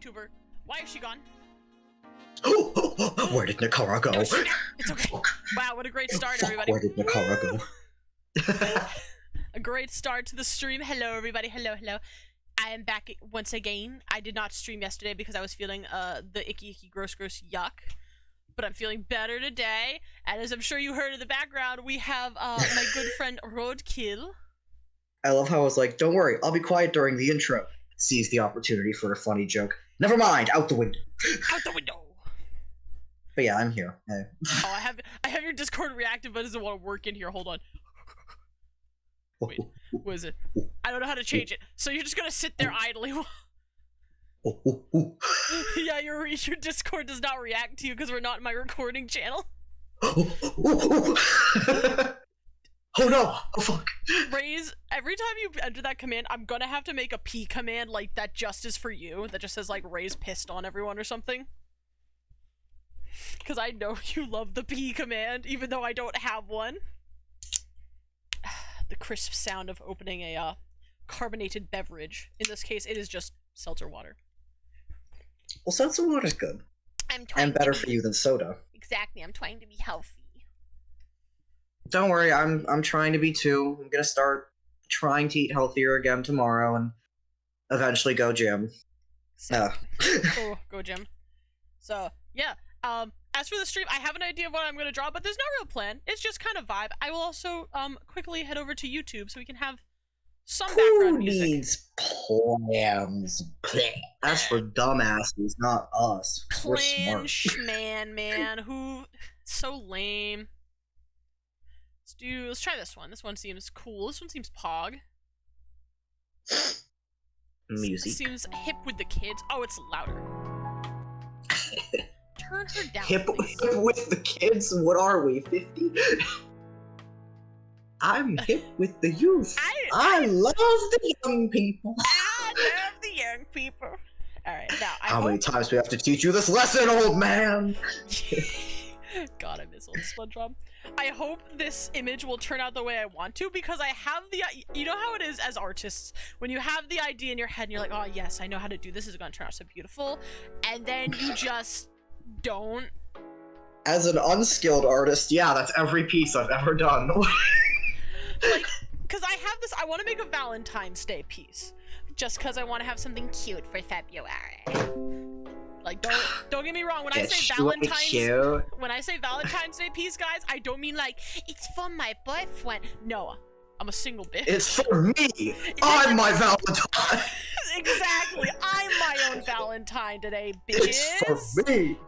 YouTuber. Why is she gone? Where did Nakara go? No, it's okay. Wow, what a great start, everybody. Where did Nakara go? A great start to the stream. Hello, everybody. Hello. I am back once again. I did not stream yesterday because I was feeling the icky, gross yuck. But I'm feeling better today. And as I'm sure you heard in the background, we have my good friend RodKeel. I love how I was like, don't worry, I'll be quiet during the intro. Seize the opportunity for a funny joke. Never mind, out the window. Out the window. But yeah, I'm here. Hey. Oh, I have your Discord reactive, but it doesn't want to work in here. Hold on. Wait, what is it? I don't know how to change it. So you're just gonna sit there idly. Yeah, your Discord does not react to you because we're not in my recording channel. Oh no! Oh fuck! Raise, every time you enter that command, I'm gonna have to make a P command like that just is for you. That just says like Ray's pissed on everyone or something. Because I know you love the P command, even though I don't have one. The crisp sound of opening a carbonated beverage. In this case, it is just seltzer water. Well, seltzer water's good. And better for you than soda. Exactly, I'm trying to be healthy. Don't worry, I'm trying to be too. I'm gonna start trying to eat healthier again tomorrow and eventually go gym. Oh, go gym. So, yeah. As for the stream, I have an idea of what I'm gonna draw, but there's no real plan. It's just kind of vibe. I will also quickly head over to YouTube so we can have some background music. Who needs plans? That's for dumbasses, not us. We're smart. Man, who? So lame. Let's try this one. This one seems cool. This one seems pog. Music. Seems hip with the kids. Oh, it's louder. Turn her down, hip please. with the kids? What are we, 50? I'm hip with the youth. I love the young people. I love the young people. Alright, now How many times do we have to teach you this lesson, old man? God, I miss old SpongeBob. I hope this image will turn out the way I want to, because I have the, you know how it is as artists, when you have the idea in your head and you're like, oh yes, I know how to do this, is going to turn out so beautiful, and then you just don't. As an unskilled artist, yeah, that's every piece I've ever done. Like, because I have this, I want to make a Valentine's Day piece, just because I want to have something cute for February. Like, don't get me wrong, when I say Valentine's Day piece, guys, I don't mean like, it's for my boyfriend. No, I'm a single bitch. It's for me! I'm my Valentine! Exactly, I'm my own Valentine today, bitches! It's for me!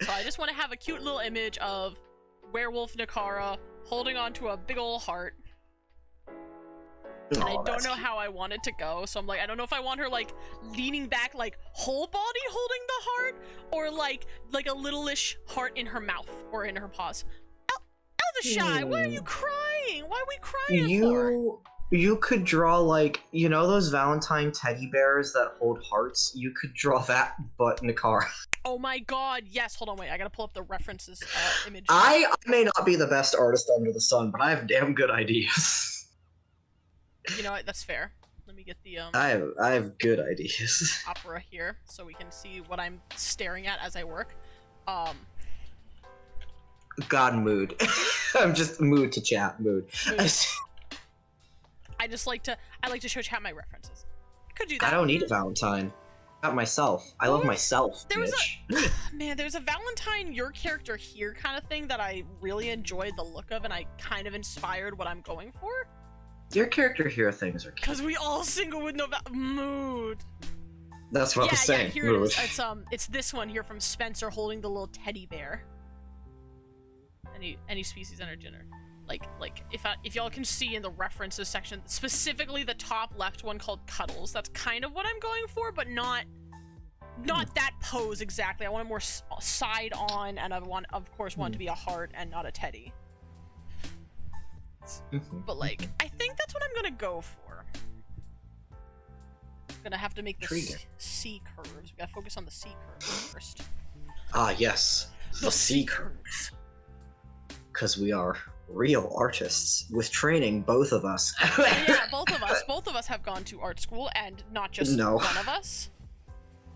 So I just want to have a cute little image of werewolf Nakara holding onto a big ol' heart. And I don't know how I want it to go, so I'm like, I don't know if I want her, like, leaning back, like, whole body holding the heart, or, like a little-ish heart in her mouth, or in her paws. Eldershy, why are you crying? Why are we crying for? You could draw, like, you know those Valentine teddy bears that hold hearts? You could draw that, but Nakara. Oh my god, yes, hold on, wait, I gotta pull up the references image. I may not be the best artist under the sun, but I have damn good ideas. You know what? That's fair. Let me get the I have good ideas. Opera here so we can see what I'm staring at as I work. God, mood. I'm just mood to chat. Mood. I like to show chat my references. I could do that. I don't need a Valentine. Not myself. I love myself. There's a Valentine, your character here kind of thing that I really enjoyed the look of, and I kind of inspired what I'm going for. Your character hero things are cute. Because we all single with no mood. That's what I was saying. Yeah, here it is. It's this one here from Spencer holding the little teddy bear. Any species under gender. Like if y'all can see in the references section, specifically the top left one called Cuddles. That's kind of what I'm going for, but not that pose exactly. I want it more side on, and I want, of course, want it to be a heart and not a teddy. But like, I think that's what I'm gonna go for. I'm gonna have to make the C curves. We gotta focus on the C curves first. Ah, yes. The C curves. Because we are real artists with training, both of us. Yeah, both of us have gone to art school, and not just one of us.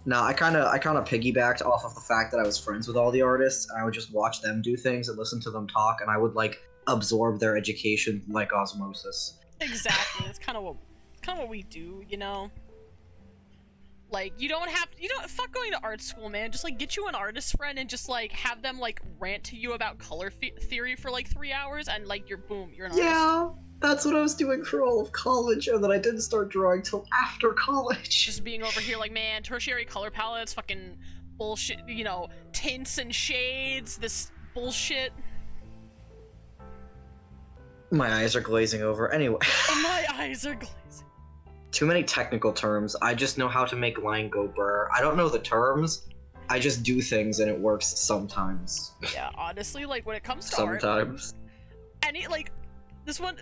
No, I kind of piggybacked off of the fact that I was friends with all the artists. I would just watch them do things and listen to them talk, and I would like absorb their education like osmosis. Exactly. That's kind of what we do, you know. Like you don't fuck going to art school, man. Just like get you an artist friend and just like have them like rant to you about color theory for like 3 hours, and like you're an artist. Yeah, that's what I was doing for all of college, and then I didn't start drawing till after college. Just being over here like, man, tertiary color palettes, fucking bullshit, you know, tints and shades, this bullshit. My eyes are glazing over. Anyway. My eyes are glazing. Too many technical terms. I just know how to make line go burr. I don't know the terms. I just do things and it works sometimes. Yeah, honestly, like when it comes to sometimes. art, like this one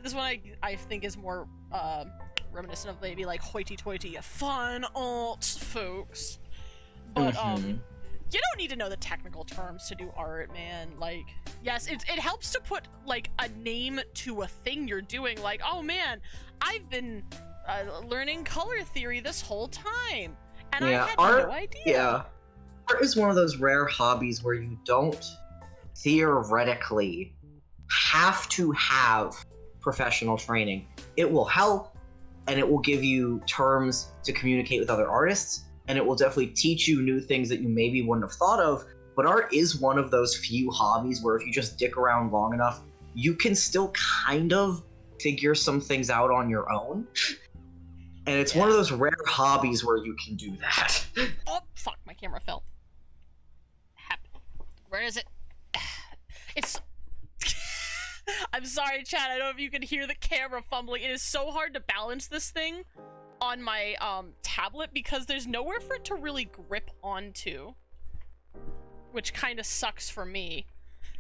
I think is more reminiscent of maybe like hoity-toity fun alt folks. But you don't need to know the technical terms to do art, man. Like, yes, it helps to put like a name to a thing you're doing. Like, oh man, I've been learning color theory this whole time, and I had no idea. Yeah, art is one of those rare hobbies where you don't theoretically have to have professional training. It will help, and it will give you terms to communicate with other artists, and it will definitely teach you new things that you maybe wouldn't have thought of. But art is one of those few hobbies where if you just dick around long enough, you can still kind of figure some things out on your own. And it's one of those rare hobbies where you can do that. Oh, fuck, my camera fell. Where is it? It's... I'm sorry, chat, I don't know if you can hear the camera fumbling. It is so hard to balance this thing on my tablet because there's nowhere for it to really grip onto. Which kind of sucks for me.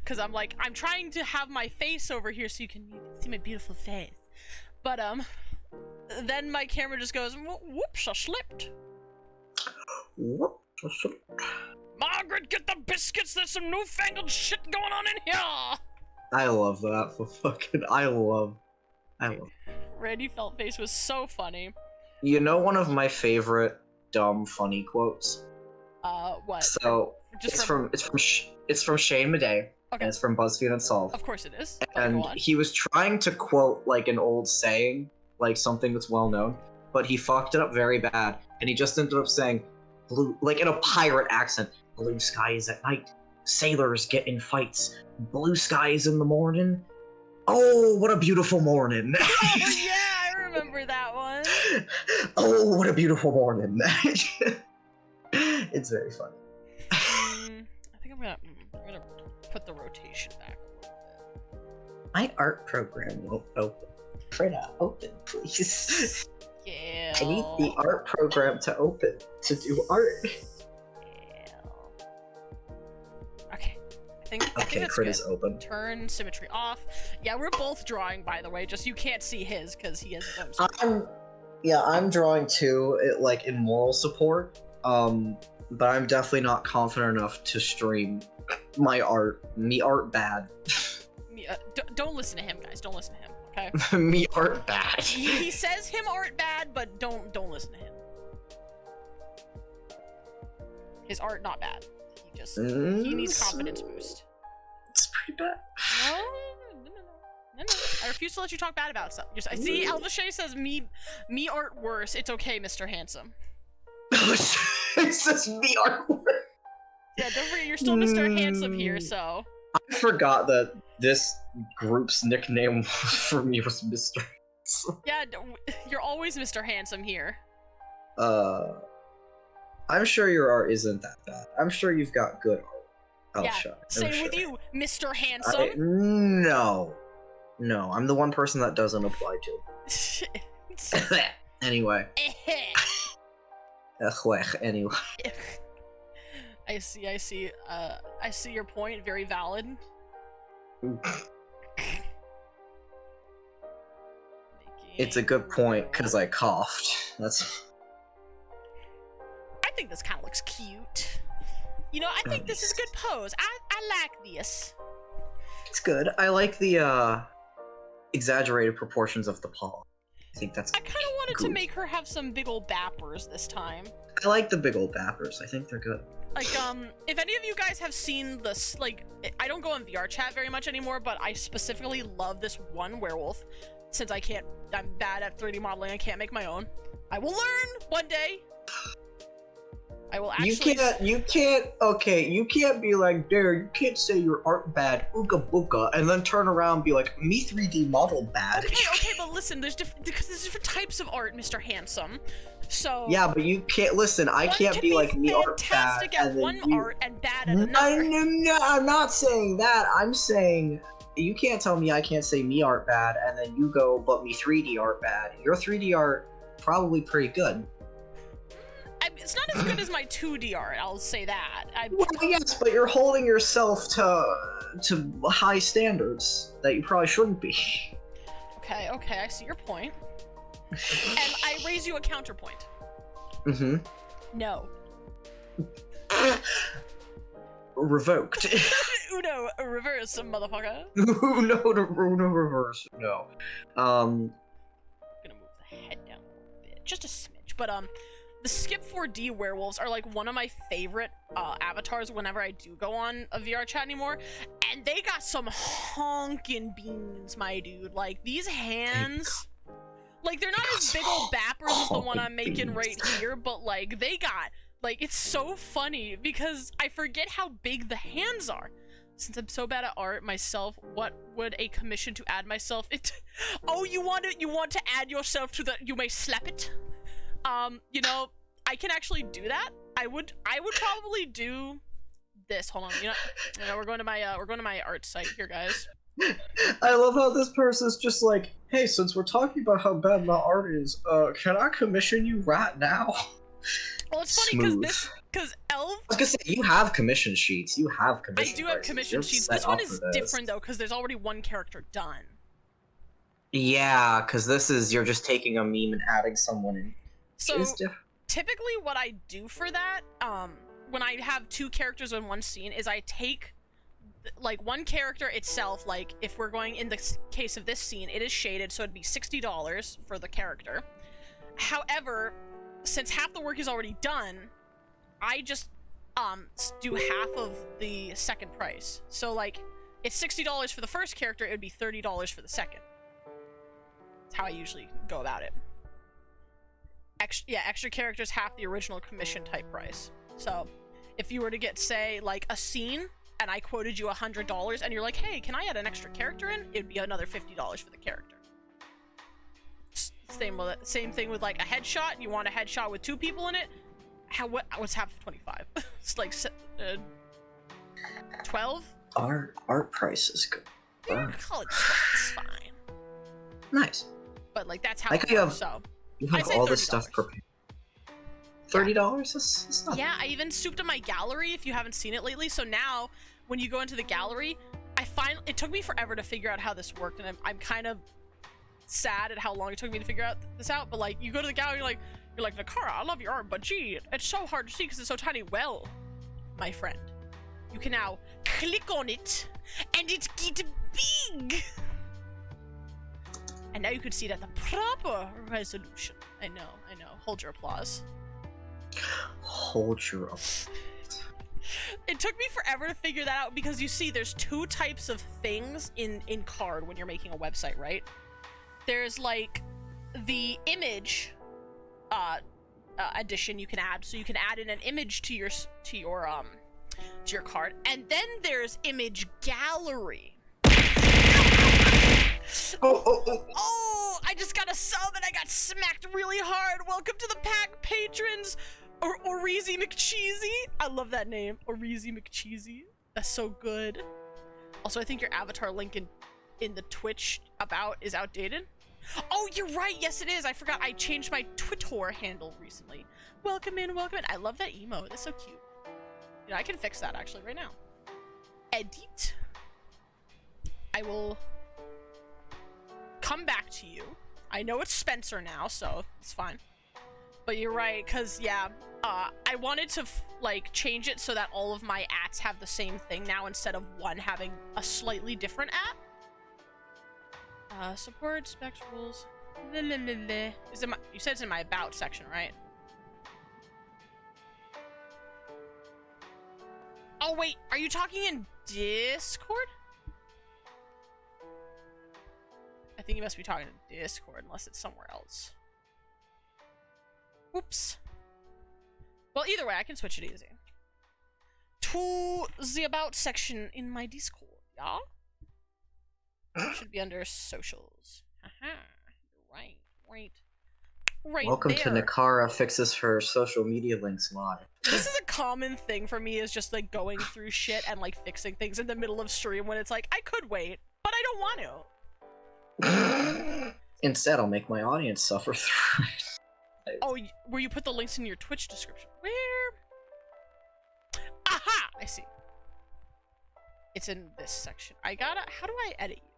Because I'm trying to have my face over here so you can see my beautiful face. But, then my camera just goes, whoops, I slipped. Whoops, I slipped. Margaret, get the biscuits, there's some newfangled shit going on in here! I love that for fucking, I love. Randy Feltface was so funny. You know one of my favorite dumb funny quotes? What? So, it's from Shane Madej. Okay. And it's from BuzzFeed Unsolved. Of course it is. And he was trying to quote like an old saying, like something that's well known, but he fucked it up very bad, and he just ended up saying, "Blue," like in a pirate accent. Blue skies at night, sailors get in fights. Blue skies in the morning. Oh, what a beautiful morning! Oh yeah, I remember that one. Oh, what a beautiful morning! It's very funny. I think I'm gonna put the rotation back a little bit. My art program won't open. Freda, open, please. Yeah. I need the art program to open to do art. Yeah. Okay. I think that's Crit good. is open. Turn symmetry off. Yeah, we're both drawing, by the way. Just you can't see his because he has his own screen. I'm drawing too, like in moral support. But I'm definitely not confident enough to stream my art. Me art bad. Don't listen to him, guys. Don't listen to him. Okay. Me art bad. He says him art bad, but don't listen to him. His art not bad. He just he needs confidence boost. It's pretty bad. No. I refuse to let you talk bad about stuff. I see. Elvishay says me art worse. It's okay, Mr. Handsome. It says me art worse. Yeah, don't forget you're still Mr. Handsome here. So. I forgot that this group's nickname for me was Mr. Handsome. Yeah, you're always Mr. Handsome here. I'm sure your art isn't that bad. I'm sure you've got good art. Same with you, Mr. Handsome. No, I'm the one person that doesn't apply to. Anyway. Anyway. I see your point. Very valid. It's a good point, because I coughed. That's... I think this kind of looks cute. You know, I think this is a good pose. I like this. It's good. I like the, exaggerated proportions of the paw. I think that's... I kind of wanted to make her have some big ol' bappers this time. I like the big old bappers. I think they're good. Like, if any of you guys have seen this, like, I don't go on VR chat very much anymore, but I specifically love this one werewolf. Since I'm bad at 3D modeling, I can't make my own. I will learn one day. I will actually. You can't be like, there, you can't say your art bad, ooga booga, and then turn around and be like, me 3D model bad. Okay, but listen, there's different types of art, Mr. Handsome. So yeah, but you can't listen. I can't be like me art bad. Fantastic at one art and bad at another. No, I'm not saying that. I'm saying you can't tell me I can't say me art bad, and then you go, but me 3D art bad. Your 3D art probably pretty good. It's not as good as my 2D art. I'll say that. Well, yes, but you're holding yourself to high standards that you probably shouldn't be. Okay, I see your point. And I raise you a counterpoint. Mm-hmm. No. Revoked. Uno reverse, motherfucker. Uno reverse. No. I'm gonna move the head down a bit, just a smidge. But the Skip 4D werewolves are like one of my favorite avatars whenever I do go on a VR chat anymore, and they got some honkin' beans, my dude. Like these hands. Like, they're not as big old bappers as the one I'm making right here, but, like, they got, like, it's so funny because I forget how big the hands are. Since I'm so bad at art myself, what would a commission to add myself? Oh, you want to add yourself to the, you may slap it? You know, I can actually do that. I would probably do this. Hold on, you know, we're going to my art site here, guys. I love how this person's just like, hey, since we're talking about how bad my art is, can I commission you right now? Well, it's funny because Elv. I was gonna say, you have commission sheets. You have commission. I do have commission sheets. This one is different though, because there's already one character done. Yeah, because this is, you're just taking a meme and adding someone in. So typically, what I do for that, when I have two characters in one scene, is I take like one character itself. Like if we're going in the case of this scene, it is shaded, so it'd be $60 for the character. However, since half the work is already done, I just do half of the second price. So like it's $60 for the first character, it would be $30 for the second. That's how I usually go about it. Extra characters half the original commission type price. So if you were to get, say, like a scene and I quoted you $100 and you're like, hey, can I add an extra character in? It'd be another $50 for the character. Same thing with like a headshot. You want a headshot with 2 people in it? What's half of 25? It's like 12. Art price is good. Call it 12. It's fine. Nice. But like that's how. Like you have all this stuff prepared. $30? That's not. Yeah, I even souped up my gallery. If you haven't seen it lately, so now when you go into the gallery, it took me forever to figure out how this worked, and I'm kind of sad at how long it took me to figure this out. But like, you go to the gallery, you're like, Nakara, I love your art, but gee, it's so hard to see because it's so tiny. Well, my friend, you can now click on it, and it gets big. And now you can see it at the proper resolution. I know. Hold your applause. Hold your applause. It took me forever to figure that out because you see, there's 2 types of things in card when you're making a website, right? There's like the image addition you can add, so you can add in an image to your card, and then there's image gallery. Oh, I just got a sub and I got smacked really hard. Welcome to the pack, patrons. Or Orizi McCheesy. I love that name. Orizi McCheesy. That's so good. Also, I think your avatar link in the Twitch about is outdated. Oh, you're right. Yes, it is. I forgot. I changed my Twitter handle recently. Welcome in. I love that emote. That's so cute. You know, I can fix that actually right now. Edit. I will come back to you. I know it's Spencer now, so it's fine. But you're right, because yeah, I wanted to like change it so that all of my ats have the same thing now instead of one having a slightly different at. Support specs rules. Is it you said it's in my about section, right? Oh wait, are you talking in Discord? I think you must be talking in Discord, unless it's somewhere else. Oops. Well, either way, I can switch it easy. To the About section in my Discord, yeah? Should be under socials. Haha. Right. Right Welcome there. to Nakara Fixes Her Social Media Links Live. This is a common thing for me, is just like going through shit and like fixing things in the middle of stream when it's like, I could wait, but I don't want to. Instead, I'll make my audience suffer through it. Oh, where you put the links in your Twitch description. Where? Aha! I see. It's in this section. How do I edit you?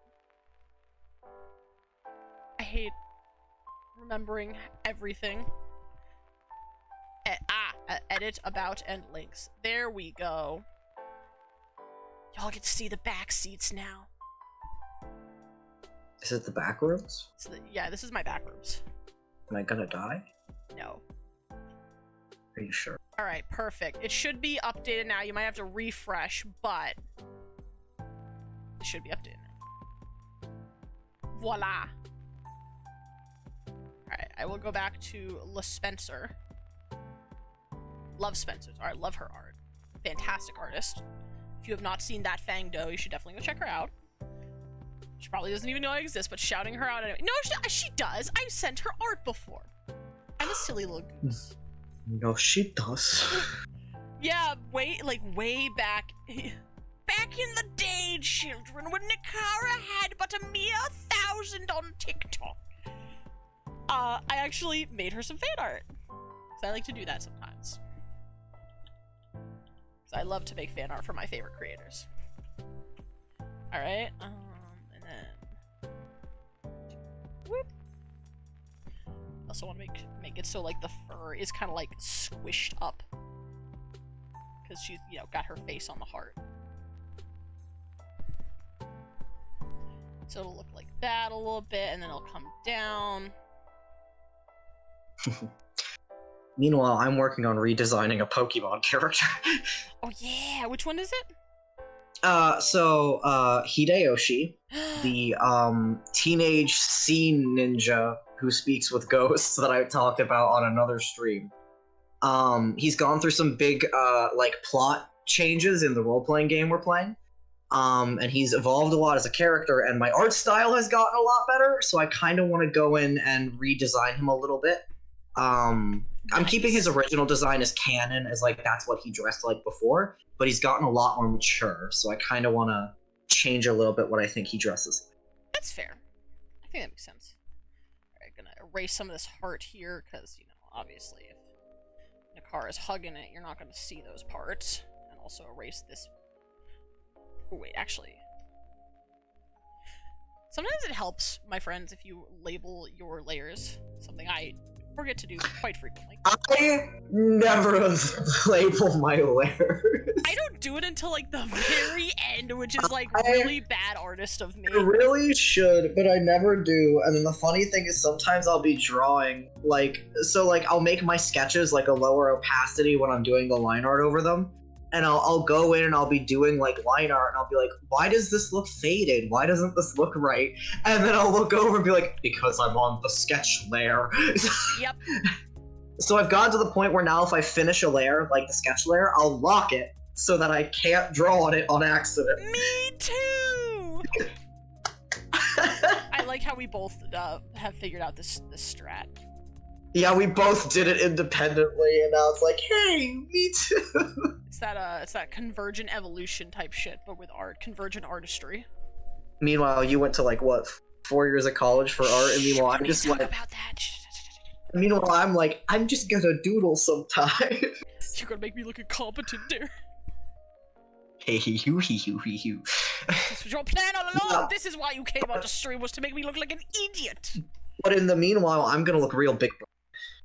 I hate remembering everything. Edit, about, and links. There we go. Y'all get to see the back seats now. Is it the back rooms? Yeah, this is my back rooms. Am I gonna die? No. Are you sure? Alright, perfect. It should be updated now. You might have to refresh, but it should be updated now. Voila. Alright, I will go back to La Spencer. Love Spencer's art. Love her art. Fantastic artist. If you have not seen That Fang Doe, you should definitely go check her out. She probably doesn't even know I exist, but shouting her out anyway. No, she does. I've sent her art before. I'm a silly little goose. No, she does. Yeah, way back. Back in the day, children, when Nakara had but a mere 1,000 on TikTok. I actually made her some fan art. Because I like to do that sometimes. Because I love to make fan art for my favorite creators. Alright, and then... Whoop. Also want to make it so, like, the fur is kind of, like, squished up. Because she's, you know, got her face on the heart. So it'll look like that a little bit, and then it'll come down. Meanwhile, I'm working on redesigning a Pokemon character. Oh yeah, which one is it? Hideyoshi, the teenage sea ninja who speaks with ghosts that I talked about on another stream. He's gone through some big like plot changes in the role-playing game we're playing. And he's evolved a lot as a character, and my art style has gotten a lot better, so I kind of want to go in and redesign him a little bit. I'm keeping his original design as canon, as like that's what he dressed like before, but he's gotten a lot more mature, so I kind of want to change a little bit what I think he dresses. That's fair. I think that makes sense. Alright, gonna erase some of this heart here, because, you know, obviously if Nakara is hugging it, you're not gonna see those parts. And also erase this. Oh, wait, actually. Sometimes it helps, my friends, if you label your layers. Something I forget to do quite frequently. I never label my layers. I don't do it until, like, the very end, which is, like, really bad artist of me. I really should, but I never do. And then the funny thing is sometimes I'll be drawing, like, so, like, I'll make my sketches, like, a lower opacity when I'm doing the line art over them. And I'll go in and I'll be doing, like, line art, and I'll be like, why does this look faded? Why doesn't this look right? And then I'll look over and be like, because I'm on the sketch layer. Yep. So I've gotten to the point where now if I finish a layer, like the sketch layer, I'll lock it so that I can't draw on it on accident. Me too! I like how we both have figured out this strat. Yeah, we both did it independently, and now it's like, hey, me too. It's that convergent evolution type shit, but with art, convergent artistry. Meanwhile, you went to like what, 4 years of college for art, and meanwhile, I'm just like, about that. meanwhile, I'm like, I'm just gonna doodle sometime. You're gonna make me look incompetent, dear. Hey, hee-hoo, hee-hoo, hee-hoo. This was your plan all along. No. This is why you came out to stream, was to make me look like an idiot. But in the meanwhile, I'm gonna look real big.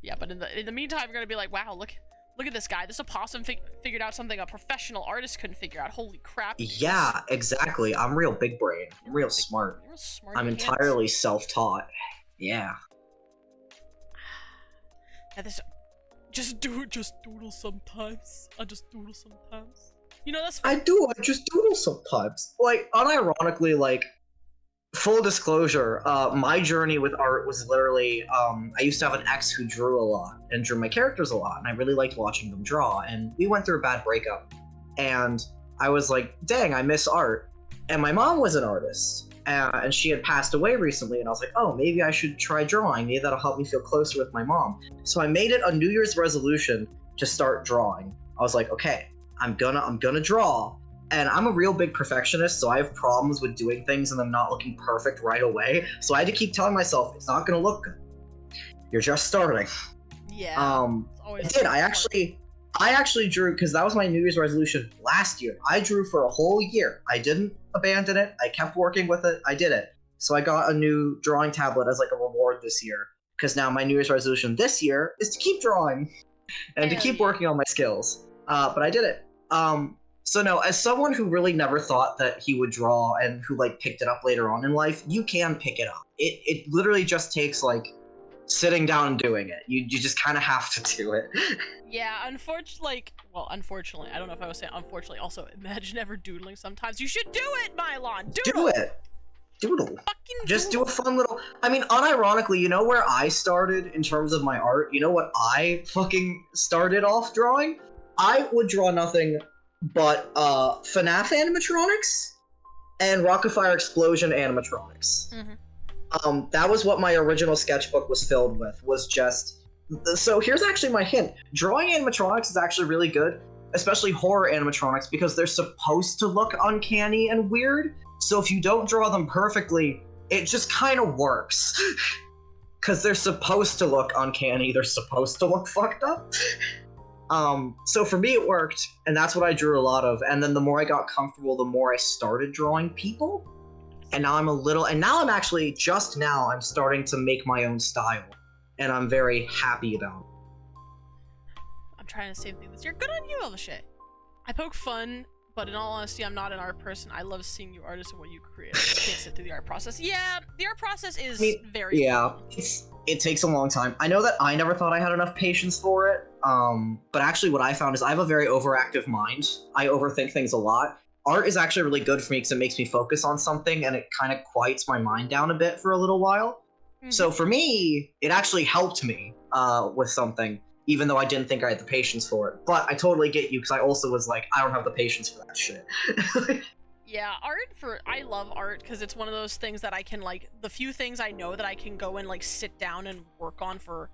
Yeah, but in the meantime, you're gonna be like, wow, look at this guy. This opossum figured out something a professional artist couldn't figure out. Holy crap. Yeah, exactly. I'm real big brain. I'm real smart. You're smart. I'm entirely self-taught. Yeah. Yeah, this just doodle sometimes. I just doodle sometimes. You know, that's I fun. do. I just doodle sometimes. Like, unironically, like, full disclosure, my journey with art was literally, I used to have an ex who drew a lot and drew my characters a lot, and I really liked watching them draw. And we went through a bad breakup, and I was like, dang, I miss art. And my mom was an artist, and she had passed away recently, and I was like, oh, maybe I should try drawing. Maybe that'll help me feel closer with my mom. So I made it a New Year's resolution to start drawing. I was like, okay, I'm gonna draw. And I'm a real big perfectionist, so I have problems with doing things and them not looking perfect right away. So I had to keep telling myself, it's not gonna look good. You're just starting. Yeah. I did. I actually drew, because that was my New Year's resolution last year. I drew for a whole year. I didn't abandon it. I kept working with it. I did it. So I got a new drawing tablet as like a reward this year, because now my New Year's resolution this year is to keep drawing and to keep working on my skills. But I did it. So no, as someone who really never thought that he would draw and who like picked it up later on in life, you can pick it up. It literally just takes like sitting down and doing it. You just kind of have to do it. Yeah, unfortunately, I don't know if I was saying unfortunately. Also, imagine ever doodling sometimes. You should do it, Mylon. Do it. Doodle. Fucking Just doodle. do a fun little. I mean, unironically, you know where I started in terms of my art? You know what I fucking started off drawing? I would draw nothing but FNAF animatronics and Rockafire Explosion animatronics. That was what my original sketchbook was filled with, was just... So here's actually my hint. Drawing animatronics is actually really good, especially horror animatronics, because they're supposed to look uncanny and weird. So if you don't draw them perfectly, it just kind of works. Because they're supposed to look uncanny, they're supposed to look fucked up. So for me it worked, and that's what I drew a lot of. And then the more I got comfortable, the more I started drawing people. And now I'm actually, just now, I'm starting to make my own style. And I'm very happy about it. I'm trying the same thing this year. Good on you, all the shit. I poke fun, but in all honesty, I'm not an art person. I love seeing you artists and what you create. I just can't sit through the art process. Yeah, the art process is very long. It takes a long time. I know that I never thought I had enough patience for it. But actually what I found is I have a very overactive mind. I overthink things a lot. Art is actually really good for me because it makes me focus on something and it kind of quiets my mind down a bit for a little while. So for me, it actually helped me with something, even though I didn't think I had the patience for it. But I totally get you, because I also was like, I don't have the patience for that shit. Yeah, I love art because it's one of those things that I can, like, the few things I know that I can go and, like, sit down and work on for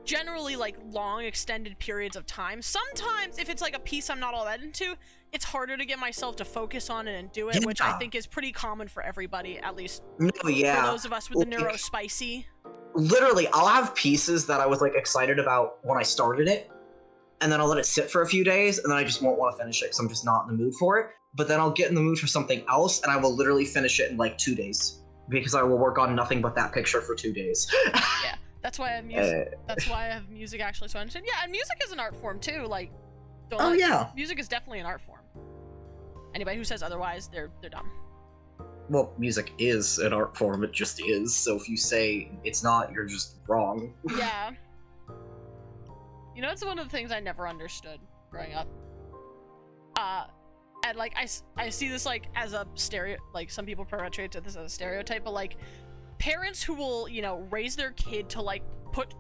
generally, like, long, extended periods of time. Sometimes, if it's, like, a piece I'm not all that into, it's harder to get myself to focus on it and do it, which I think is pretty common for everybody, at least for those of us with the neurospicy. Literally, I'll have pieces that I was, like, excited about when I started it, and then I'll let it sit for a few days, and then I just won't want to finish it because I'm just not in the mood for it. But then I'll get in the mood for something else, and I will literally finish it in, like, 2 days. Because I will work on nothing but that picture for 2 days. Yeah, that's why I have music. That's why I have music, actually, so I understand. Yeah, and music is an art form, too. Like, music is definitely an art form. Anybody who says otherwise, they're dumb. Well, music is an art form, it just is. So if you say it's not, you're just wrong. Yeah. You know, it's one of the things I never understood growing up. And, like, I see this, like, as a like, some people perpetuate this as a stereotype, but, like, parents who will, you know, raise their kid to, like,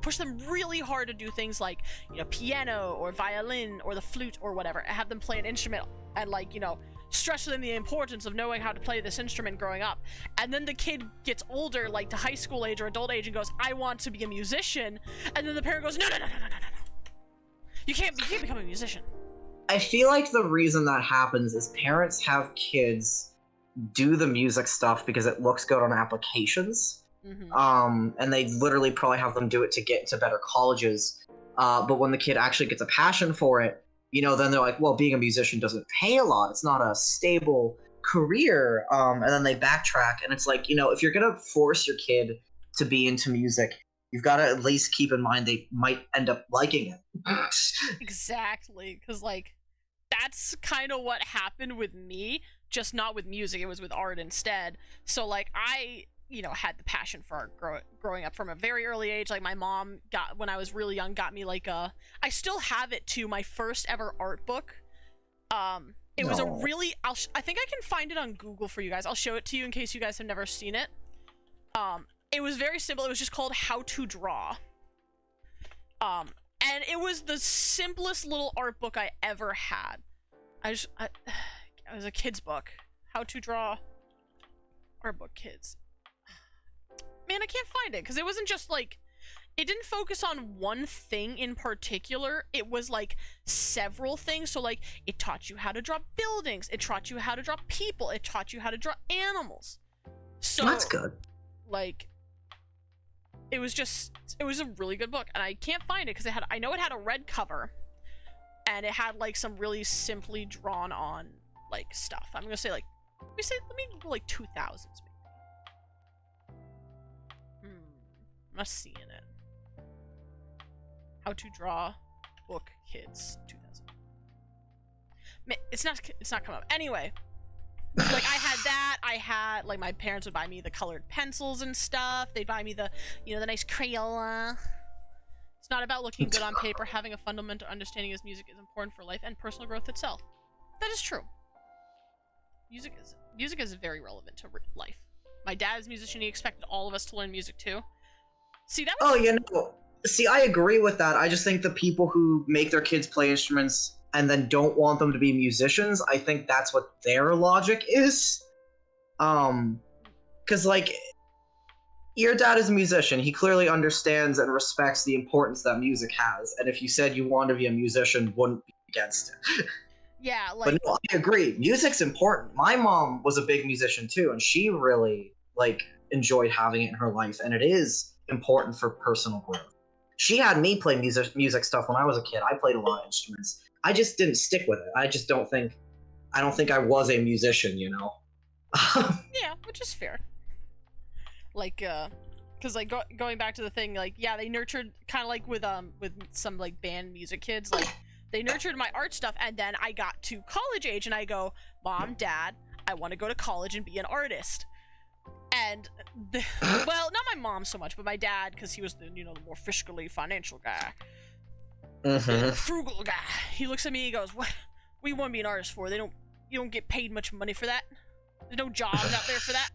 push them really hard to do things like, you know, piano or violin or the flute or whatever, and have them play an instrument and, like, you know, stress them the importance of knowing how to play this instrument growing up. And then the kid gets older, like to high school age or adult age, and goes, I want to be a musician. And then the parent goes, no. You can't become a musician. I feel like the reason that happens is parents have kids do the music stuff because it looks good on applications. And they literally probably have them do it to get into better colleges. But when the kid actually gets a passion for it, you know, then they're like, well, being a musician doesn't pay a lot. It's not a stable career. And then they backtrack. And it's like, you know, if you're going to force your kid to be into music, you've got to at least keep in mind they might end up liking it. Exactly. Because, like, that's kind of what happened with me, just not with music. It was with art instead. So, like, I, you know, had the passion for art growing up from a very early age. Like, my mom when I was really young, got me, like, I still have it too, my first ever art book. It was a really, I think I can find it on Google for you guys. I'll show it to you in case you guys have never seen it. It was very simple. It was just called How to Draw. And it was the simplest little art book I ever had. It was a kid's book. How to Draw art book, kids. Man, I can't find it because it wasn't just like, it didn't focus on one thing in particular. It was like several things. So like it taught you how to draw buildings. It taught you how to draw people. It taught you how to draw animals. So that's good. Like, it was a really good book, and I can't find it because I know it had a red cover, and it had like some really simply drawn on like stuff. I'm gonna say like, let me go like 2000s maybe. I'm not seeing it. How to Draw book, kids, 2000. It's not coming up. Anyway, like I had that. I had like, my parents would buy me the colored pencils and stuff. They'd buy me the, the nice Crayola. It's not about looking good on paper. Having a fundamental understanding of music is important for life and personal growth itself. That is true. Music is very relevant to life. My dad's a musician. He expected all of us to learn music too. See, that was See, I agree with that. I just think the people who make their kids play instruments and then don't want them to be musicians, I think that's what their logic is. Because, like, your dad is a musician. He clearly understands and respects the importance that music has. And if you said you want to be a musician, wouldn't be against it. Yeah, like... But no, I agree. Music's important. My mom was a big musician, too, and she really, like, enjoyed having it in her life. And it is important for personal growth. She had me play music stuff when I was a kid. I played a lot of instruments. I just didn't stick with it. I don't think I was a musician, Yeah, which is fair. Like, because like going back to the thing, like, yeah, they nurtured kind of like with some like band music kids, like they nurtured my art stuff, and then I got to college age, and I go, Mom, Dad, I want to go to college and be an artist. And well, not my mom so much, but my dad, because he was the the more fiscally financial guy, the frugal guy. He looks at me, he goes, "What you want to be an artist for? You don't get paid much money for that. There's no jobs out there for that."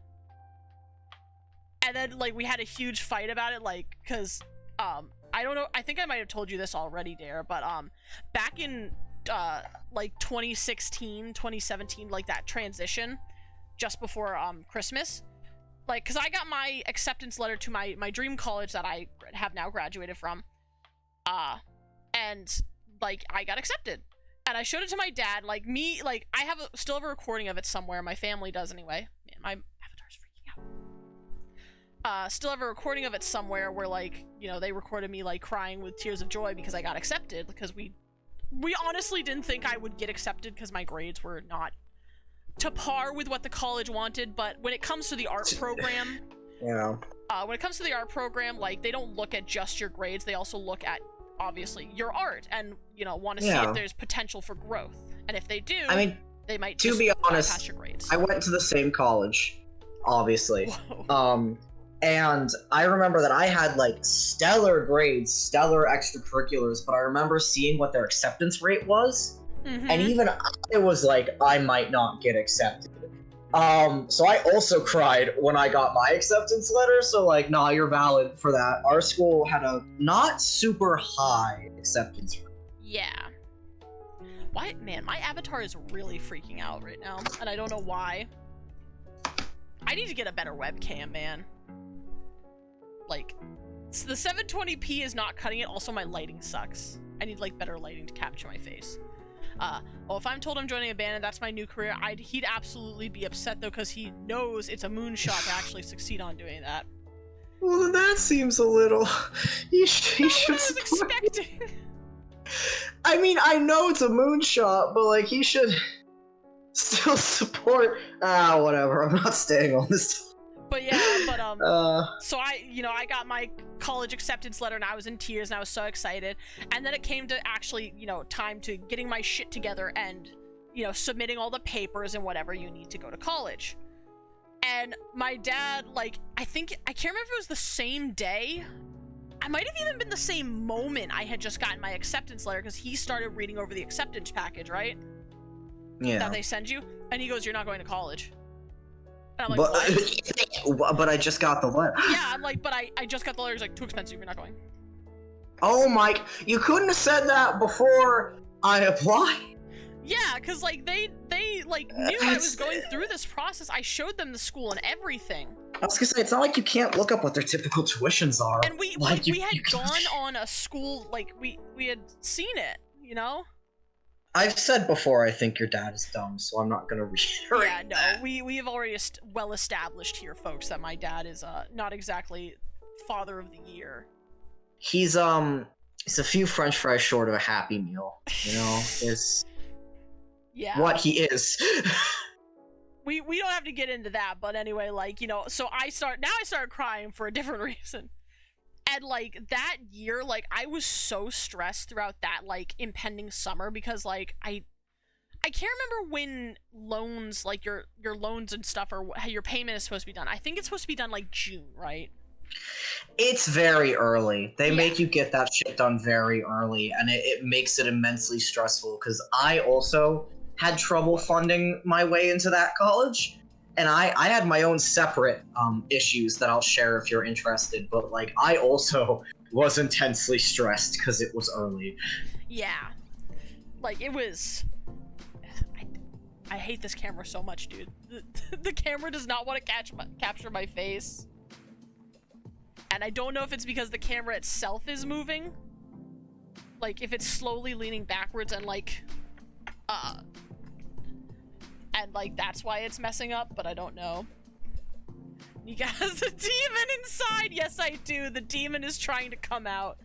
And then like we had a huge fight about it, like, because I don't know, I think I might have told you this already, Dare, but back in like 2016, 2017, like that transition just before Christmas. Like, because I got my acceptance letter to my dream college that I have now graduated from. And, like, I got accepted. And I showed it to my dad. Like, I still have a recording of it somewhere. My family does anyway. Man, my avatar's freaking out. Still have a recording of it somewhere where, like, they recorded me, like, crying with tears of joy because I got accepted. Because we honestly didn't think I would get accepted because my grades were not to par with what the college wanted. But when it comes to the art program, like, they don't look at just your grades. They also look at, obviously, your art and, want to see if there's potential for growth. And if they do, I mean, they might to be honest, pass your grades. I went to the same college, obviously. Whoa. And I remember that I had, like, stellar grades, stellar extracurriculars, but I remember seeing what their acceptance rate was. And even I was like, I might not get accepted. So I also cried when I got my acceptance letter. So like, nah, you're valid for that. Our school had a not super high acceptance rate. Yeah. Why, man, my avatar is really freaking out right now, and I don't know why. I need to get a better webcam, man. Like, the 720p is not cutting it. Also, my lighting sucks. I need, like, better lighting to capture my face. Well, if I'm told I'm joining a band and that's my new career, he'd absolutely be upset, though, because he knows it's a moonshot to actually succeed on doing that. Well, then that seems a little... He should what I was expecting. I mean, I know it's a moonshot, but, like, he should still support... whatever, I'm not staying on this. But yeah, so I got my college acceptance letter and I was in tears and I was so excited. And then it came to actually, time to getting my shit together and, submitting all the papers and whatever you need to go to college. And my dad, like, I can't remember if it was the same day. I might have even been the same moment I had just gotten my acceptance letter because he started reading over the acceptance package, right? that they send you, and he goes, "You're not going to college." And I'm like, but I just got the letter. Yeah, I'm like, but I just got the letter. He's like, too expensive. You're not going. Oh my! You couldn't have said that before I applied. Yeah, because like they like knew I was going through this process. I showed them the school and everything. I was gonna say, it's not like you can't look up what their typical tuitions are. And we had gone on a school, like we had seen it, you know. I've said before, I think your dad is dumb, so I'm not gonna reiterate. Yeah, no, we have already well established here, folks, that my dad is not exactly father of the year. He's a few French fries short of a Happy Meal. You know, is what he is. We don't have to get into that, but anyway, like, you know, so I started crying for a different reason. And like that year, like I was so stressed throughout that like impending summer because like I can't remember when loans, like your loans and stuff, or how your payment is supposed to be done. I think it's supposed to be done like June, right? It's very early. They make you get that shit done very early, and it makes it immensely stressful because I also had trouble funding my way into that college. And I had my own separate issues that I'll share if you're interested, but like I also was intensely stressed because it was early. Yeah. Like it was... I hate this camera so much, dude. The camera does not want to capture my face. And I don't know if it's because the camera itself is moving. Like if it's slowly leaning backwards and like... and like that's why it's messing up, but I don't know. You guys, a demon inside. Yes, I do. The demon is trying to come out.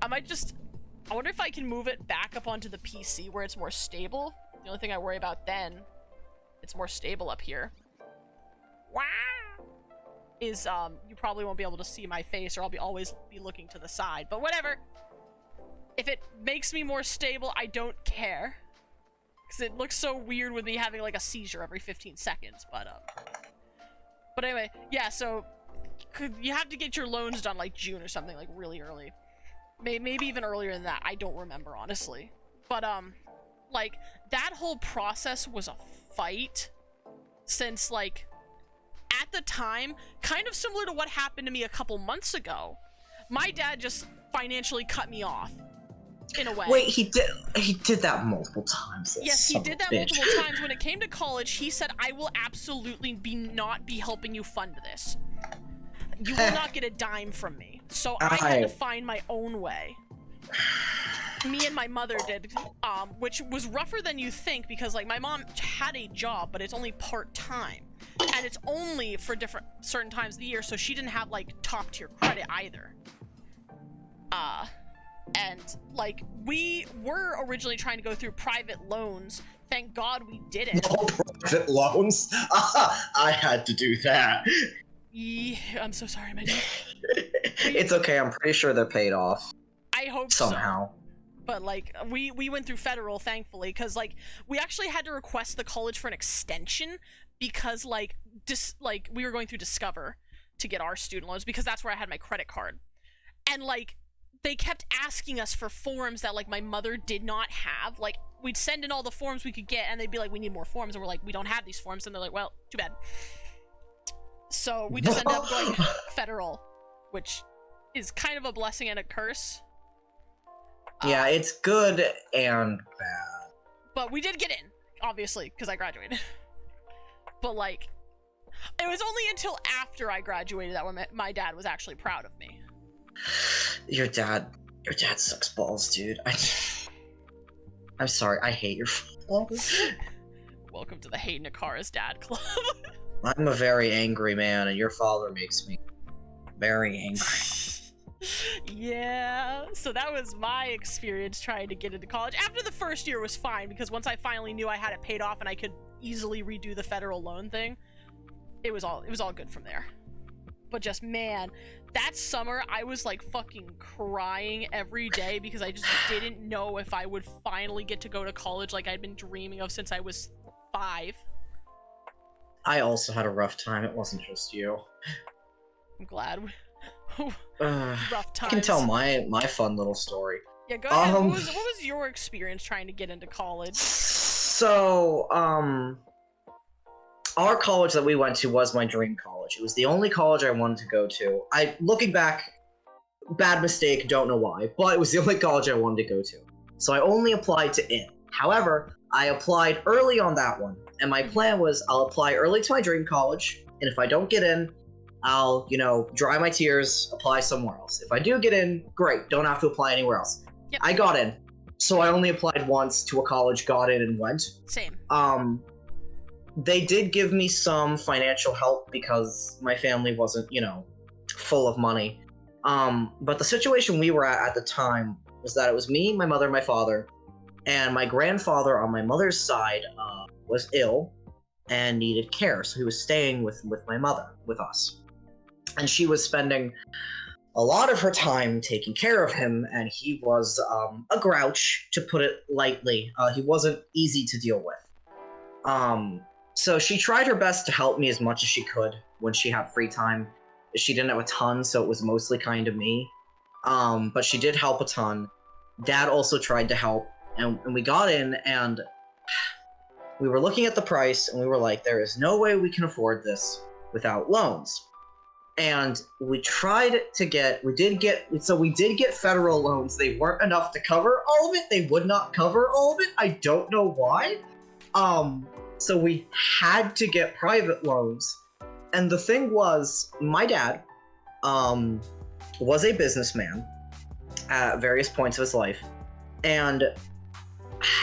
I wonder if I can move it back up onto the PC where it's more stable. The only thing I worry about then, it's more stable up here. Wow. Is you probably won't be able to see my face, or I'll always be looking to the side. But whatever. If it makes me more stable, I don't care. Because it looks so weird with me having like a seizure every 15 seconds, but anyway, yeah, so you have to get your loans done like June or something, like really early. Maybe even earlier than that, I don't remember, honestly. But like that whole process was a fight, since like at the time, kind of similar to what happened to me a couple months ago, my dad just financially cut me off. In a way. Wait, he did that multiple times. Yes, he did that multiple times. When it came to college, he said, "I will absolutely not be helping you fund this. You will not get a dime from me." So I had to find my own way. Me and my mother did, which was rougher than you think, because like my mom had a job, but it's only part-time, and it's only for certain times of the year, so she didn't have like top-tier credit either. And like we were originally trying to go through private loans. Thank God we didn't. No private loans? I had to do that. Yeah, I'm so sorry, my dude. It's okay. I'm pretty sure they're paid off. I hope somehow. So. But like we went through federal, thankfully, because like we actually had to request the college for an extension because like we were going through Discover to get our student loans, because that's where I had my credit card, and like they kept asking us for forms that like my mother did not have. Like we'd send in all the forms we could get, and they'd be like, "We need more forms," and we're like, "We don't have these forms," and they're like, "Well, too bad." So we just ended up going federal, which is kind of a blessing and a curse. Yeah, it's good and bad. But we did get in, obviously, because I graduated. But like, it was only until after I graduated that my dad was actually proud of me. Your dad sucks balls, dude. I'm sorry, I hate your balls. Welcome to the Hate Nakara's Dad Club. I'm a very angry man, and your father makes me very angry. Yeah, so that was my experience trying to get into college. After the first year was fine, because once I finally knew I had it paid off and I could easily redo the federal loan thing, it was all good from there. But just, man, that summer I was like fucking crying every day because I just didn't know if I would finally get to go to college like I'd been dreaming of since I was 5. I also had a rough time. It wasn't just you. I'm glad. Rough times. I can tell my fun little story. Yeah, go ahead. What was your experience trying to get into college? So, our college that we went to was my dream college. It was the only college I wanted to go to. Looking back, bad mistake, don't know why, but it was the only college I wanted to go to. So I only applied to it. However, I applied early on that one, and my plan was I'll apply early to my dream college, and if I don't get in, I'll, dry my tears, apply somewhere else. If I do get in, great, don't have to apply anywhere else. Yep. I got in. So I only applied once to a college, got in, and went. Same. They did give me some financial help because my family wasn't, full of money. But the situation we were at the time was that it was me, my mother, my father, and my grandfather on my mother's side was ill and needed care. So he was staying with my mother, with us. And she was spending a lot of her time taking care of him, and he was a grouch, to put it lightly. He wasn't easy to deal with. So she tried her best to help me as much as she could when she had free time. She didn't have a ton, so it was mostly kind of me. But she did help a ton. Dad also tried to help, and we got in, and we were looking at the price, and we were like, there is no way we can afford this without loans. And we did get federal loans. They weren't enough to cover all of it. They would not cover all of it. I don't know why. So we had to get private loans. And the thing was, my dad was a businessman at various points of his life. And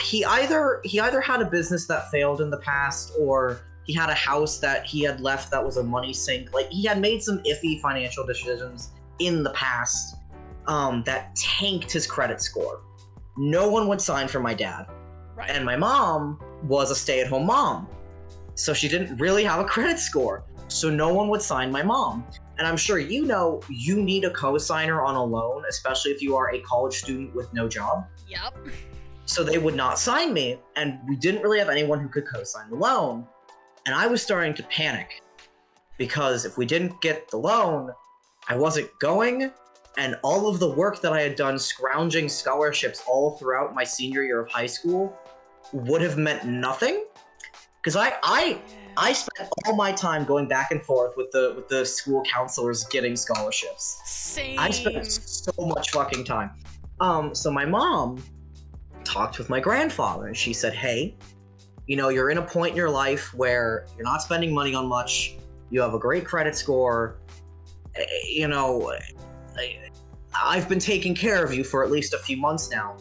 he either had a business that failed in the past, or he had a house that he had left that was a money sink. Like, he had made some iffy financial decisions in the past that tanked his credit score. No one would sign for my dad. Right. And my mom was a stay-at-home mom. So she didn't really have a credit score. So no one would sign my mom. And I'm sure you need a co-signer on a loan, especially if you are a college student with no job. Yep. So they would not sign me, and we didn't really have anyone who could co-sign the loan. And I was starting to panic, because if we didn't get the loan, I wasn't going, and all of the work that I had done scrounging scholarships all throughout my senior year of high school would have meant nothing. Because I spent all my time going back and forth with the school counselors getting scholarships. Same. I spent so much fucking time. So my mom talked with my grandfather, and she said, hey, you're in a point in your life where you're not spending money on much. You have a great credit score. I've been taking care of you for at least a few months now.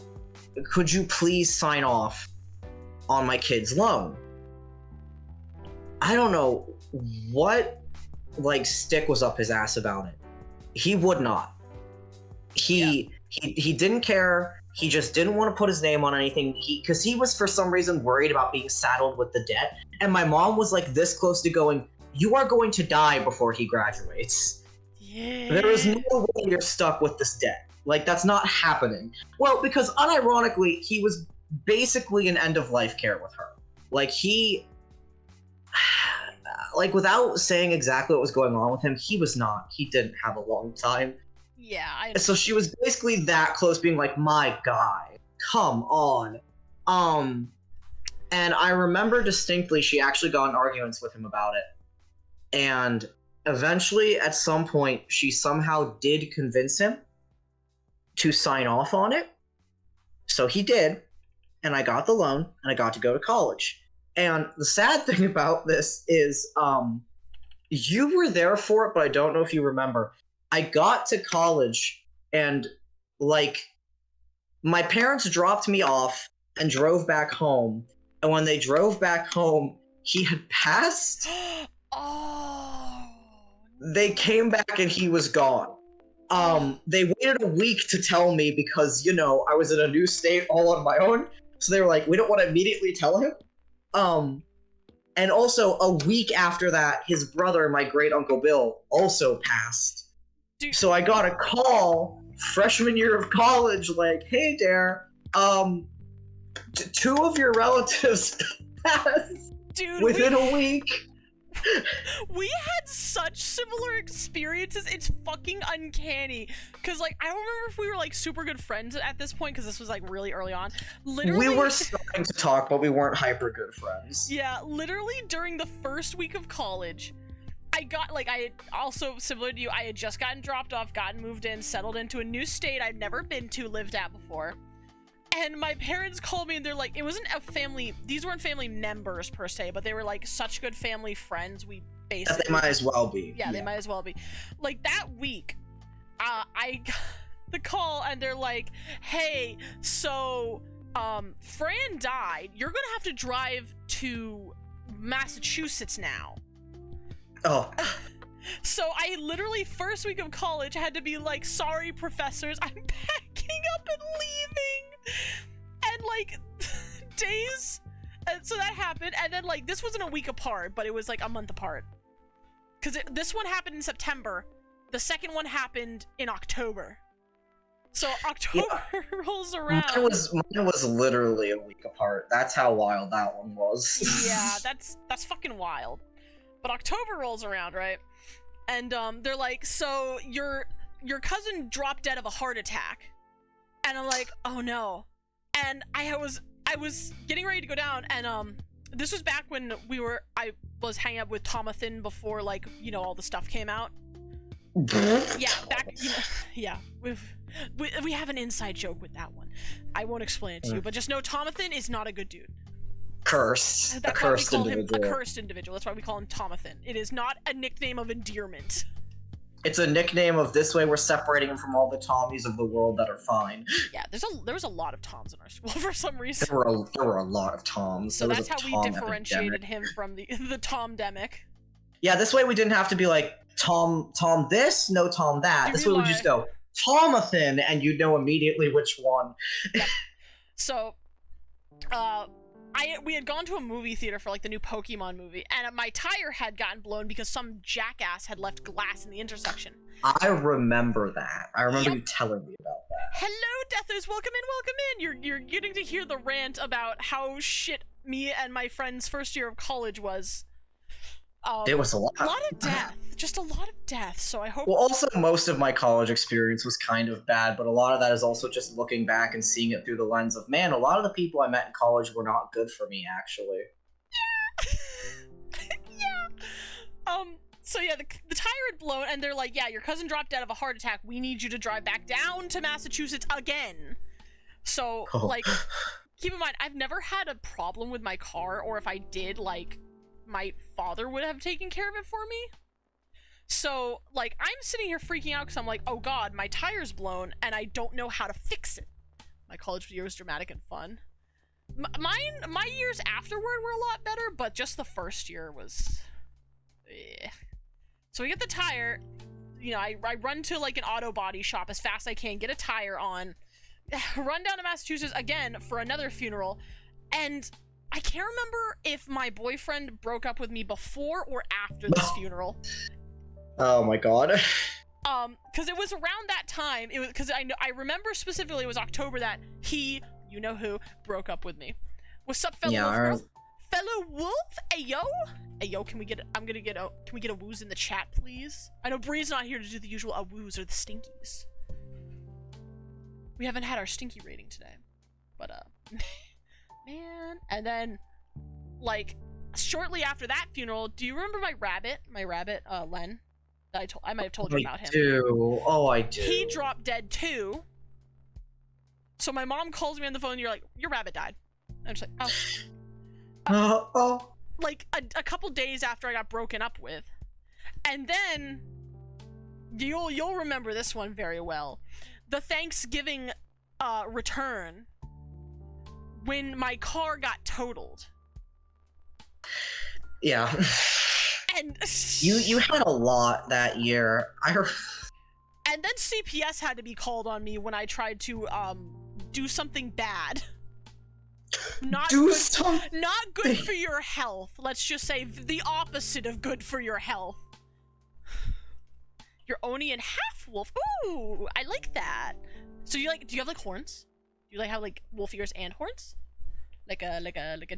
Could you please sign off on my kid's loan? I don't know what stick was up his ass about it. He would not. He didn't care. He just didn't want to put his name on anything. Because he was, for some reason, worried about being saddled with the debt. And my mom was this close to going, you are going to die before he graduates. Yeah. There is no way you're stuck with this debt. That's not happening. Well, because unironically, he was basically in end-of-life care with her. Without saying exactly what was going on with him, he didn't have a long time. Yeah, So she was basically that close, being like, my guy, come on. And I remember distinctly she actually got in arguments with him about it. And eventually, at some point, she somehow did convince him to sign off on it. So he did, and I got the loan, and I got to go to college. And the sad thing about this is, you were there for it, but I don't know if you remember. I got to college, and my parents dropped me off and drove back home. And when they drove back home, he had passed. Oh. They came back and he was gone. They waited a week to tell me because, I was in a new state all on my own. So they were like, we don't want to immediately tell him. And also a week after that, his brother, my great uncle Bill, also passed. Dude. So I got a call freshman year of college, hey Dare, two of your relatives passed. Dude, within a week. We had such similar experiences. It's fucking uncanny. Cause like, I don't remember if we were like super good friends at this point, cause this was like really early on. Literally, We were starting to talk, but we weren't hyper good friends. yeah, literally during the first week of college, I got like, I had also, similar to you, I had just gotten dropped off, gotten moved in, settled into a new state I'd never been to, lived at before. And my parents called me and they're like, it wasn't a family, these weren't family members per se, but they were like such good family friends. We basically, They might as well be. yeah, they might as well be. Like that week, I got the call and they're like, hey, so, Fran died. You're gonna have to drive to Massachusetts now. Oh. So I literally, first week of college, had to be like, sorry, professors, I'm packing up and leaving. And like, days. And so that happened. And then like, this wasn't a week apart, but it was like a month apart. Because this one happened in September. The second one happened in October. So October rolls around. Mine was literally a week apart. That's how wild that one was. Yeah, that's fucking wild. But October rolls around, right? And they're like, so your cousin dropped dead of a heart attack. And I'm like, oh no. And I was getting ready to go down, and this was back when I was hanging out with Tomathan before, like, you know, all the stuff came out. Yeah, back, you know, yeah, we have an inside joke with that one. I won't explain it to you, but just know Tomathan is not a good dude. Cursed. That's A why we cursed call individual. him a cursed individual. That's why we call him Tomathan. It is not a nickname of endearment. It's a nickname of this way we're separating him from all the Tommies of the world that are fine. Yeah, there was a lot of Toms in our school for some reason. There were a lot of Toms. So There was that's a how we Tom differentiated epidemic. him from the Tom-demic. Yeah, this way we didn't have to be like, Tom this, no Tom that. You This way we just go, Tomathan, and you know immediately which one. Yep. So, we had gone to a movie theater for like the new Pokemon movie, and my tire had gotten blown because some jackass had left glass in the intersection. I remember that. I remember you telling me about that. Hello, Deathers! Welcome in! You're getting to hear the rant about how shit me and my friend's first year of college was. It was a lot. A lot of death. Just a lot of death, so I hope... Well, also, most of my college experience was kind of bad, but a lot of that is also just looking back and seeing it through the lens of, man, a lot of the people I met in college were not good for me, actually. Yeah. So yeah, the tire had blown, and they're like, yeah, your cousin dropped dead of a heart attack. We need you to drive back down to Massachusetts again. So, like, keep in mind, I've never had a problem with my car, or if I did, like, my father would have taken care of it for me. So, like, I'm sitting here freaking out because I'm like, oh god, my tire's blown, and I don't know how to fix it. My college year was dramatic and fun. My years afterward were a lot better, but just the first year was... Eh. So we get the tire, you know, I run to, like, an auto body shop as fast as I can, get a tire on, run down to Massachusetts again for another funeral, and I can't remember if my boyfriend broke up with me before or after this funeral. Oh my god. Because it was around that time, it was, because I remember specifically it was October that he, you know who, broke up with me. What's up, fellow wolf girl? Fellow wolf? Ayo? Ayo, can we get a woos in the chat, please? I know Bree's not here to do the usual woos or the stinkies. We haven't had our stinky rating today. But, man. And then, like, shortly after that funeral, do you remember my rabbit, Len? That I might have told you about him. I do. He dropped dead too. So my mom calls me on the phone and you're like, your rabbit died. I'm just like, oh. Like a couple days after I got broken up with. And then you'll remember this one very well. The Thanksgiving return when my car got totaled. Yeah. And you had a lot that year. And then CPS had to be called on me when I tried to do something bad. Not good for your health. Let's just say the opposite of good for your health. You're Oni and half wolf. Ooh, I like that. So do you have like horns? Do you like have like wolf ears and horns? Like a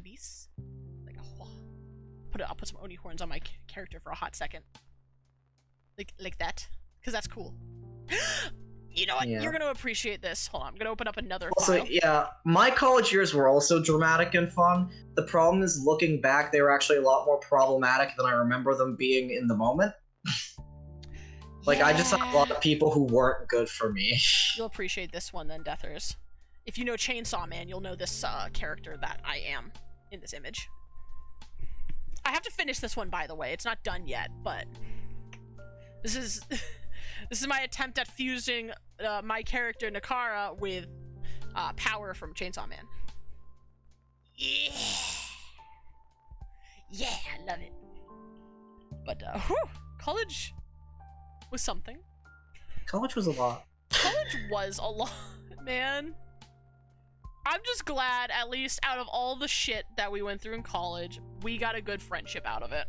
beast? Like a I'll put some Oni horns on my character for a hot second. like that, because that's cool. You know what? Yeah. You're gonna appreciate this. Hold on, I'm gonna open up another Also, file. yeah, my college years were also dramatic and fun. The problem is, looking back, they were actually a lot more problematic than I remember them being in the moment. Like, I just had a lot of people who weren't good for me. You'll appreciate this one then, Deathers. If you know Chainsaw Man, you'll know this character that I am in this image. I have to finish this one, by the way. It's not done yet, but this is this is my attempt at fusing my character Nakara with power from Chainsaw Man. Yeah, yeah, I love it. But whew, college was something. College was a lot. College was a lot, man. I'm just glad, at least out of all the shit that we went through in college, we got a good friendship out of it.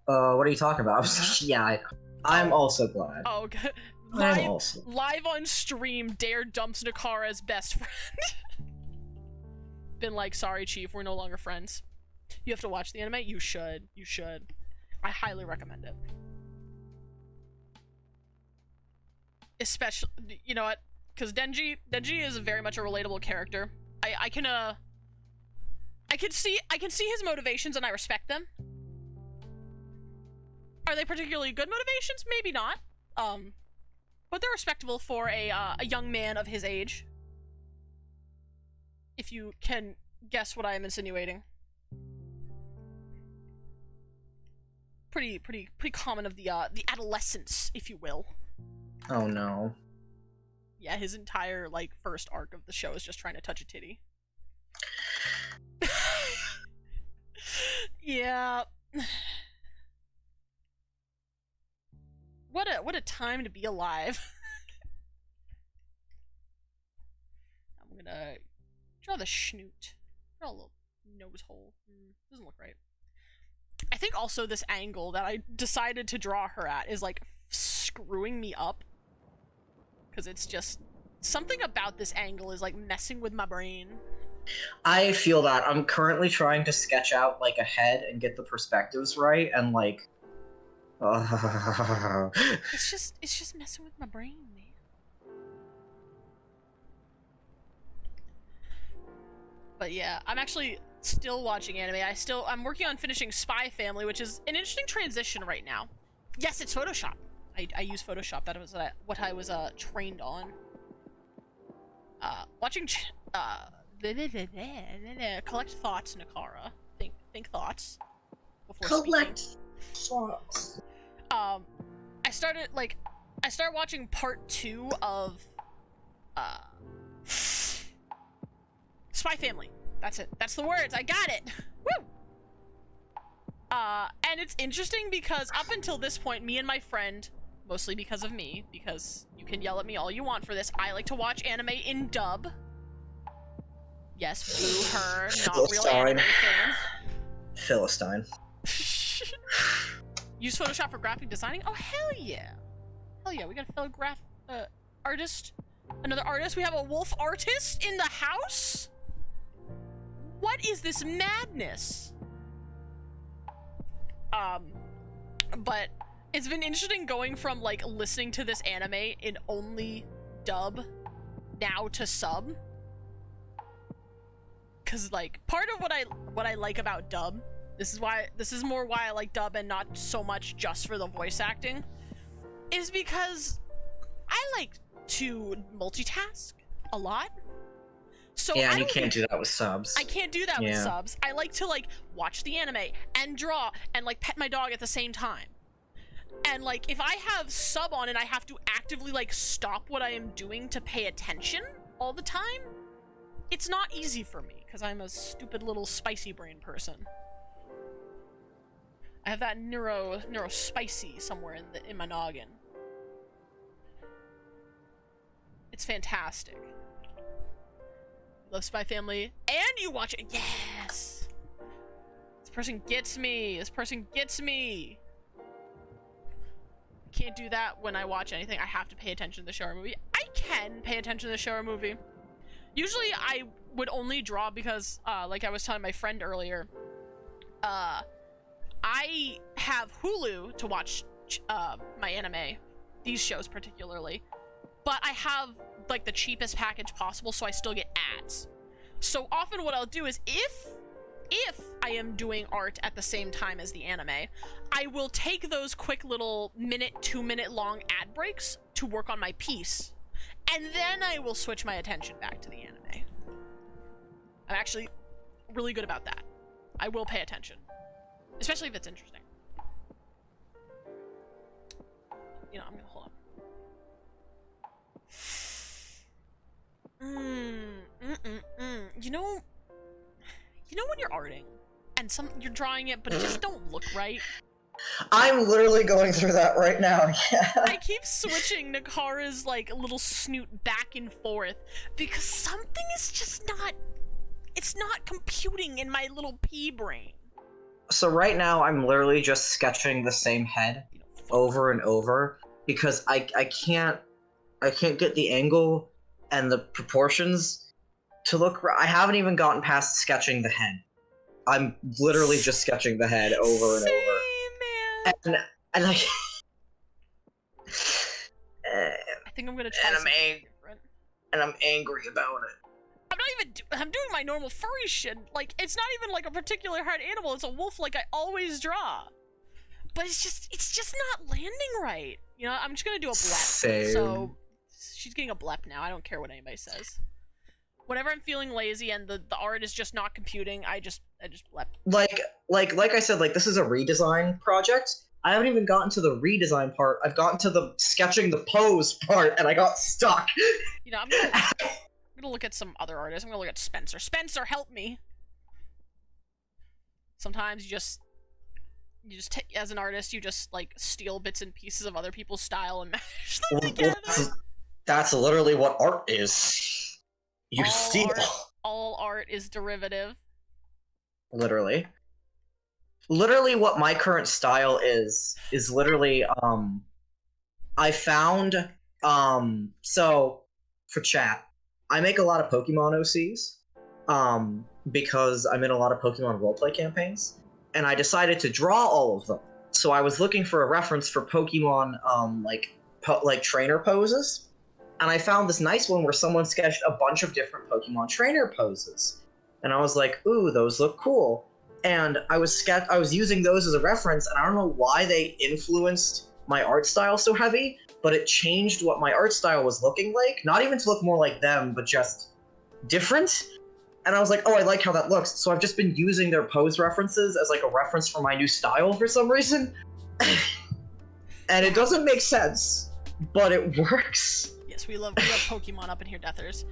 What are you talking about? Yeah, I'm also glad. Oh, okay. I'm also. Live on stream, Dare dumps Nakara's best friend. Been like, sorry, Chief, we're no longer friends. You have to watch the anime? You should. You should. I highly recommend it. Especially, you know what? Because Denji is very much a relatable character. I can see his motivations and I respect them. Are they particularly good motivations? Maybe not. But they're respectable for a young man of his age. If you can guess what I am insinuating. Pretty common of the adolescence, if you will. Oh no. Yeah, his entire, like, first arc of the show is just trying to touch a titty. Yeah. What a time to be alive. I'm gonna draw the schnoot. Draw a little nose hole. Doesn't look right. I think also this angle that I decided to draw her at is, like, screwing me up. Because it's just... something about this angle is, like, messing with my brain. I feel that. I'm currently trying to sketch out, like, a head and get the perspectives right, and, like... It's just messing with my brain, man. But yeah, I'm actually still watching anime. I'm working on finishing Spy Family, which is an interesting transition right now. Yes, it's Photoshop. I use Photoshop. That was what I was trained on. Watching collect thoughts, Nakara. Think thoughts before Collect speaking. thoughts. I started watching part 2 of Spy Family. That's it. That's the words. I got it. Woo! And it's interesting because up until this point, me and my friend, mostly because of me, because you can yell at me all you want for this, I like to watch anime in dub. Yes, boo her, not real anime fan. Philistine. Use Photoshop for graphic designing? Oh, hell yeah. Hell yeah, we got a fellow artist. Another artist. We have a wolf artist in the house? What is this madness? But it's been interesting going from, like, listening to this anime in only dub now to sub. Cause, like, part of what I like about dub, this is more why I like dub and not so much just for the voice acting, is because I like to multitask a lot. So yeah, and you can't do that with subs. I can't do that with subs. I like to, like, watch the anime and draw and, like, pet my dog at the same time. And, like, if I have sub on and I have to actively, like, stop what I am doing to pay attention all the time, it's not easy for me because I'm a stupid little spicy brain person. I have that neuro spicy somewhere in my noggin. It's fantastic. Love Spy Family, and you watch it. Yes. This person gets me. This person gets me. Can't do that when I watch anything. I have to pay attention to the show or movie. I can pay attention to the show or movie. Usually I would only draw because, like I was telling my friend earlier, I have Hulu to watch my anime, these shows particularly, but I have like the cheapest package possible, so I still get ads. So often what I'll do is if I am doing art at the same time as the anime, I will take those quick little 2-minute long ad breaks to work on my piece, and then I will switch my attention back to the anime. I'm actually really good about that. I will pay attention, especially if it's interesting. You know, I'm gonna hold on. You know when you're arting and you're drawing it, but it just don't look right. I'm literally going through that right now. Yeah. I keep switching Nakara's like little snoot back and forth because something is just not. It's not computing in my little pea brain. So right now, I'm literally just sketching the same head over and over because I can't get the angle and the proportions to look right. I haven't even gotten past sketching the head. I'm literally just sketching the head over and Same, over. Man. And I think I'm gonna try something different. And I'm angry about it. I'm not even. I'm doing my normal furry shit. Like, it's not even like a particular hard animal. It's a wolf, like I always draw. But it's just not landing right. You know, I'm just gonna do a blep. Same. So she's getting a blep now. I don't care what anybody says. Whenever I'm feeling lazy and the art is just not computing, I just blep. Like I said, like this is a redesign project. I haven't even gotten to the redesign part. I've gotten to the sketching the pose part, and I got stuck. You know, I'm gonna look at some other artists. I'm gonna look at Spencer. Spencer, help me. Sometimes you just as an artist, you just like steal bits and pieces of other people's style and mash them together. That's literally what art is. You steal. All art is derivative. Literally what my current style is literally I found so for chat I make a lot of Pokemon OCs because I'm in a lot of Pokemon roleplay campaigns, and I decided to draw all of them. So I was looking for a reference for Pokemon like trainer poses, and I found this nice one where someone sketched a bunch of different Pokemon trainer poses. And I was like, ooh, those look cool. And I was using those as a reference, and I don't know why they influenced my art style so heavy, but it changed what my art style was looking like. Not even to look more like them, but just different. And I was like, oh, I like how that looks. So I've just been using their pose references as like a reference for my new style for some reason. And it doesn't make sense, but it works. Yes, we love Pokemon up in here, Deathers.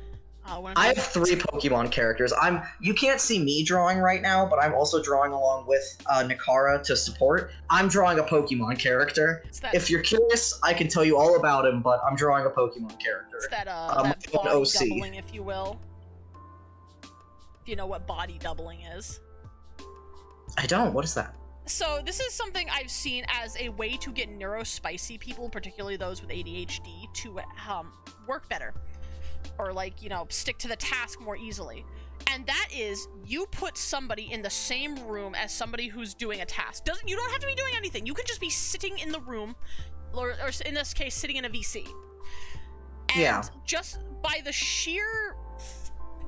I have 3 Pokemon characters. You can't see me drawing right now, but I'm also drawing along with Nakara to support. I'm drawing a Pokemon character. If you're curious, I can tell you all about him, but I'm drawing a Pokemon character. It's that body doubling, if you will. If you know what body doubling is. I don't. What is that? So this is something I've seen as a way to get neurospicy people, particularly those with ADHD, to work better. Or like, you know, stick to the task more easily. And that is, you put somebody in the same room as somebody who's doing a task. You don't have to be doing anything. You can just be sitting in the room, or in this case, sitting in a VC. And just by the sheer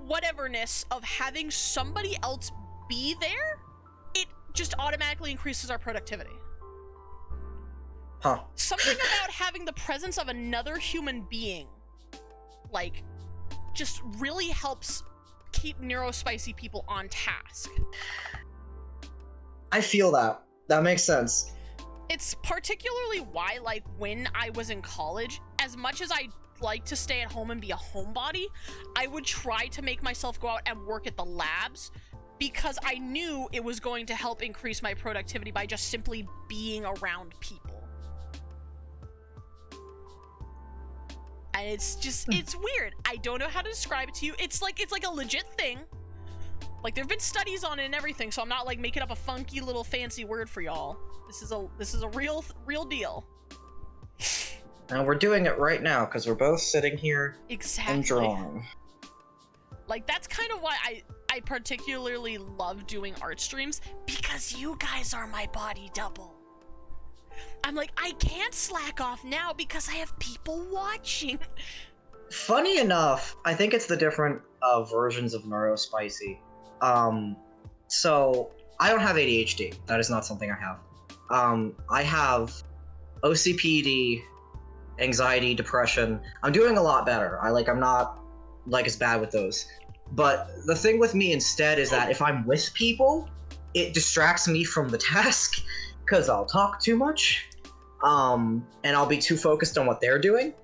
whateverness of having somebody else be there, it just automatically increases our productivity. Huh. Something about having the presence of another human being, like, just really helps keep neurospicy people on task. I feel that. That makes sense. It's particularly why, like, when I was in college, as much as I like to stay at home and be a homebody, I would try to make myself go out and work at the labs, because I knew it was going to help increase my productivity by just simply being around people. And it's weird. I don't know how to describe it to you. It's like a legit thing. Like, there've been studies on it and everything, so I'm not like making up a funky little fancy word for y'all. This is a real deal. And we're doing it right now because we're both sitting here and drawing. Like, that's kind of why I particularly love doing art streams, because because you guys are my body double. I'm like, I can't slack off now because I have people watching. Funny enough, I think it's the different versions of neurospicy. So I don't have ADHD. That is not something I have. I have OCPD, anxiety, depression. I'm doing a lot better. I'm not like as bad with those. But the thing with me instead is that if I'm with people, it distracts me from the task because I'll talk too much, and I'll be too focused on what they're doing.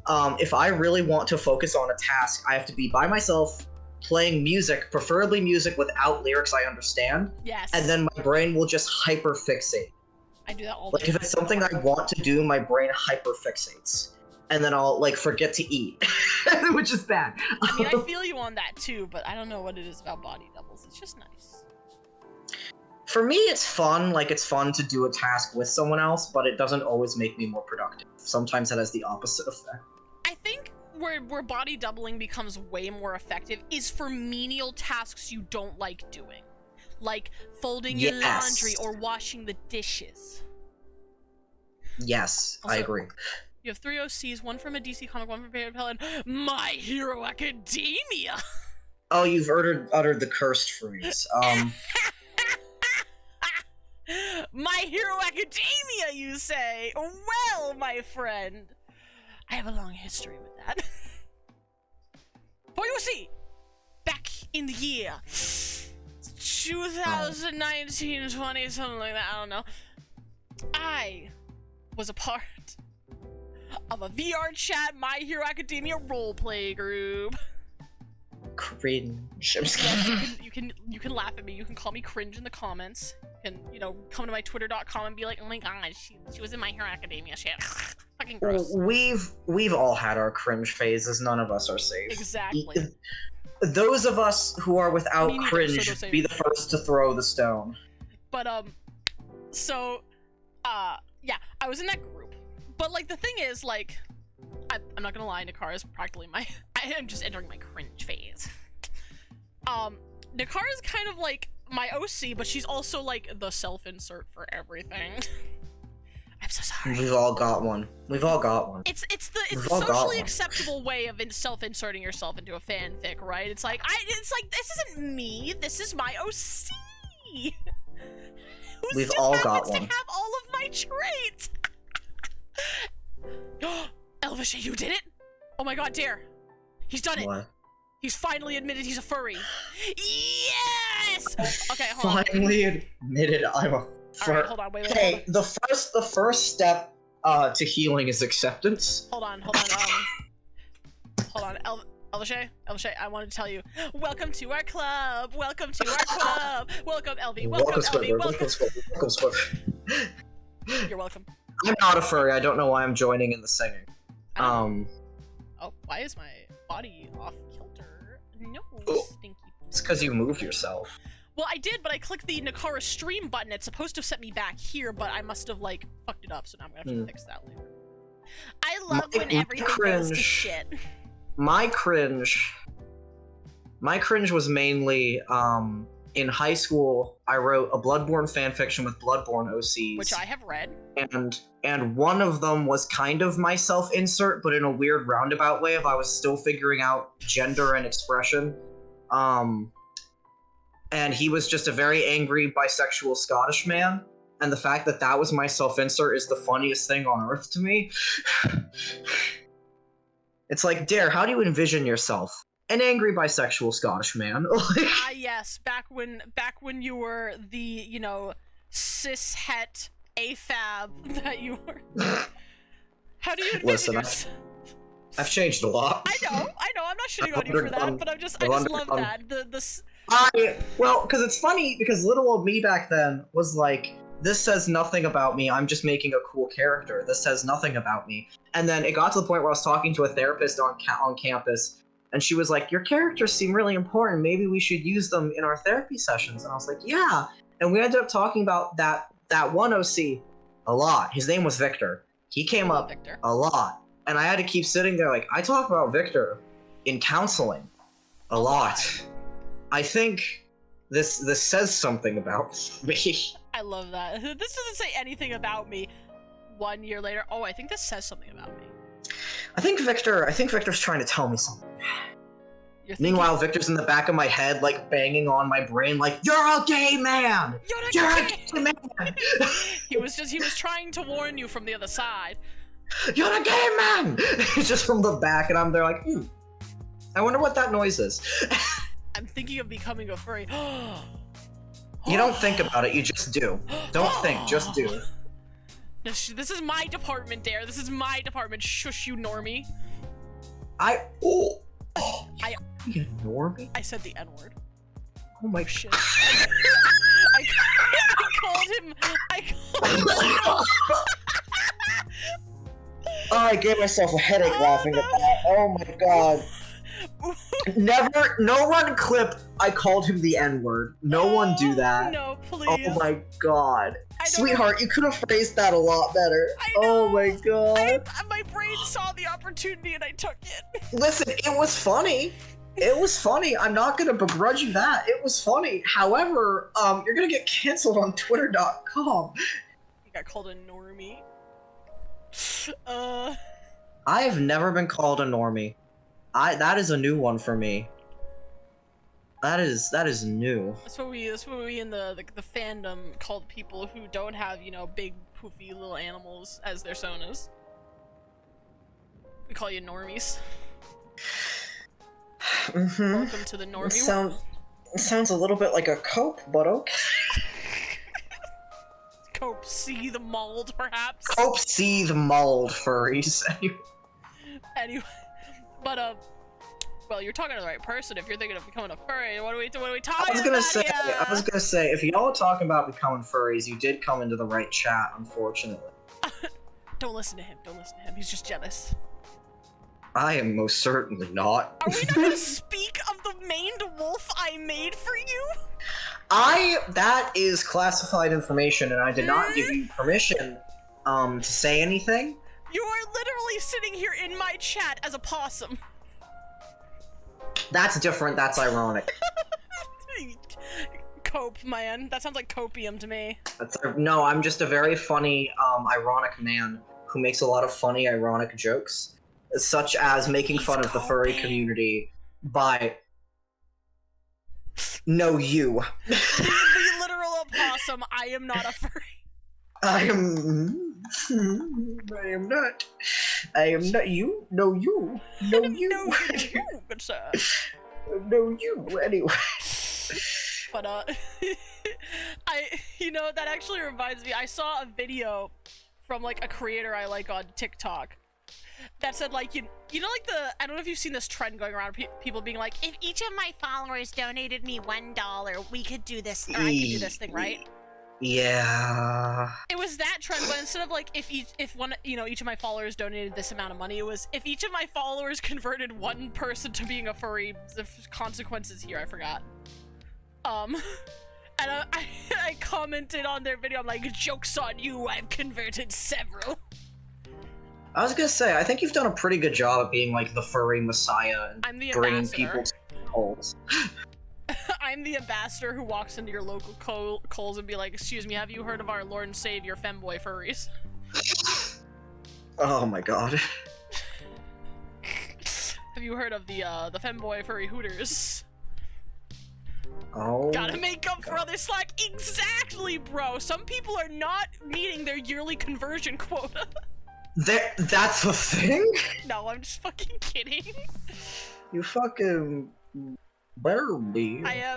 If I really want to focus on a task, I have to be by myself, playing music, preferably music without lyrics I understand. Yes. And then my brain will just hyperfixate. I do that all the time. Like, if it's something I want to do, my brain hyperfixates. And then I'll, forget to eat. Which is bad. I mean, I feel you on that too, but I don't know what it is about body doubles. It's just nice. For me, it's fun. It's fun to do a task with someone else, but it doesn't always make me more productive. Sometimes it has the opposite effect. I think where body doubling becomes way more effective is for menial tasks you don't like doing. Like folding your laundry or washing the dishes. Yes, Also, I agree. You have 3 OCs, one from a DC comic, one from Paper Pellet, My Hero Academia! Oh, you've uttered the cursed phrase. My Hero Academia, you say? Well, my friend, I have a long history with that. For you see, back in the year 2019, 20, something like that, I don't know, I was a part of a VR chat My Hero Academia roleplay group. Cringe. Yes, you can laugh at me. You can call me cringe in the comments. You can, come to my twitter.com and be like, oh my god, she was in My Hero Academia shit. Fucking gross. We've all had our cringe phases. None of us are safe. Exactly. Those of us who are without cringe so be the first to throw the stone. But yeah, I was in that group. But the thing is, I'm not gonna lie, Nakara is practically I am just entering my cringe phase. Nakara is kind of my OC, but she's also the self-insert for everything. I'm so sorry. We've all got one. We've all got one. It's the socially acceptable way of self-inserting yourself into a fanfic, right? It's like this isn't me. This is my OC. We've all got one. To have all of my traits. Elvisha, you did it! Oh my god, Dare. He's done it. What? He's finally admitted he's a furry. Yes! Okay, hold on. Finally admitted I'm a furry. Alright, hold on, wait. Hey, the first step to healing is acceptance. Hold on. Elvisha, I wanted to tell you, welcome to our club. Welcome, LV. Welcome, LV. Welcome. You're welcome. I'm not a furry. I don't know why I'm joining in the singing. Oh, why is my body off kilter? No, stinky. It's because you moved yourself. Well, I did, but I clicked the Nakara stream button. It's supposed to have set me back here, but I must have fucked it up. So now I'm gonna have to fix that later. I love when everything goes to shit. My cringe was mainly in high school. I wrote a Bloodborne fanfiction with Bloodborne OCs, which I have read, and one of them was kind of my self-insert, but in a weird roundabout way of I was still figuring out gender and expression. And he was just a very angry bisexual Scottish man, and the fact that that was my self-insert is the funniest thing on earth to me. It's like, Dare, how do you envision yourself? An angry bisexual Scottish man. Yes, back when you were the, cis het AFAB that you were. How do you envision yourself? I've changed a lot. I know, I'm not shitting on you for that, but I just love that. Because it's funny, because little old me back then was like, this says nothing about me, I'm just making a cool character. This says nothing about me. And then it got to the point where I was talking to a therapist on campus, and she was like, your characters seem really important, maybe we should use them in our therapy sessions. And I was like, yeah. And we ended up talking about that one OC a lot. His name was Victor. He came up a lot. And I had to keep sitting there I talk about Victor in counseling a lot. I think This says something about me. I love that. This doesn't say anything about me. 1 year later. Oh, I think this says something about me. I think Victor's trying to tell me something. You're thinking, Meanwhile, Victor's in the back of my head, like banging on my brain, like, "You're a gay man! You're a gay man!" he was trying to warn you from the other side. "You're a gay man!" Just from the back, and I'm there like, I wonder what that noise is. I'm thinking of becoming a furry. You don't think about it, you just do. Don't think, just do. This is my department, Dare. This is my department. Shush, you normie. You normie? I said the N-word. Oh my shit. I called him. Oh, I gave myself a headache laughing at that. Oh my god. Never, no one clip, I called him the N-word. No one do that. No, please. Oh my god. Sweetheart, you could have phrased that a lot better. I know. Oh my god. My brain saw the opportunity and I took it. Listen, it was funny. It was funny. I'm not gonna begrudge you that. It was funny. However, you're gonna get canceled on Twitter.com. You got called a normie. I have never been called a normie. That is a new one for me. That is new. That's what we in the fandom called people who don't have, you know, big poofy little animals as their sonas. We call you normies. Welcome to the normie world. It sounds a little bit like a cope, but okay. Cope see the mold, perhaps. Cope see the mold furries. Anyway, but well, you're talking to the right person if you're thinking of becoming a furry. What are we talking about? I was gonna say, if y'all are talking about becoming furries, you did come into the right chat, unfortunately. Don't listen to him. Don't listen to him. He's just jealous. I am most certainly not. Are we not gonna speak of the maned wolf I made for you? That is classified information, and I did not give you permission, to say anything. You are literally sitting here in my chat as a possum. That's different, that's ironic. Cope, man. That sounds like copium to me. No, I'm just a very funny, ironic man who makes a lot of funny, ironic jokes, such as making fun of the furry community by... No, you. The literal opossum, I am not a furry. I am not. You. No, you. No, you. No, you, good sir. No, you. Anyway. But, you know, that actually reminds me, I saw a video from, like, a creator I like on TikTok that said, like, you know, like I don't know if you've seen this trend going around, people being like, if each of my followers donated me $1, we could do this, or I could do this thing, right? Yeah. It was that trend, but instead of like if one, you know, each of my followers donated this amount of money, it was if each of my followers converted one person to being a furry, the consequences here, I forgot. And I commented on their video, I'm like, joke's on you, I've converted several. I was gonna say, I think you've done a pretty good job of being like the furry messiah and I'm the bringing ambassador. people to Coles. I'm the ambassador who walks into your local Coles and be like, excuse me, have you heard of our Lord and Savior femboy furries? Oh my god. Have you heard of the femboy furry hooters? Oh. Gotta make up for other slack. Exactly, bro. Some people are not meeting their yearly conversion quota. That's a thing? No, I'm just fucking kidding. You fucking better be. I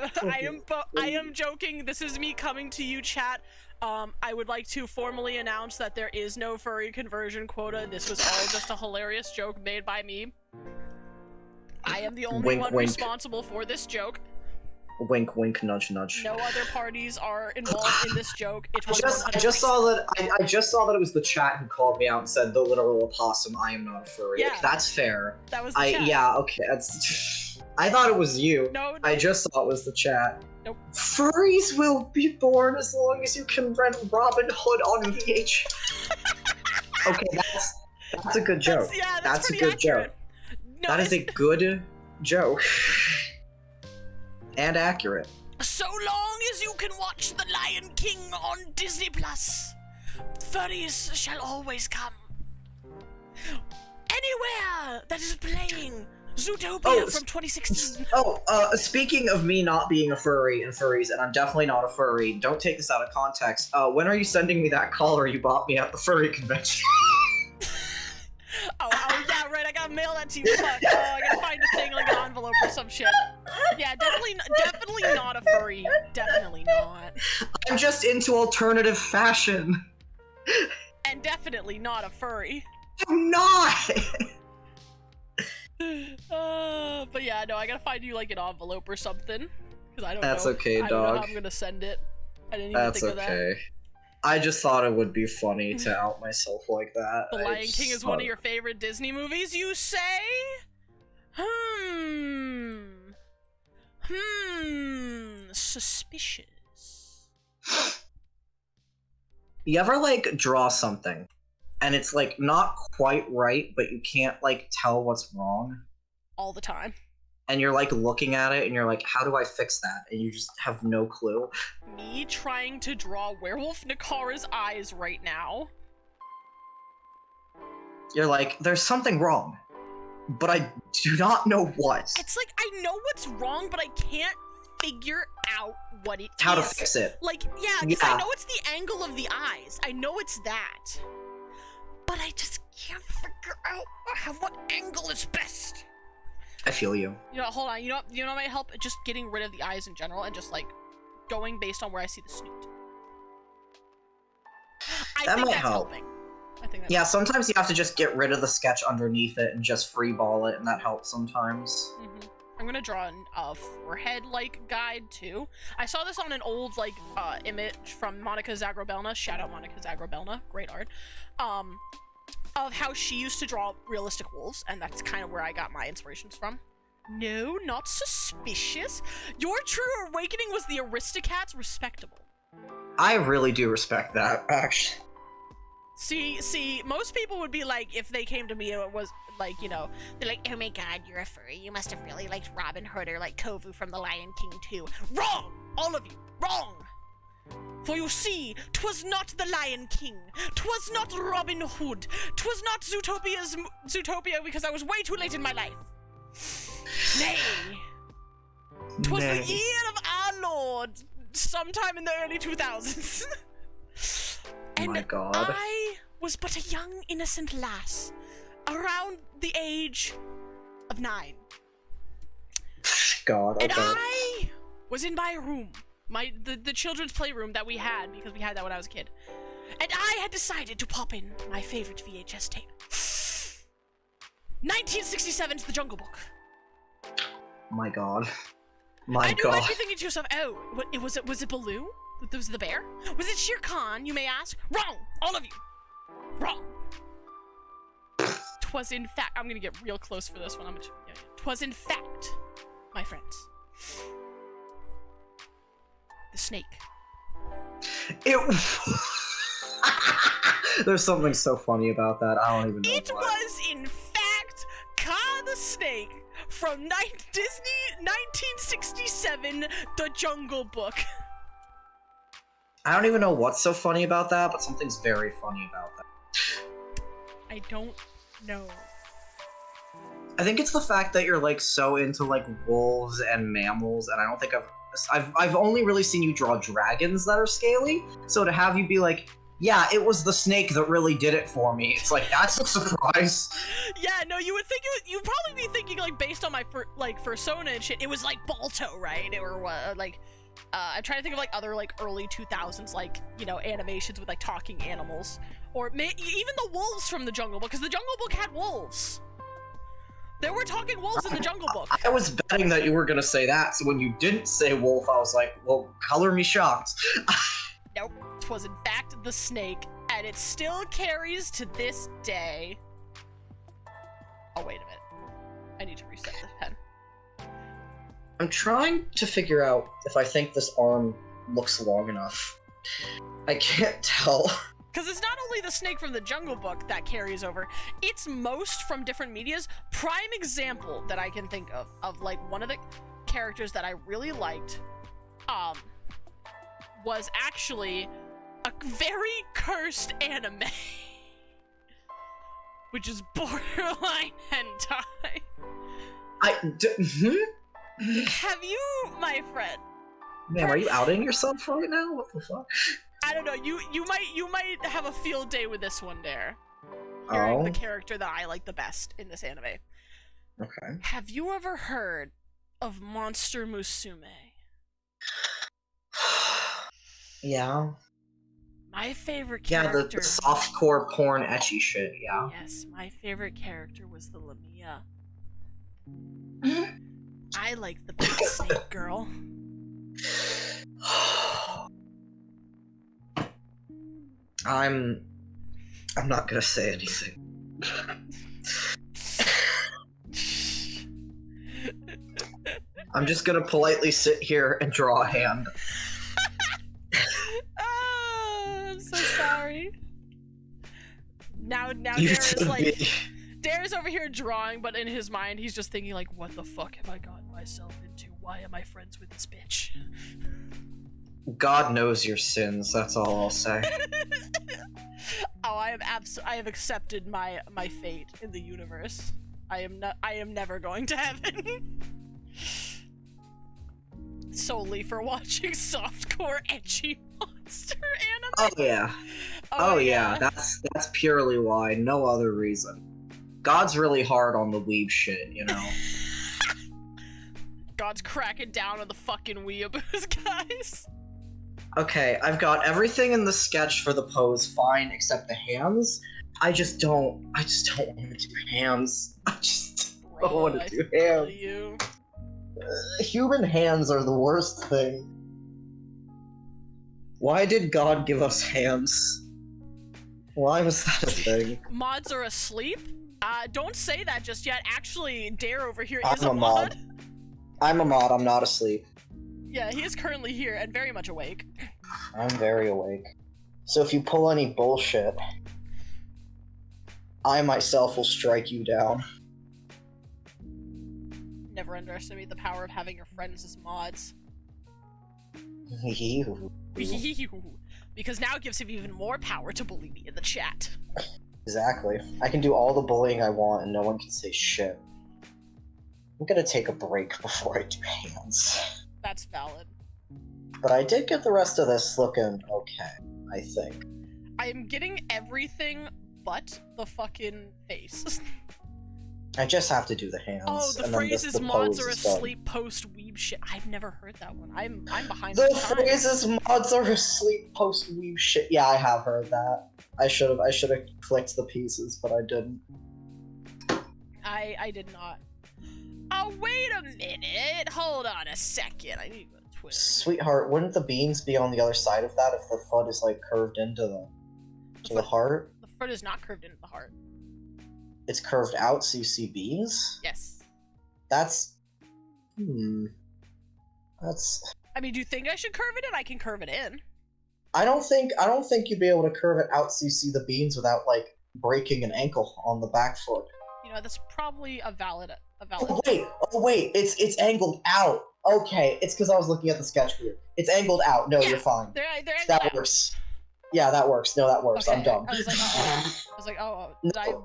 am joking. This is me coming to you, chat. I would like to formally announce that there is no furry conversion quota. This was all just a hilarious joke made by me. I am the only one responsible for this joke. Wink, wink, nudge, nudge. No other parties are involved in this joke. It was I just saw that it was the chat who called me out and said the literal opossum. I am not a furry. Yeah. That's fair. That was the chat. Yeah, okay. That's. I thought it was you. No. I just saw it was the chat. Nope. Furries will be born as long as you can rent Robin Hood on VH. Okay, that's a good joke. That's a good accurate. joke. No, that is a good joke. And accurate. So long as you can watch The Lion King on Disney Plus, furries shall always come. Anywhere that is playing Zootopia from 2016. Speaking of me not being a furry and furries, and I'm definitely not a furry, don't take this out of context. When are you sending me that collar you bought me at the furry convention? oh, yeah, right, I gotta mail that to you, fuck. I gotta find a thing, like an envelope or some shit. Yeah, definitely not a furry. Definitely not. I'm just into alternative fashion. And definitely not a furry. I'm not! But yeah, no, I gotta find you like an envelope or something. Cause I don't That's know. okay, I don't know dog. how I'm gonna send it. I didn't even That's think of that. okay. I just thought it would be funny to out myself like that. The Lion King is one of your favorite Disney movies, you say? Suspicious. You ever, like, draw something, and it's, like, not quite right, but you can't, like, tell what's wrong? All the time. And you're, like, looking at it, and you're like, how do I fix that? And you just have no clue. Me trying to draw Werewolf Nakara's eyes right now. You're like, there's something wrong, but I do not know what. It's like, I know what's wrong, but I can't figure out what it How is. to fix it. Like, yeah, because I know it's the angle of the eyes. I know it's that. But I just can't figure out what angle is best. I feel you. You know, hold on. You know what might help? Just getting rid of the eyes in general and just, like, going based on where I see the snoot. I think that's helping. I think that's yeah, sometimes you have to just get rid of the sketch underneath it and just free ball it, and that helps sometimes. Mm-hmm. I'm gonna draw a forehead-like guide, too. I saw this on an old, like, image from Monica Zagrobelna. Shout out Monica Zagrobelna. Great art. Of how she used to draw realistic wolves, and that's kind of where I got my inspirations from. No, not suspicious. Your true awakening was the Aristocats. Respectable. I really do respect that, actually. See, most people would be like, if they came to me, it was like, you know, they're like, oh my god, you're a furry. You must have really liked Robin Hood or like Kovu from The Lion King too. Wrong! All of you, wrong! For you see, 'twas not the Lion King, 'twas not Robin Hood, 'twas not Zootopia because I was way too late in my life. Nay, 'twas the year of our Lord, sometime in the early 2000s. And my god. I was but a young, innocent lass, around the age of 9. God, okay. And I was in my room, the children's playroom that we had, because we had that when I was a kid. And I had decided to pop in my favorite VHS tape. 1967's The Jungle Book. My god. My and god. you might be thinking to yourself, oh, was it Baloo? Was it the bear? Was it Shere Khan, you may ask? Wrong! All of you! Wrong! 'Twas in fact, I'm gonna get real close for this one. 'Twas in fact, my friends, the snake. There's something so funny about that. I don't even know. It was in fact Kaa the Snake from Disney 1967, The Jungle Book. I don't even know what's so funny about that, but something's very funny about that. I don't know. I think it's the fact that you're like so into like wolves and mammals, and I don't think I've only really seen you draw dragons that are scaly. So to have you be like, yeah, it was the snake that really did it for me. It's like, that's a surprise. Yeah, no, you would think you'd probably be thinking like based on my fursona and shit. It was like Balto, right? Or what? Like, I'm trying to think of like other like early 2000s like, you know, animations with like talking animals, or even the wolves from The Jungle Book, because The Jungle Book had wolves. There were talking wolves in The Jungle Book. I was betting that you were gonna say that, so when you didn't say wolf, I was like, well, color me shocked. Nope, 'twas in fact the snake, and it still carries to this day. Oh, wait a minute. I need to reset the pen. I'm trying to figure out if I think this arm looks long enough. I can't tell. Because it's not only the snake from The Jungle Book that carries over, it's most from different medias. Prime example that I can think of like one of the characters that I really liked was actually a very cursed anime, which is borderline hentai. Have you, my friend? Man, are you outing yourself right now? What the fuck? I don't know. You might have a field day with this one, Dare. Hearing the character that I like the best in this anime. Okay. Have you ever heard of Monster Musume? Yeah. My favorite character. Yeah, the softcore porn ecchi shit, yeah. Yes, my favorite character was the Lamia. I like the big snake girl. I'm not gonna say anything. I'm just gonna politely sit here and draw a hand. Oh, I'm so sorry. Now You Dare's should like, be. Dare's over here drawing, but in his mind he's just thinking like, what the fuck have I gotten myself into? Why am I friends with this bitch? God knows your sins, that's all I'll say. Oh, I have accepted my fate in the universe. I am never going to heaven. Solely for watching softcore ecchi monster anime. Oh yeah. Oh yeah, that's purely why, no other reason. God's really hard on the weeb shit, you know. God's cracking down on the fucking weeaboos, guys. Okay, I've got everything in the sketch for the pose fine except the hands. I just don't want to do hands. I just don't want to do hands. You. Human hands are the worst thing. Why did God give us hands? Why was that a thing? Mods are asleep? Don't say that just yet. Actually, Dare over here is I'm a mod. I'm a mod, I'm not asleep. Yeah, he is currently here and very much awake. I'm very awake. So if you pull any bullshit, I myself will strike you down. Never underestimate the power of having your friends as mods. Because now it gives him even more power to bully me in the chat. Exactly. I can do all the bullying I want and no one can say shit. I'm gonna take a break before I do hands. That's valid. But I did get the rest of this looking okay, I think. I am getting everything but the fucking face. I just have to do the hands. Oh, the phrase is mods are asleep post weeb shit. I've never heard that one. I'm behind the times. The phrase is mods are asleep post weeb shit. Yeah, I have heard that. I should have clicked the pieces, but I didn't. I did not. Oh, wait a minute. Hold on a second. I need to go to Twitter. Sweetheart, wouldn't the beans be on the other side of that if the foot is like curved into the heart? The foot is not curved into the heart. It's curved out so you see beans? Yes. That's... That's... I mean, do you think I should curve it in? I can curve it in. I don't think you'd be able to curve it out so you see the beans without, like, breaking an ankle on the back foot. You know, that's probably a valid... Oh wait, it's angled out. Okay, it's because I was looking at the sketch view. It's angled out. No, yeah, you're fine. They're that works. Yeah, that works. No, that works. Okay. I'm dumb. I was like,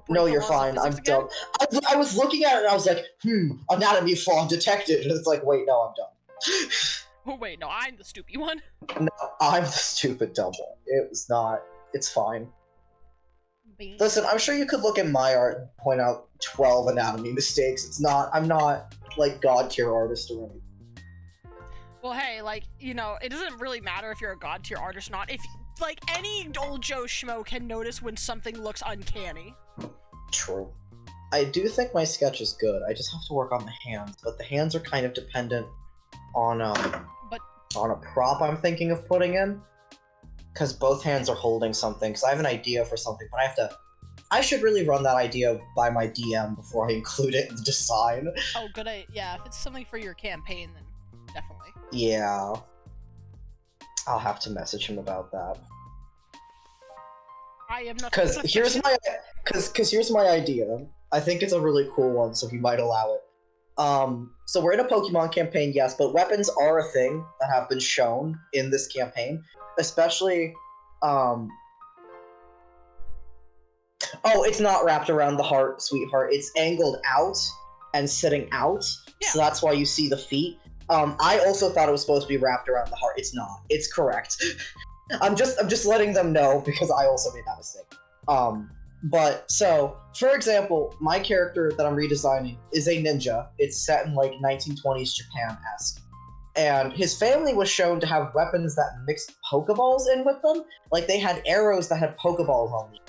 no, you're fine. I'm dumb. I was looking at it and I was like, anatomy flaw detected. And it's like, wait, no, I'm dumb. Oh, wait, no, I'm the stupid one. No, I'm the stupid dumb one. It was not. It's fine. Listen, I'm sure you could look at my art and point out 12 anatomy mistakes. It's not, I'm not, like, god tier artist or anything. Well, hey, like, you know, it doesn't really matter if you're a god tier artist or not. If, like, any old Joe Schmo can notice when something looks uncanny. True. I do think my sketch is good. I just have to work on the hands, but the hands are kind of dependent on, on a prop I'm thinking of putting in. Because both hands are holding something, because I have an idea for something, but I should really run that idea by my DM before I include it in the design. Oh, good. Yeah, if it's something for your campaign, then definitely. Yeah. I'll have to message him about that. I am not. Because here's my idea. I think it's a really cool one, so he might allow it. So we're in a Pokemon campaign, yes, but weapons are a thing that have been shown in this campaign, especially, oh, it's not wrapped around the heart, sweetheart. It's angled out and sitting out, Yeah. so that's why you see the feet. I also thought it was supposed to be wrapped around the heart. It's not. It's correct. I'm just letting them know because I also made that mistake. But so, for example, my character that I'm redesigning is a ninja. It's set in like 1920s Japan-esque. And his family was shown to have weapons that mixed Pokeballs in with them. Like they had arrows that had Pokeballs on them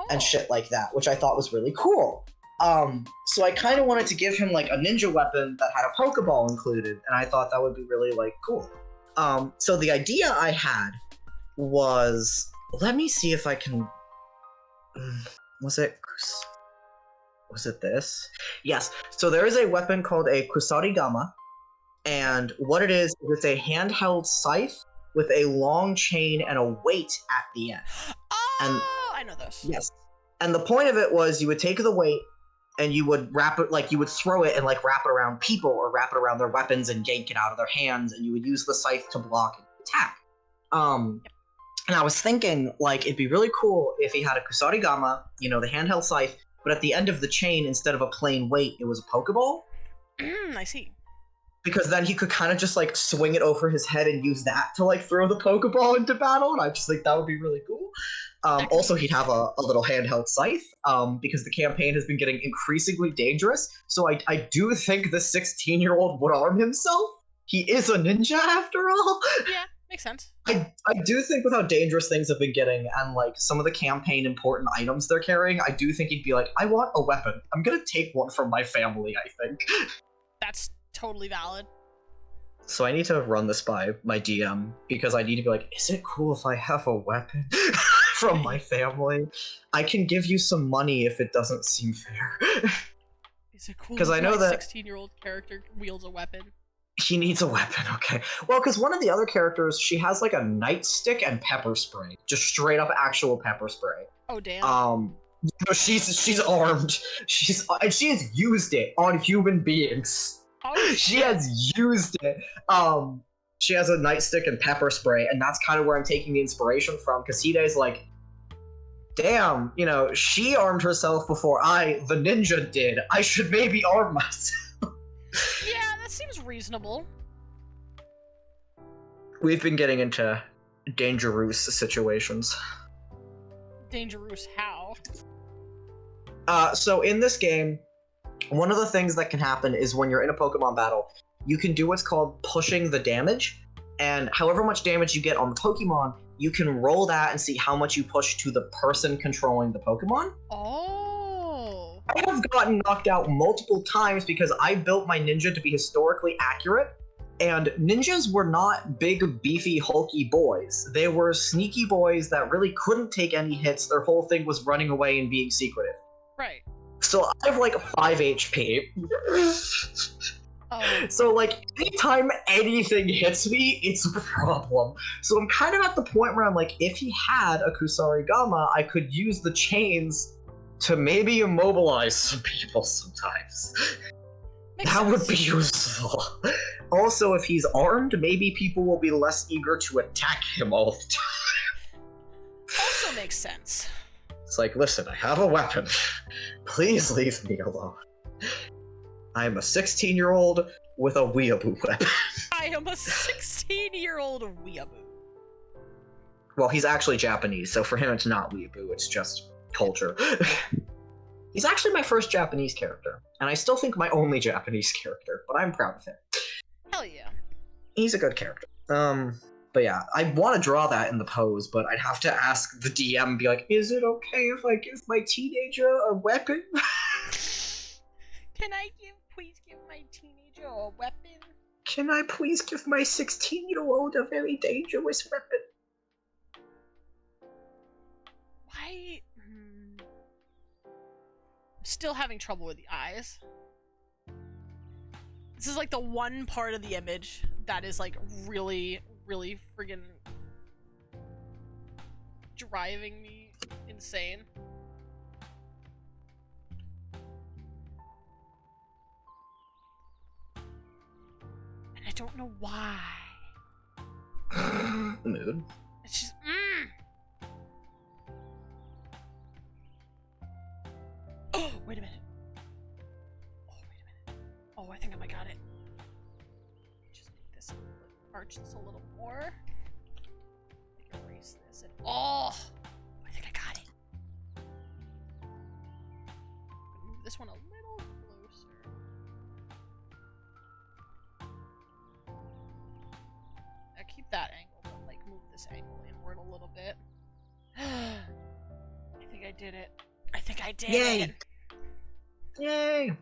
and shit like that, which I thought was really cool. So I kind of wanted to give him like a ninja weapon that had a Pokeball included, and I thought that would be really like cool. So the idea I had was, let me see if I can. Was it this? Yes. So there is a weapon called a Kusarigama, and what it is, it's a handheld scythe with a long chain and a weight at the end. Oh, I know those. Yes. And the point of it was you would take the weight and you would wrap it, like you would throw it and like wrap it around people or wrap it around their weapons and yank it out of their hands, and you would use the scythe to block and attack. And I was thinking, like, it'd be really cool if he had a Kusarigama, you know, the handheld scythe, but at the end of the chain, instead of a plain weight, it was a Pokeball. I see. Because then he could kind of just, like, swing it over his head and use that to, like, throw the Pokeball into battle, and I just think that would be really cool. Also, he'd have a little handheld scythe, because the campaign has been getting increasingly dangerous, so I do think the 16-year-old would arm himself. He is a ninja, after all. Yeah. Makes sense. I do think with how dangerous things have been getting and like some of the campaign important items they're carrying, I do think he'd be like, I want a weapon. I'm gonna take one from my family, I think. That's totally valid. So I need to run this by my DM because I need to be like, is it cool if I have a weapon from my family? I can give you some money if it doesn't seem fair. Is it cool because if I know my that 16-year-old character wields a weapon? He needs a weapon, okay. Well, because one of the other characters, she has like a nightstick and pepper spray. Just straight up actual pepper spray. Oh, damn. You know, she's armed. And she has used it on human beings. Oh, she has used it. She has a nightstick and pepper spray, and that's kind of where I'm taking the inspiration from, because Hide's like, damn, you know, she armed herself before I, the ninja, did. I should maybe arm myself. Yeah, that seems reasonable. We've been getting into dangerous situations. Dangerous how? So in this game, one of the things that can happen is when you're in a Pokemon battle, you can do what's called pushing the damage, and however much damage you get on the Pokemon, you can roll that and see how much you push to the person controlling the Pokemon. Oh. I have gotten knocked out multiple times because I built my ninja to be historically accurate, and ninjas were not big, beefy, hulky boys. They were sneaky boys that really couldn't take any hits. Their whole thing was running away and being secretive. Right. So I have like 5 HP. Oh. So like anytime anything hits me, it's a problem. So I'm kind of at the point where I'm like, if he had a Kusarigama, I could use the chains to maybe immobilize some people sometimes. Makes That sense. would be useful. Also, if he's armed, maybe people will be less eager to attack him all the time. Also makes sense. It's like, listen, I have a weapon. Please leave me alone. I'm a 16-year-old with a weeaboo weapon. I am a 16-year-old weeaboo. Well, he's actually Japanese, so for him it's not weeaboo, it's just culture. He's actually my first Japanese character, and I still think my only Japanese character, but I'm proud of him. Hell yeah. He's a good character. But yeah, I want to draw that in the pose, but I'd have to ask the DM, be like, is it okay if I give my teenager a weapon? Can I please give my teenager a weapon? Can I please give my 16-year-old a very dangerous weapon? Why? I'm still having trouble with the eyes. This is like the one part of the image that is like really, really friggin' driving me insane. don't know why. Mood. It's just, Oh, wait a minute. Oh, I think I might got it. Just make this, arch this a little more. Erase this and, oh, I think I got it. Move this one a little closer. Now keep that angle, but like move this angle inward a little bit. I think I did it. I think I did it. Yay!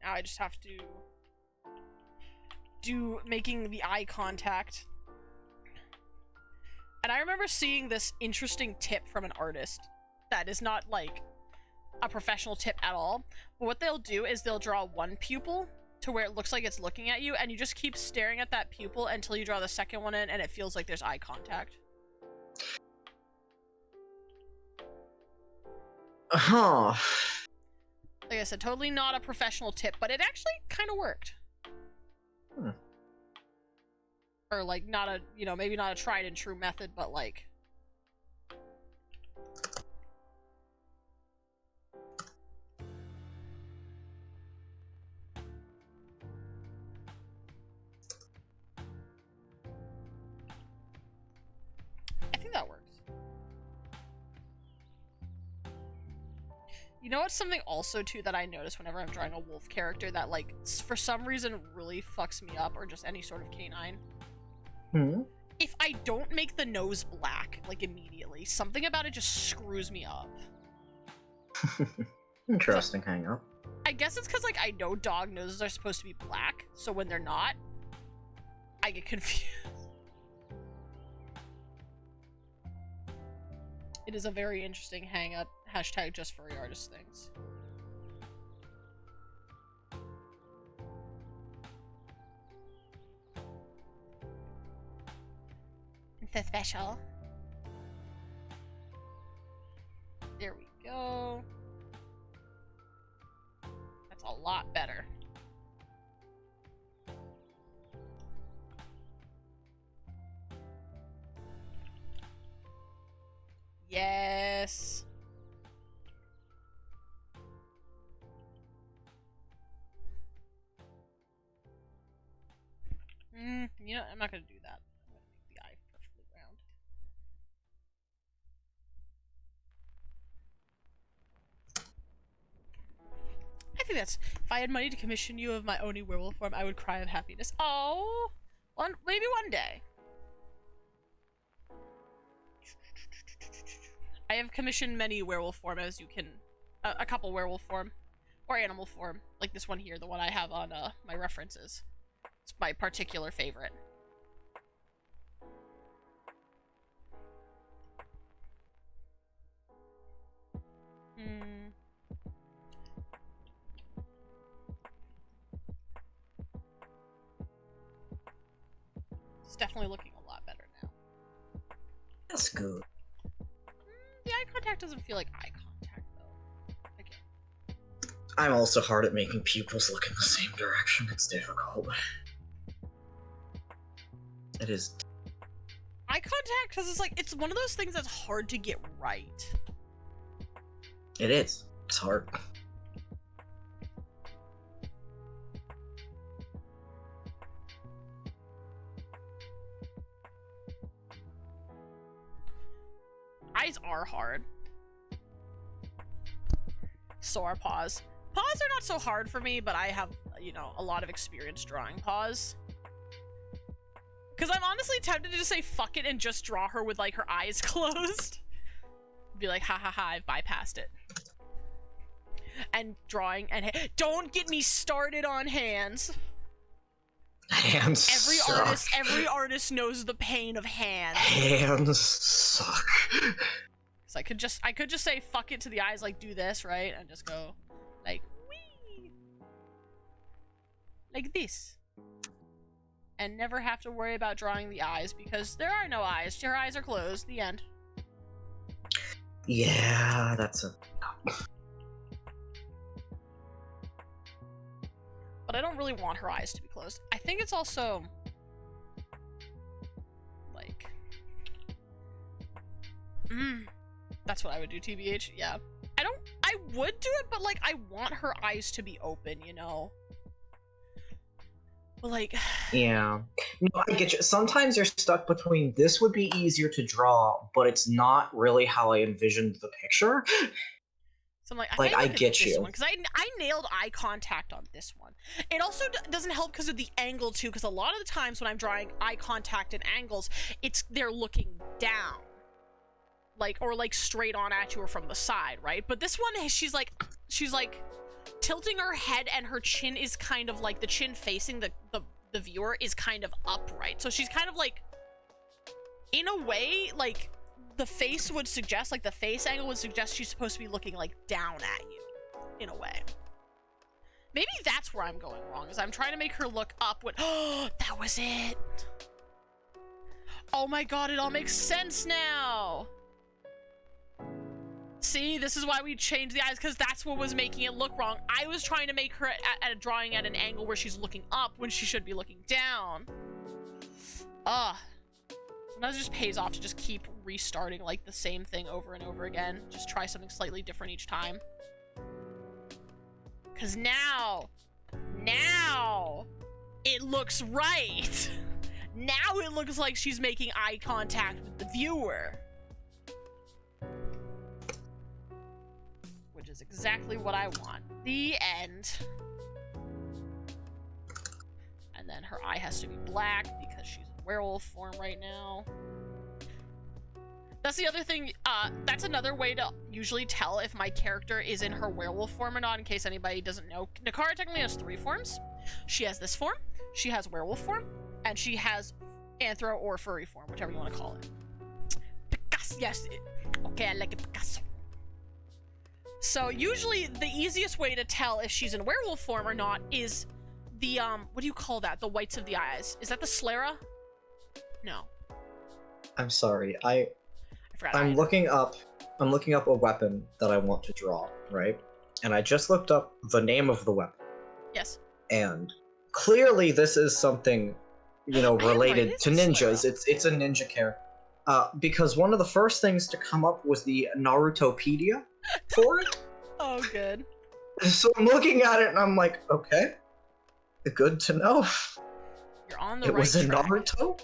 Now I just have to do making the eye contact. And I remember seeing this interesting tip from an artist that is not like a professional tip at all. But what they'll do is they'll draw one pupil to where it looks like it's looking at you, and you just keep staring at that pupil until you draw the second one in and it feels like there's eye contact. Huh. Like I said, totally not a professional tip, but it actually kind of worked. Or like not a, you know, maybe not a tried and true method, but like... I think that works. You know what's something also too that I notice whenever I'm drawing a wolf character that like for some reason really fucks me up, or just any sort of canine? If I don't make the nose black like immediately, something about it just screws me up. Interesting hang up. I guess it's because like I know dog noses are supposed to be black, so when they're not, I get confused. It is a very interesting hang up. Hashtag just furry artist things. It's so special. There we go. That's a lot better. Yes. You know, I'm not gonna do that. I'm gonna make the eye perfectly round. I think that's... If I had money to commission you of my Oni werewolf form, I would cry of happiness. Oh! Maybe one day. I have commissioned many werewolf form, as you can... a couple werewolf form. Or animal form. Like this one here, the one I have on my references. It's my particular favorite. It's definitely looking a lot better now. That's good. The eye contact doesn't feel like eye contact, though. Again. I'm also hard at making pupils look in the same direction. It's difficult. It is. Eye contact, because it's like, it's one of those things that's hard to get right. It is. It's hard. Eyes are hard. So are paws. Paws are not so hard for me, but I have, you know, a lot of experience drawing paws. Because I'm honestly tempted to just say fuck it and just draw her with, like, her eyes closed. Be like, ha ha ha, I've bypassed it. And drawing and don't get me started on hands. Hands suck. Every artist knows the pain of hands. Hands suck. So I could just say fuck it to the eyes, like do this, right? And just go like wee. Like this. And never have to worry about drawing the eyes because there are no eyes. Your eyes are closed. The end. Yeah, that's a But I don't really want her eyes to be closed. I think it's also like that's what I would do, TBH. Yeah. I would do it, but like I want her eyes to be open, you know? But like Yeah. No, I get you. Sometimes you're stuck between this would be easier to draw, but it's not really how I envisioned the picture. so I'm like, Like, I get this you. one because I nailed eye contact on this one. It also doesn't help because of the angle too, because a lot of the times when I'm drawing eye contact and angles, they're looking down. Like, or like straight on at you or from the side, right? But this one, she's like tilting her head, and her chin is kind of like the chin facing the viewer is kind of upright. So she's kind of like, in a way, like the face would suggest, like the face angle would suggest she's supposed to be looking like down at you, in a way. Maybe that's where I'm going wrong, is I'm trying to make her look up when, oh, that was it. Oh my god, it all makes sense now. See, this is why we changed the eyes, because that's what was making it look wrong. I was trying to make her at a drawing at an angle where she's looking up when she should be looking down. Sometimes it just pays off to just keep restarting like the same thing over and over again. Just try something slightly different each time. Because now it looks right. Now it looks like she's making eye contact with the viewer. Which is exactly what I want. The end. And then her eye has to be black because she's in werewolf form right now. That's the other thing, that's another way to usually tell if my character is in her werewolf form or not, in case anybody doesn't know. Nakara technically has 3 forms. She has this form, she has werewolf form, and she has anthro or furry form, whichever you want to call it. Picasso, yes. Okay, I like it, Picasso. So usually the easiest way to tell if she's in werewolf form or not is the, what do you call that? The whites of the eyes. Is that the sclera? No. I'm sorry. I forgot. I'm looking up a weapon that I want to draw, right? And I just looked up the name of the weapon. Yes. And clearly this is something, you know, related to ninjas. Sclera. It's a ninja character. Because one of the first things to come up was the Narutopedia for it. Oh, good. So I'm looking at it and I'm like, okay, good to know. You're on the It right was in track. Naruto?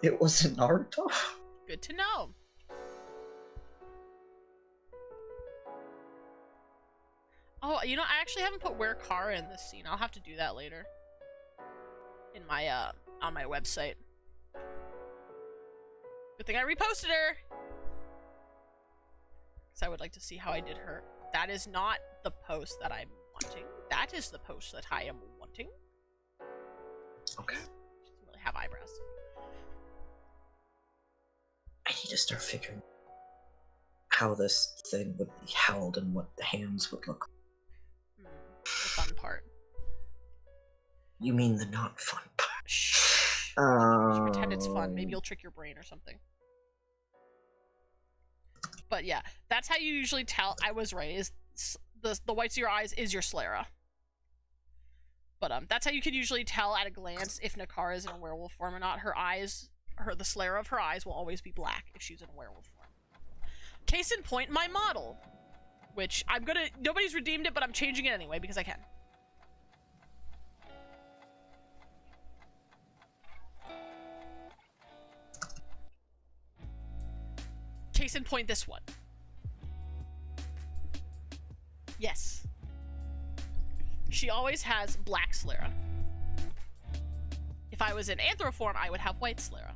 It was in Naruto? Good to know. Oh, you know, I actually haven't put where Kara in this scene. I'll have to do that later. In my, on my website. Good thing I reposted her! Because I would like to see how I did her. That is not the post that I'm wanting. That is the post that I am wanting. Okay. She doesn't really have eyebrows. I need to start figuring how this thing would be held and what the hands would look like. The fun part. You mean the not fun part? Shh. Just pretend it's fun. Maybe you'll trick your brain or something. But yeah, that's how you usually tell. I was right. Is the whites of your eyes is your sclera. But that's how you can usually tell at a glance if Nakara is in a werewolf form or not. Her eyes, the sclera of her eyes will always be black if she's in a werewolf form. Case in point, my model, which nobody's redeemed it, but I'm changing it anyway because I can. Case in point, this one. Yes. She always has black sclera. If I was in anthro form, I would have white sclera.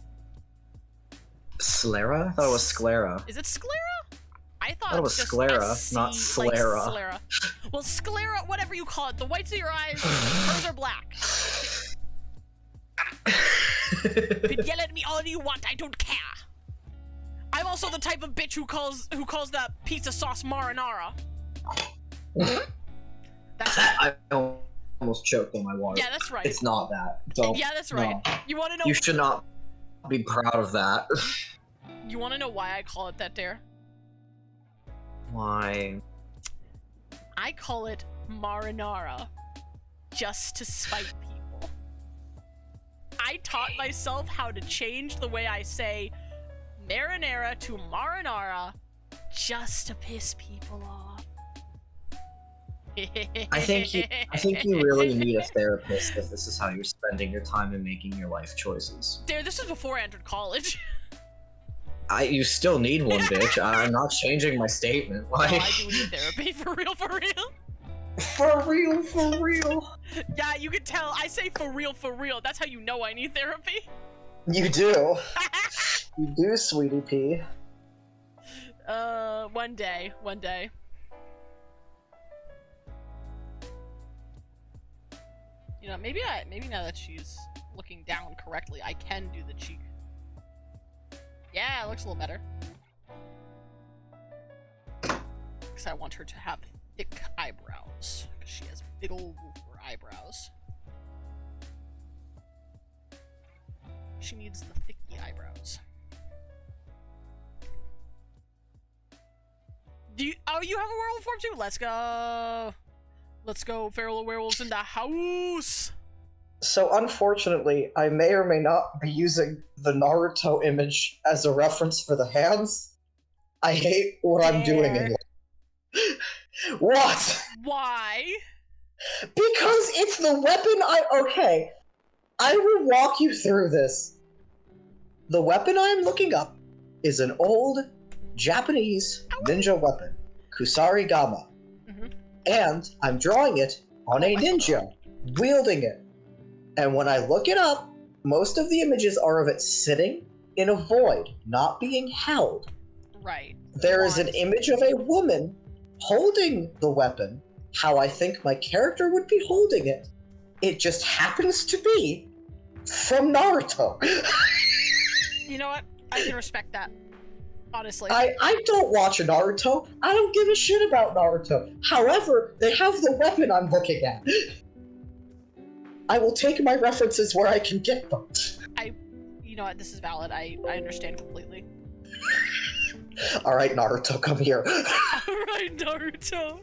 Sclera? I thought it was sclera. Is it sclera? I thought it was just sclera, not sclera. Like sclera. Well, sclera, whatever you call it, the whites of your eyes, hers are black. You can yell at me all you want, I don't care. I'm also the type of bitch who calls that pizza sauce marinara. That's I almost choked on my water. Yeah, that's right. It's not that. Don't. Yeah, that's right. No. You want to know? You should not be proud of that. You want to know why I call it that, Dare? Why? I call it marinara, just to spite people. I taught myself how to change the way I say marinara to marinara just to piss people off. I think you really need a therapist if this is how you're spending your time and making your life choices. Dude, this is before I entered college. You still need one, bitch. I'm not changing my statement. No, Like, I do need therapy, for real, for real. for real, for real. Yeah, you can tell. I say for real, for real. That's how you know I need therapy. You do. You do, sweetie pea. One day. You know, maybe now that she's looking down correctly, I can do the cheek. Yeah, it looks a little better. Because I want her to have thick eyebrows. Because she has big old woofer eyebrows. She needs the thicky eyebrows. You have a werewolf form too? Let's go. Let's go, feral werewolves in the house. So unfortunately, I may or may not be using the Naruto image as a reference for the hands. I hate what I'm doing in life. What? Why? Because it's the weapon Okay, I will walk you through this. The weapon I am looking up is an old Japanese ninja weapon, Kusari Gama. And I'm drawing it on a ninja, wielding it. And when I look it up, most of the images are of it sitting in a void, not being held. Right. There is an image of a woman holding the weapon, how I think my character would be holding it. It just happens to be from Naruto. You know what? I can respect that. Honestly. I don't watch Naruto. I don't give a shit about Naruto. However, they have the weapon I'm looking at. I will take my references where I can get them. You know what? This is valid. I understand completely. Alright, Naruto, come here. Alright, Naruto.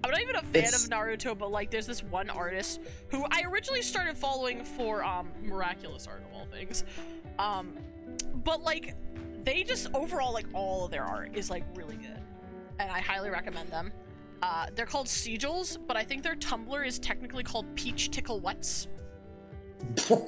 I'm not even a fan of Naruto, but like there's this one artist who I originally started following for miraculous art of all things. But like they just overall like all of their art is like really good. And I highly recommend them. They're called Sigils, but I think their Tumblr is technically called Peach Tickle Wets. No,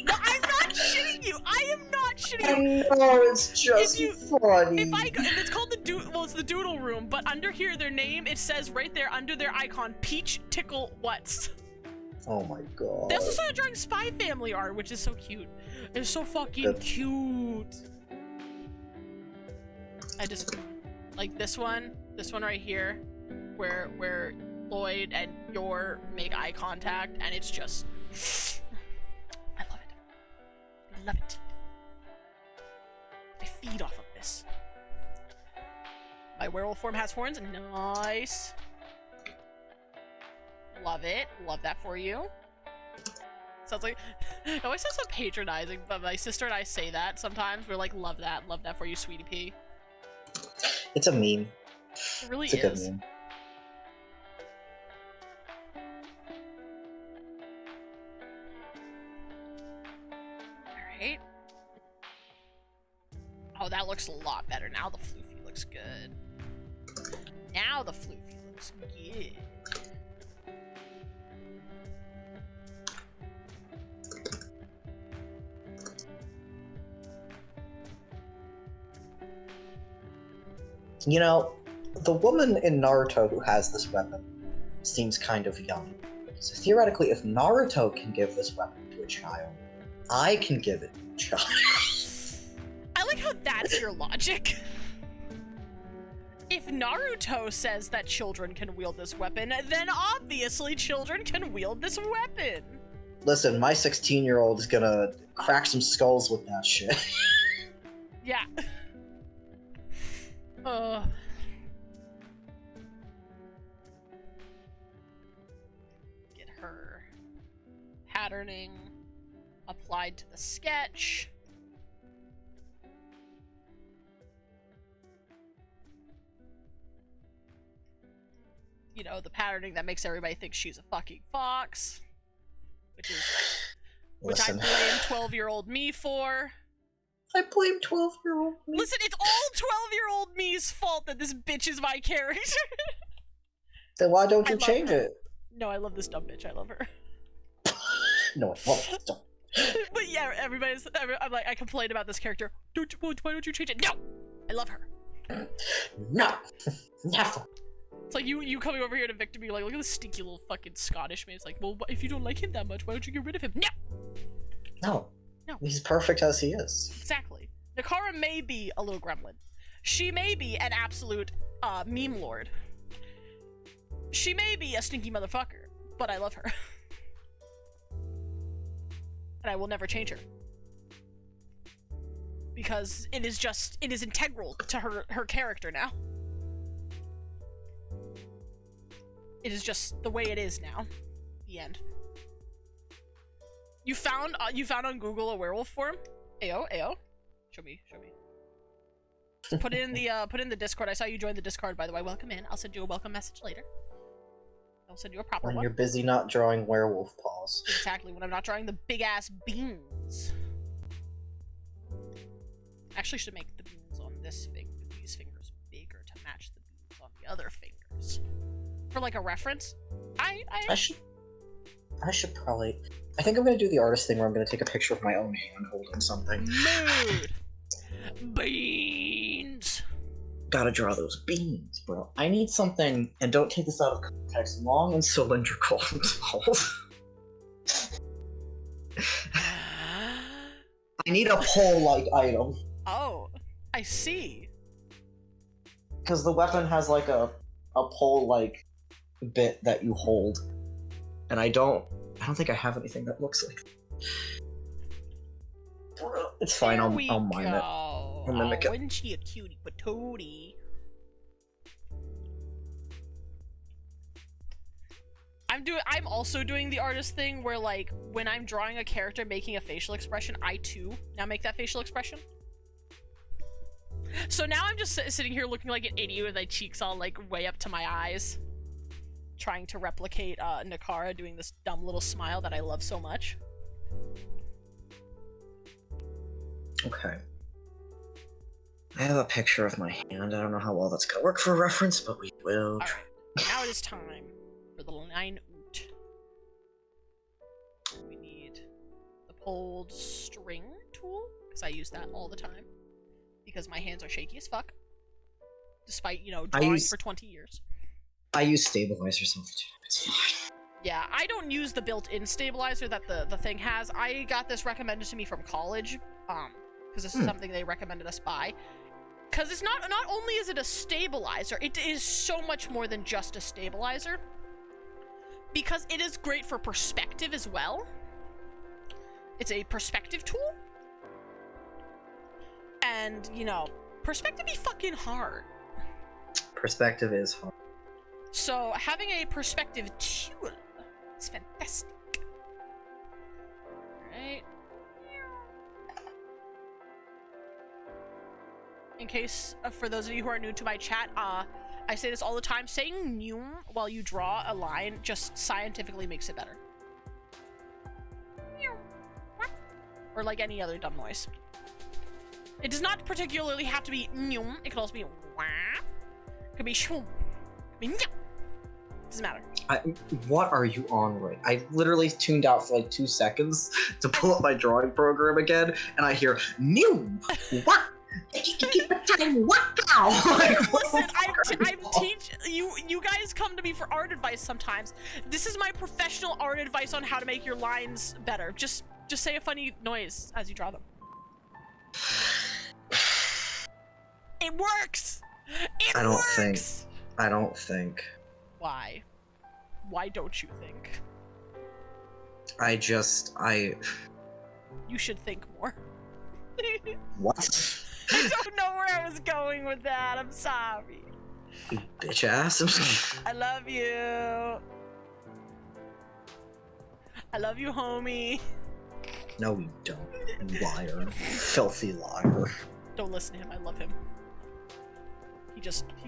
I'm not shitting you. I am not shitting you. I know, it's just funny. And it's called it's the Doodle Room, but under here, their name, it says right there under their icon, Peach Tickle Wets. Oh my god. They also started drawing Spy Family art, which is so cute. It's so fucking cute. I just, like this one right here, where Lloyd and Yor make eye contact, and it's just, I love it. I love it. I feed off of this. My werewolf form has horns. Nice. Love it. Love that for you. Sounds like it always sounds so patronizing, but my sister and I say that sometimes. We're like, love that for you, sweetie pea. It's a meme. It really it's a is. Good meme. Alright. Oh, that looks a lot better. Now the floofy looks good. Now the floofy looks good. You know, the woman in Naruto who has this weapon seems kind of young. So theoretically, if Naruto can give this weapon to a child, I can give it to a child. I like how that's your logic. If Naruto says that children can wield this weapon, then obviously children can wield this weapon. Listen, my 16-year-old is gonna crack some skulls with that shit. Yeah. Get her patterning applied to the sketch. you know, the patterning that makes everybody think she's a fucking fox, which I Listen. blame 12-year-old me for. I blame 12-year-old me. Listen, it's all 12-year-old me's fault that this bitch is my character. Then why don't you I love change her. it? No, I love this dumb bitch. I love her. No, well, don't. But yeah, I'm like, I complain about this character. Why don't you change it? No! I love her. No! Never! It's like you coming over here to victim me like, look at this stinky little fucking Scottish man. It's like, well, if you don't like him that much, why don't you get rid of him? No! No. No. He's perfect as he is. Exactly. Nakara may be a little gremlin. She may be an absolute meme lord. She may be a stinky motherfucker, but I love her. And I will never change her. Because it is integral to her character now. It is just the way it is now. The end. You found on Google a werewolf form? Ayo. Show me. Put in the Discord. I saw you join the Discord, by the way. Welcome in. I'll send you a welcome message later. I'll send you a proper When one. you're busy not drawing werewolf paws. Exactly, when I'm not drawing the big ass beans. Actually should make the beans on these fingers bigger to match the beans on the other fingers. For like a reference. I should probably... I think I'm gonna do the artist thing where I'm gonna take a picture of my own hand holding something. Mood! Beans! Gotta draw those beans, bro. I need something, and don't take this out of context, long and cylindrical to hold. I need a pole-like item. Oh, I see. Because the weapon has like a pole-like bit that you hold. And I don't think I have anything that looks like that. It's fine, I'll mime it. I'll mimic it. Wasn't she a cutie patootie? I'm also doing the artist thing where, like, when I'm drawing a character making a facial expression, I too now make that facial expression. So now I'm just sitting here looking like an idiot with my cheeks all like way up to my eyes, trying to replicate Nakara doing this dumb little smile that I love so much. Okay. I have a picture of my hand. I don't know how well that's gonna work for reference, but we will. Alright, now it is time for the line oot. We need the pulled string tool, because I use that all the time. Because my hands are shaky as fuck. Despite, you know, drawing for 20 years. I use stabilizers all the time. It's fine. Yeah, I don't use the built-in stabilizer that the thing has. I got this recommended to me from college, because this is something they recommended us buy. Because it's not only is it a stabilizer, it is so much more than just a stabilizer. Because it is great for perspective as well. It's a perspective tool. And, you know, perspective be fucking hard. Perspective is hard. So, having a perspective tool is fantastic. Alright. In case, for those of you who are new to my chat, I say this all the time, saying new while you draw a line just scientifically makes it better. Or like any other dumb noise. It does not particularly have to be new, it could also be wah. It could be shoo. It could be nya. Doesn't matter. What are you on right? I literally tuned out for like 2 seconds to pull up my drawing program again, and I hear new. What? What now? Listen, I teach you guys come to me for art advice sometimes. This is my professional art advice on how to make your lines better. Just say a funny noise as you draw them. It works. I don't think. Why? Why don't you think? You should think more. What? I don't know where I was going with that. I'm sorry. You bitch ass. I love you. I love you, homie. No, you don't. You liar. Filthy liar. Don't listen to him. I love him. He's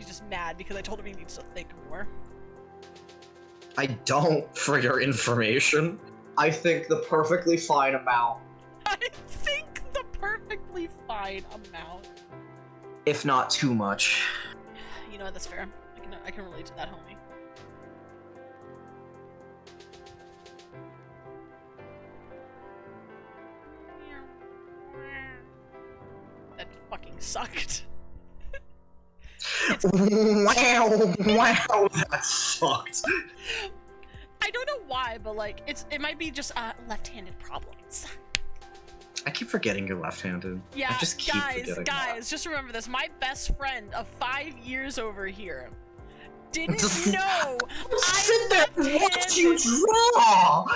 just mad because I told him he needs to think more. I don't, for your information. I think the perfectly fine amount. I think the perfectly fine amount. If not too much. You know what, that's fair. I can relate to that, homie. That fucking sucked. Wow, that sucked. I don't know why, but like it might be just left-handed problems. I keep forgetting you're left-handed. Yeah, I just keep forgetting guys, just remember this. My best friend of 5 years over here didn't know Sit there and watch you left-handed. draw!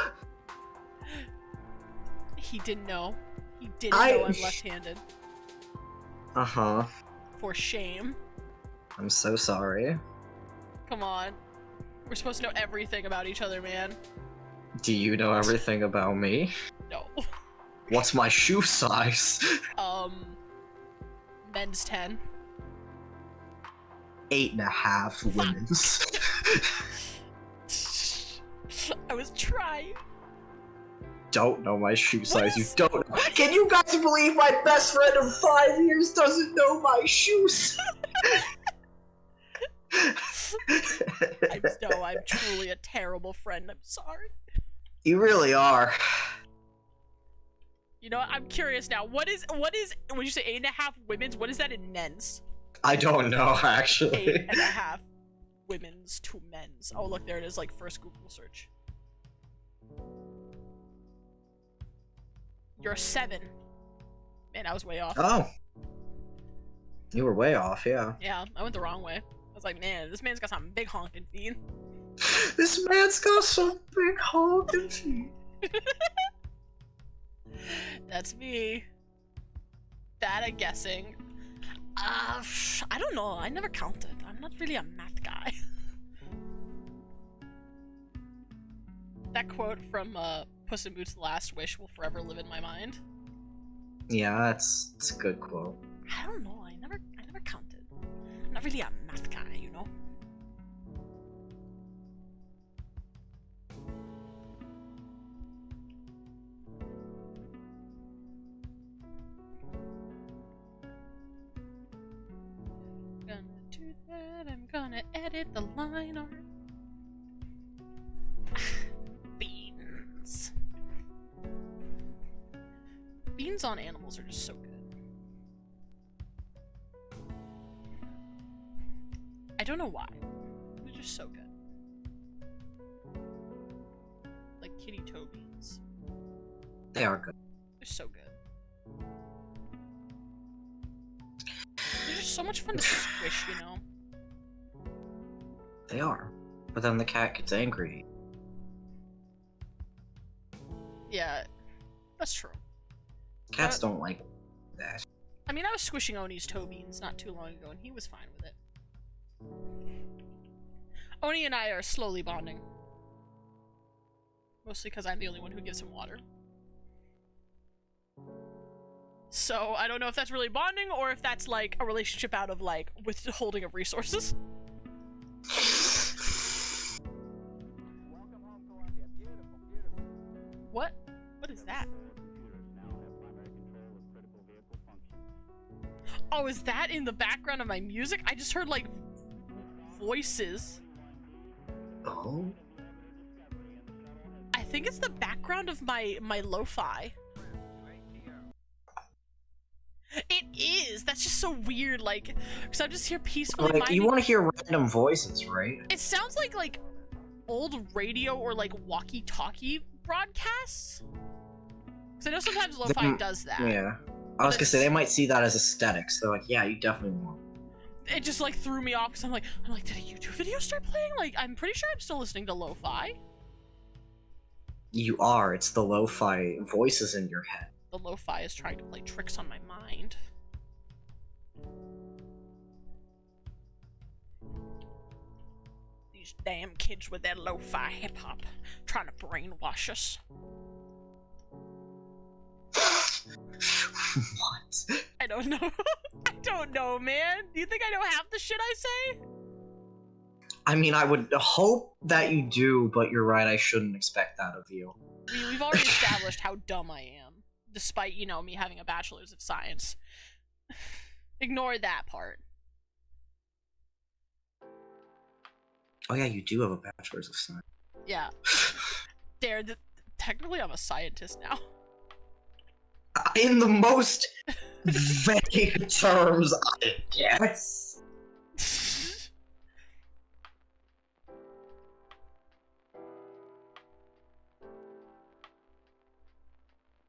He didn't know. He didn't know I'm left-handed. Uh-huh. For shame. I'm so sorry. Come on. We're supposed to know everything about each other, man. Do you know everything about me? No. What's my shoe size? Men's 10. 8.5 women's. I was trying. Don't know my shoe size. You don't know. Can you guys believe my best friend of 5 years doesn't know my shoes? I'm truly a terrible friend. I'm sorry. You really are. You know what? I'm curious now. What is when you say 8.5 women's, what is that in men's? I don't know, actually. 8.5 women's to men's. Oh, look, there it is, like, first Google search. You're a 7. Man, I was way off. Oh. You were way off, yeah. Yeah, I went the wrong way. I was like, man, this man's got some big honking feet. This man's got some big honking feet. That's me. That I'm guessing. I don't know. I never counted. I'm not really a math guy. That quote from Puss in Boots' Last Wish will forever live in my mind. Yeah, that's a good quote. I don't know. I never counted. I'm not really a math guy, you know. Gonna do that. I'm gonna edit the line art. Beans. Beans on animals are just so good. I don't know why. They're just so good. Like kitty toe beans. They are good. They're so good. They're just so much fun to squish, you know? They are. But then the cat gets angry. Yeah, that's true. Cats don't like that. I mean, I was squishing Oni's toe beans not too long ago, and he was fine with it. Oni and I are slowly bonding. Mostly because I'm the only one who gives him water. So, I don't know if that's really bonding, or if that's, like, a relationship out of, like, withholding of resources. What? What is that? Oh, is that in the background of my music? I just heard, like, voices. Oh? I think it's the background of my lo-fi. It is! That's just so weird, like, because I'm just here peacefully Like, minding. you want to hear random voices, right? It sounds like old radio or, like, walkie-talkie broadcasts? Because I know sometimes lo-fi does that. Yeah. I was gonna say, they might see that as aesthetics. They're like, yeah, you definitely want. It just, like, threw me off, because I'm like, did a YouTube video start playing? Like, I'm pretty sure I'm still listening to lo-fi. You are. It's the lo-fi voices in your head. The lo-fi is trying to play tricks on my mind. These damn kids with their lo-fi hip-hop trying to brainwash us. What? I don't know. I don't know, man. Do you think I know half the shit I say? I mean, I would hope that you do, but you're right, I shouldn't expect that of you. We've already established how dumb I am, despite, you know, me having a bachelor's of science. Ignore that part. Oh yeah, you do have a bachelor's of science. Yeah. Technically I'm a scientist now. In the most vague terms, I guess.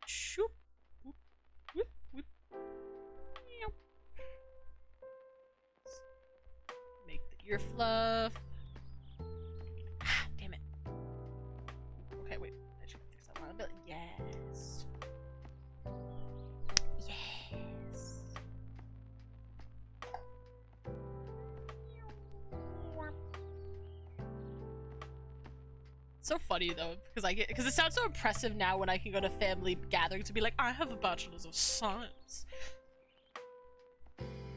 Shoop. Whoop, whoop, whoop. Meow. Make the ear fluff. Ah, damn it. Okay, wait. I should fix that one a bit. Yes. Yes. So funny though, because it sounds so impressive now when I can go to family gatherings to be like, I have a bachelor's of science.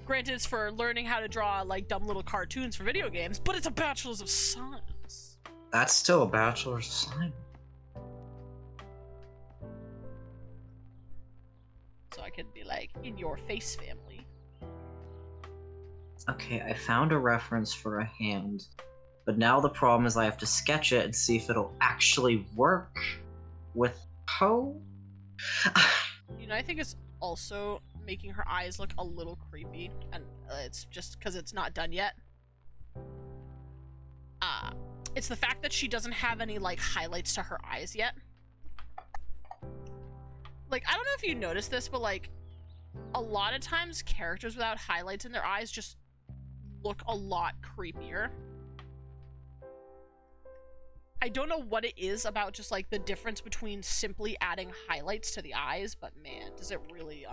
Granted, it's for learning how to draw like dumb little cartoons for video games, but it's a bachelor's of science. That's still a bachelor's of science. So I can be like, in your face, family. Okay, I found a reference for a hand, but now the problem is I have to sketch it and see if it'll actually work with Poe. You know, I think it's also making her eyes look a little creepy, and it's just because it's not done yet. It's the fact that she doesn't have any, like, highlights to her eyes yet. Like, I don't know if you noticed this, but, like, a lot of times characters without highlights in their eyes just look a lot creepier. I don't know what it is about just, like, the difference between simply adding highlights to the eyes, but man, does it really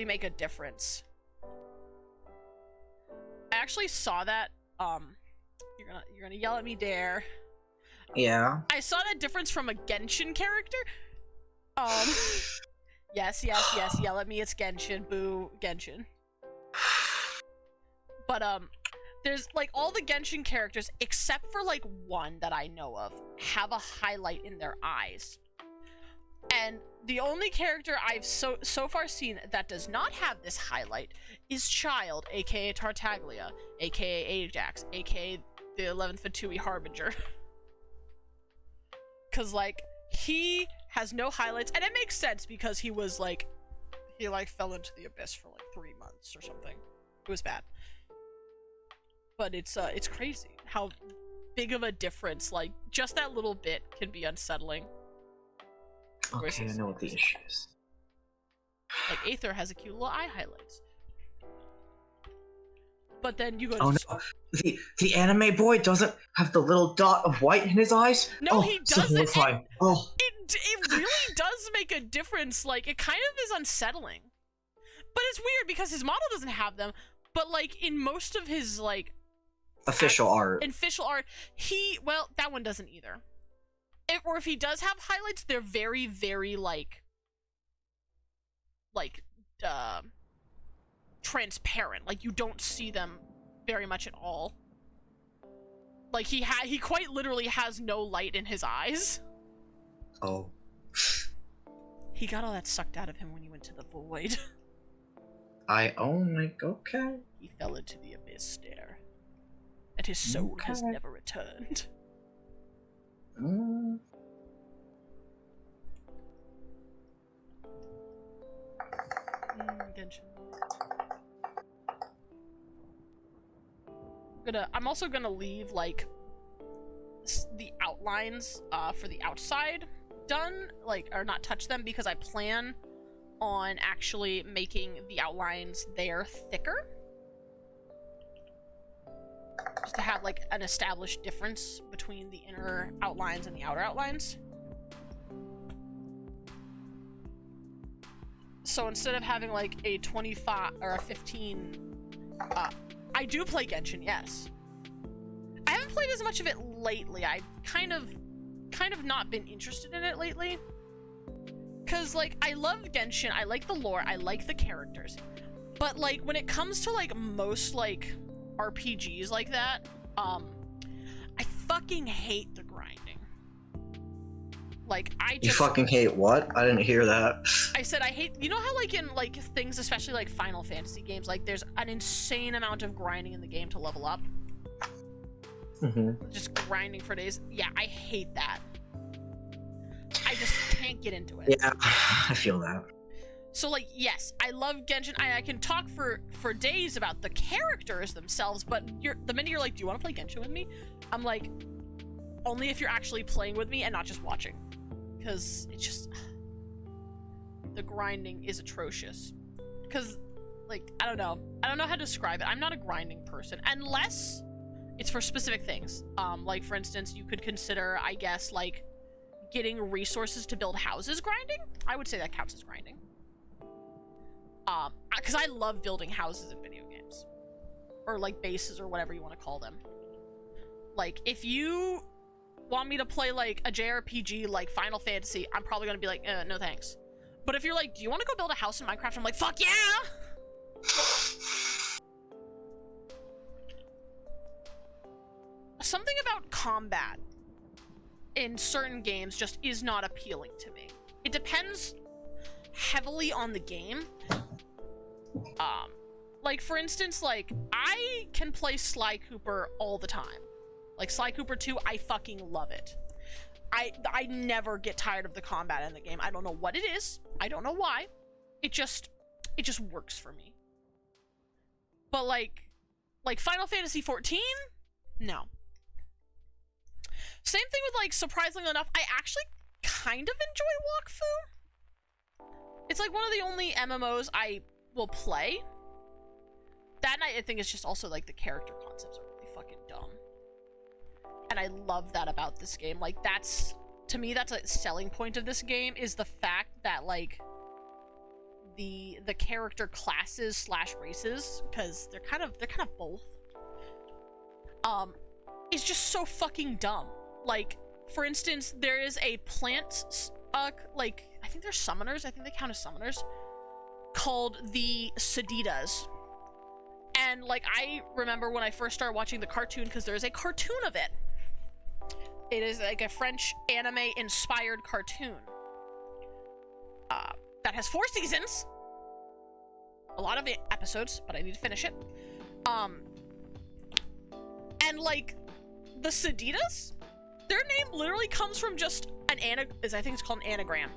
make a difference? I actually saw that, you're gonna yell at me, Dare. Yeah. I saw that difference from a Genshin character. Yes, yell at me, it's Genshin, boo, Genshin. But, there's, like, all the Genshin characters, except for, like, one that I know of, have a highlight in their eyes. And the only character I've so far seen that does not have this highlight is Child, aka Tartaglia, aka Ajax, aka the 11th Fatui Harbinger. Cause, like, he has no highlights, and it makes sense because he was, like, he, like, fell into the abyss for, like, 3 months or something. It was bad. But it's crazy how big of a difference, like, just that little bit can be unsettling. Okay, I know what the issue is. Like, Aether has a cute little eye highlights. But then you go to... Oh no, the anime boy doesn't have the little dot of white in his eyes? No, he doesn't. So horrifying. Oh. It really does make a difference. Like, it kind of is unsettling. But it's weird because his model doesn't have them. But, like, in most of his, like... Official art, well, that one doesn't either. Or if he does have highlights, they're very, very, like, transparent. Like, you don't see them very much at all. Like, he quite literally has no light in his eyes. Oh. He got all that sucked out of him when he went to the void. Okay. He fell into the abyss there. And his soul has never returned. Genshin. I'm also gonna leave, like, the outlines for the outside done, like, or not touch them, because I plan on actually making the outlines there thicker. Just to have, like, an established difference between the inner outlines and the outer outlines. So instead of having, like, a 25 or a 15, I do play Genshin, yes. I haven't played as much of it lately. I've kind of not been interested in it lately. Cause, like, I love Genshin, I like the lore, I like the characters. But, like, when it comes to, like, most, like, RPGs like that, I fucking hate the grinding. Like, You fucking hate what? I didn't hear that. I said I hate, you know how like in like things, especially like Final Fantasy games, like there's an insane amount of grinding in the game to level up. Just grinding for days. Yeah, I hate that. I just can't get into it. Yeah, I feel that. So like, yes, I love Genshin. I can talk for days about the characters themselves, but the minute you're like, do you want to play Genshin with me? I'm like, only if you're actually playing with me and not just watching. Because it's just, the grinding is atrocious. Because, like, I don't know how to describe it. I'm not a grinding person, unless it's for specific things. Like, for instance, you could consider, I guess, like, getting resources to build houses grinding. I would say that counts as grinding. Because I love building houses in video games. Or, like, bases or whatever you want to call them. Like, if you want me to play, like, a JRPG like Final Fantasy, I'm probably gonna be like, no thanks. But if you're like, do you want to go build a house in Minecraft? I'm like, fuck yeah! Something about combat in certain games just is not appealing to me. It depends heavily on the game. Like, for instance, like, I can play Sly Cooper all the time. Like, Sly Cooper 2, I fucking love it. I never get tired of the combat in the game. I don't know what it is. I don't know why. It just works for me. But, like Final Fantasy 14? No. Same thing with, like, surprisingly enough, I actually kind of enjoy Wakfu. It's, like, one of the only MMOs I will play. That night, I think it's just also, like, the character concepts are really fucking dumb. And I love that about this game. Like, to me, that's a selling point of this game, is the fact that, like, the character classes / races, because they're kind of both, is just so fucking dumb. Like, for instance, there is a plant, like, I think they're summoners, I think they count as summoners, called the Saditas. And, like, I remember when I first started watching the cartoon, because there's a cartoon of it. It is, like, a French anime-inspired cartoon. That has 4 seasons. A lot of episodes, but I need to finish it. And, like, the Saditas, their name literally comes from just I think it's called an anagram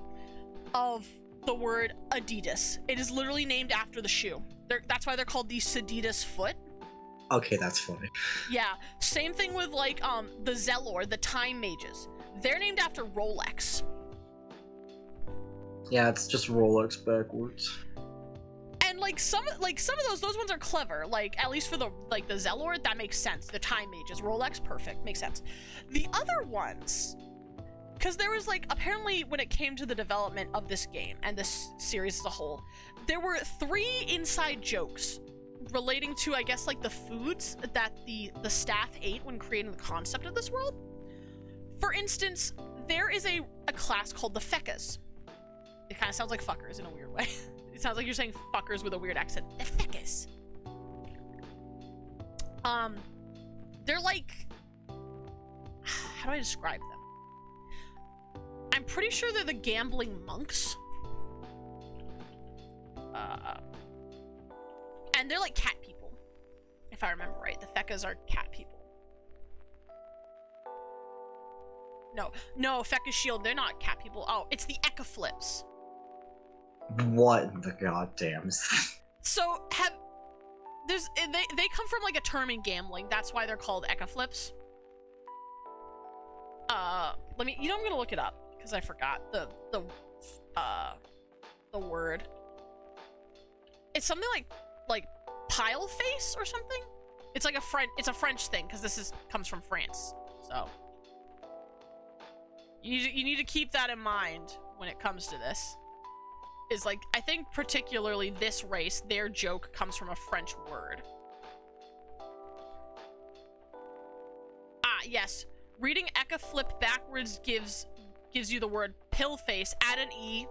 of the word Adidas. It is literally named after the shoe. That's why they're called the Saditas foot. Okay, that's funny. Yeah, same thing with, like, the Zelor, the time mages. They're named after Rolex. Yeah, it's just Rolex backwards. And, like, some of those ones are clever. Like, at least for the Zelor, that makes sense. The time mages, Rolex, perfect, makes sense. The other ones, because there was, like, apparently when it came to the development of this game and this series as a whole, there were 3 inside jokes relating to, I guess, like, the foods that the staff ate when creating the concept of this world. For instance, there is a class called the Feckas. It kind of sounds like fuckers in a weird way. It sounds like you're saying fuckers with a weird accent. The Feckas. They're like, how do I describe them? I'm pretty sure they're the gambling monks. And they're like cat people, if I remember right. The Feckas are cat people. No, Fecka's shield, they're not cat people. Oh, it's the Ecaflips. What the goddamn? So, they come from, like, a term in gambling. That's why they're called Ecaflips. I'm gonna look it up, because I forgot the word. It's something like pile face or something. It's like it's a French thing, because comes from France. So you need to keep that in mind when it comes to this. Is, like, I think particularly this race, their joke comes from a French word. Yes. Reading Ecaflip backwards gives you the word pill face. Add an E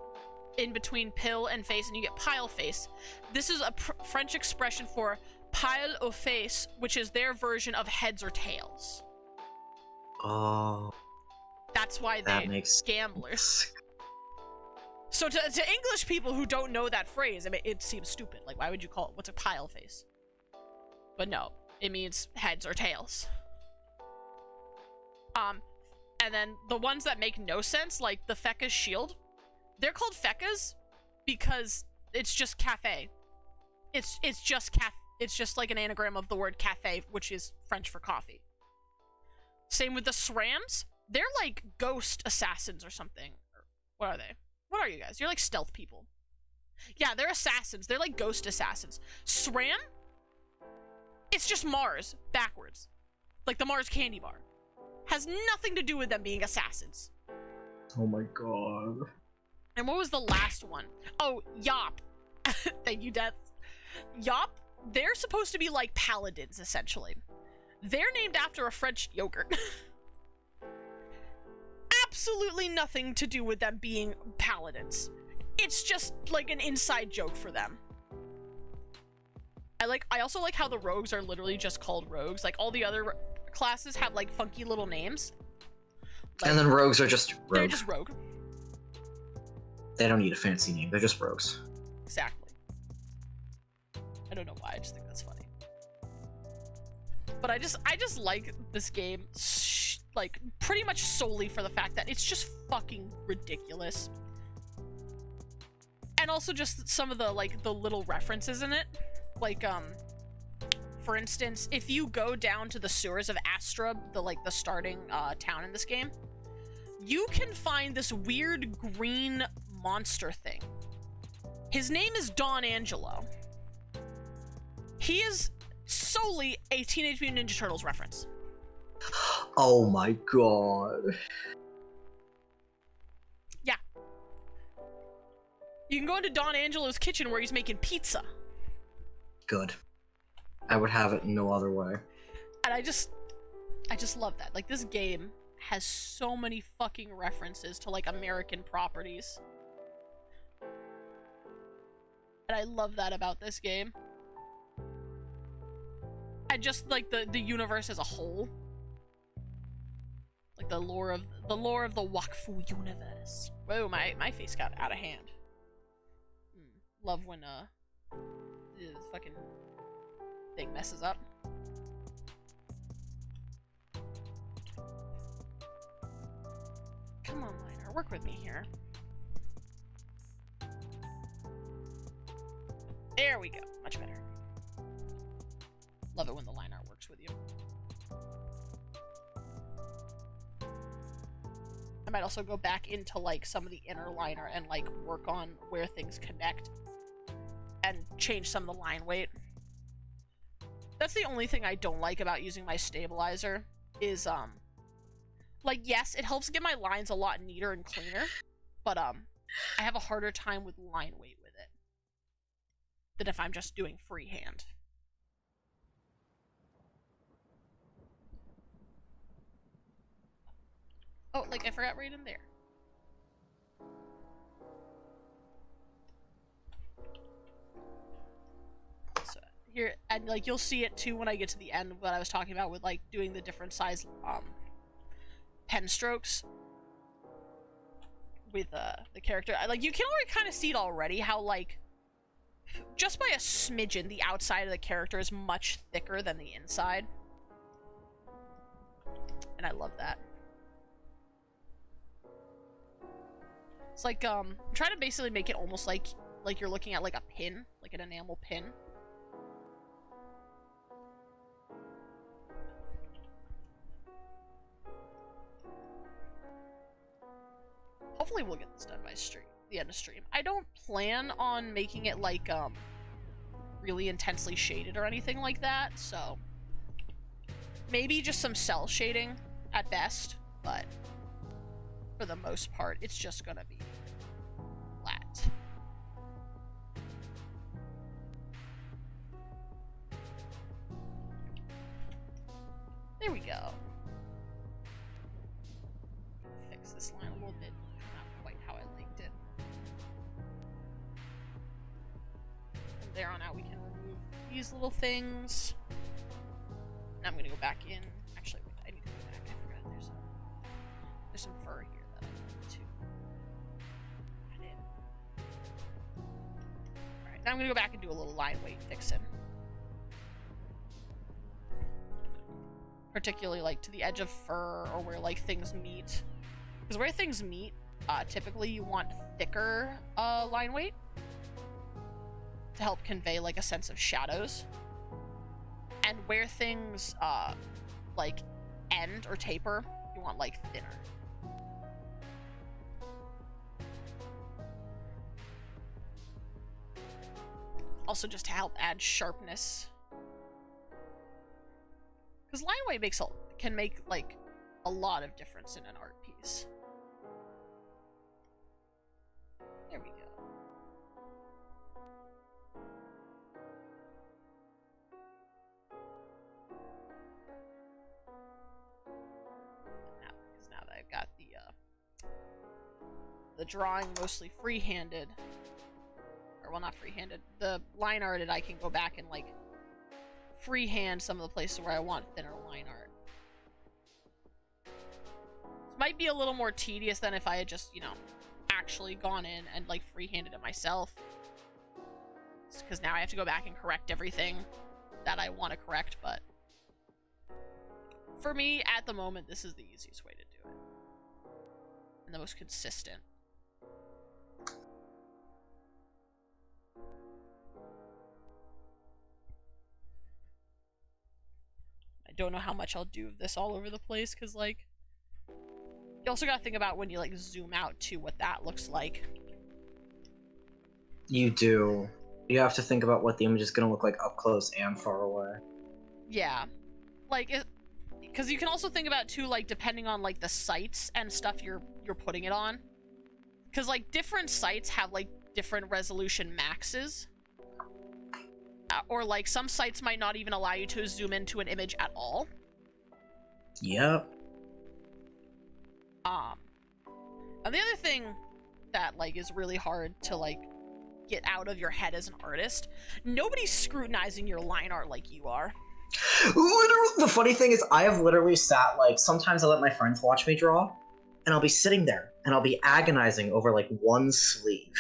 in between pill and face and you get pile face. This is a French expression for pile o' face, which is their version of heads or tails. Oh, That's why that they're makes gamblers. sense. So to English people who don't know that phrase, I mean, it seems stupid. Like, why would you call it, what's a pile face? But no, it means heads or tails. And then the ones that make no sense, like the Fecca's shield, they're called Fecca's because it's just cafe. It's just like an anagram of the word cafe, which is French for coffee. Same with the SRAMs. They're like ghost assassins or something. What are they? What are you guys? You're like stealth people. Yeah, they're assassins. They're like ghost assassins. SRAM? It's just Mars backwards. Like the Mars candy bar. Has nothing to do with them being assassins. Oh my god. And what was the last one? Oh, Yop. Thank you, Death. Yop, they're supposed to be like paladins, essentially. They're named after a French yogurt. Absolutely nothing to do with them being paladins. It's just like an inside joke for them. I also like how the rogues are literally just called rogues. Like all the other classes have like funky little names. Like, And then rogues are just rogue. They're just rogue. They don't need a fancy name. They're just rogues. Exactly. I don't know why. I just think that's funny. But I just like this game, like pretty much solely for the fact that it's just fucking ridiculous. And also just some of the like the little references in it. Like for instance, if you go down to the sewers of Astra, the starting town in this game, you can find this weird green monster thing. His name is Don Angelo. He is solely a Teenage Mutant Ninja Turtles reference. Oh my god. Yeah. You can go into Don Angelo's kitchen where he's making pizza. Good. I would have it no other way. And I just love that. Like, this game has so many fucking references to, like, American properties. And I love that about this game. And just, like, the universe as a whole. Like, the lore of the Wakfu universe. Whoa, my face got out of hand. Love when, the fucking thing messes up. Come on, Liner, work with me here. There we go. Much better. Love it when the line art works with you. I might also go back into like some of the inner liner and like work on where things connect and change some of the line weight. That's the only thing I don't like about using my stabilizer is like, yes, it helps get my lines a lot neater and cleaner, but I have a harder time with line weight with it than if I'm just doing freehand. Oh, like I forgot right in there. So here, and like you'll see it too when I get to the end of what I was talking about with like doing the different size pen strokes with the character. Like you can already kind of see it already how like just by a smidgen the outside of the character is much thicker than the inside. And I love that. It's like, I'm trying to basically make it almost like you're looking at like a pin, like an enamel pin. Hopefully we'll get this done by the end of stream. I don't plan on making it like, really intensely shaded or anything like that, so maybe just some cell shading at best, but for the most part, it's just gonna be flat. There we go. Fix this line a little bit. Not quite how I liked it. From there on out, we can remove these little things. Now I'm gonna go back in. Actually, wait, I need to go back. I forgot there's some fur here that I need to add in. Alright, now I'm gonna go back and do a little line weight fixing. Particularly like to the edge of fur or where like things meet. Because where things meet, typically you want thicker line weight to help convey like a sense of shadows. And where things like end or taper, you want like thinner. Also just to help add sharpness. Because line weight can make like a lot of difference in an art piece. There we go. Now that I've got the drawing mostly free-handed, or well, not free-handed, the line arted, I can go back and like freehand some of the places where I want thinner line art. This might be a little more tedious than if I had just, you know, actually gone in and like freehanded it myself. Because now I have to go back and correct everything that I want to correct, but for me, at the moment, this is the easiest way to do it. And the most consistent. I don't know how much I'll do of this all over the place, because, like, you also gotta think about when you, like, zoom out, too, what that looks like. You do. You have to think about what the image is gonna look like up close and far away. Yeah. Like, because you can also think about, too, like, depending on, like, the sites and stuff you're putting it on. Because, like, different sites have, like, different resolution maxes. Or, like, some sites might not even allow you to zoom into an image at all. Yep. And the other thing that, like, is really hard to, like, get out of your head as an artist, nobody's scrutinizing your line art like you are. Literally, the funny thing is, I have literally sat, like, sometimes I let my friends watch me draw, and I'll be sitting there, and I'll be agonizing over, like, one sleeve.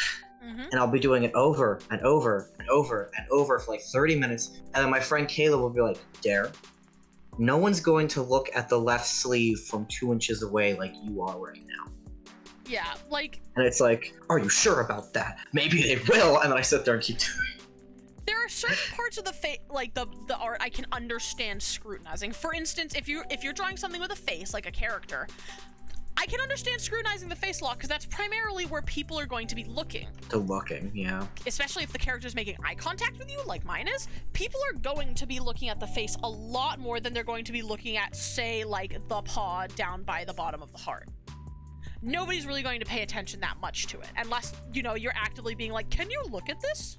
And I'll be doing it over and over and over and over for like 30 minutes. And then my friend Caleb will be like, Dare, no one's going to look at the left sleeve from 2 inches away like you are right now. Yeah, like... And it's like, are you sure about that? Maybe they will. And then I sit there and keep doing it. There are certain parts of the like the art I can understand scrutinizing. For instance, if you're drawing something with a face, like a character, I can understand scrutinizing the face a lot, because that's primarily where people are going to be looking. Yeah. Especially if the character's making eye contact with you, like mine is. People are going to be looking at the face a lot more than they're going to be looking at, say, like, the paw down by the bottom of the heart. Nobody's really going to pay attention that much to it, unless, you know, you're actively being like, can you look at this?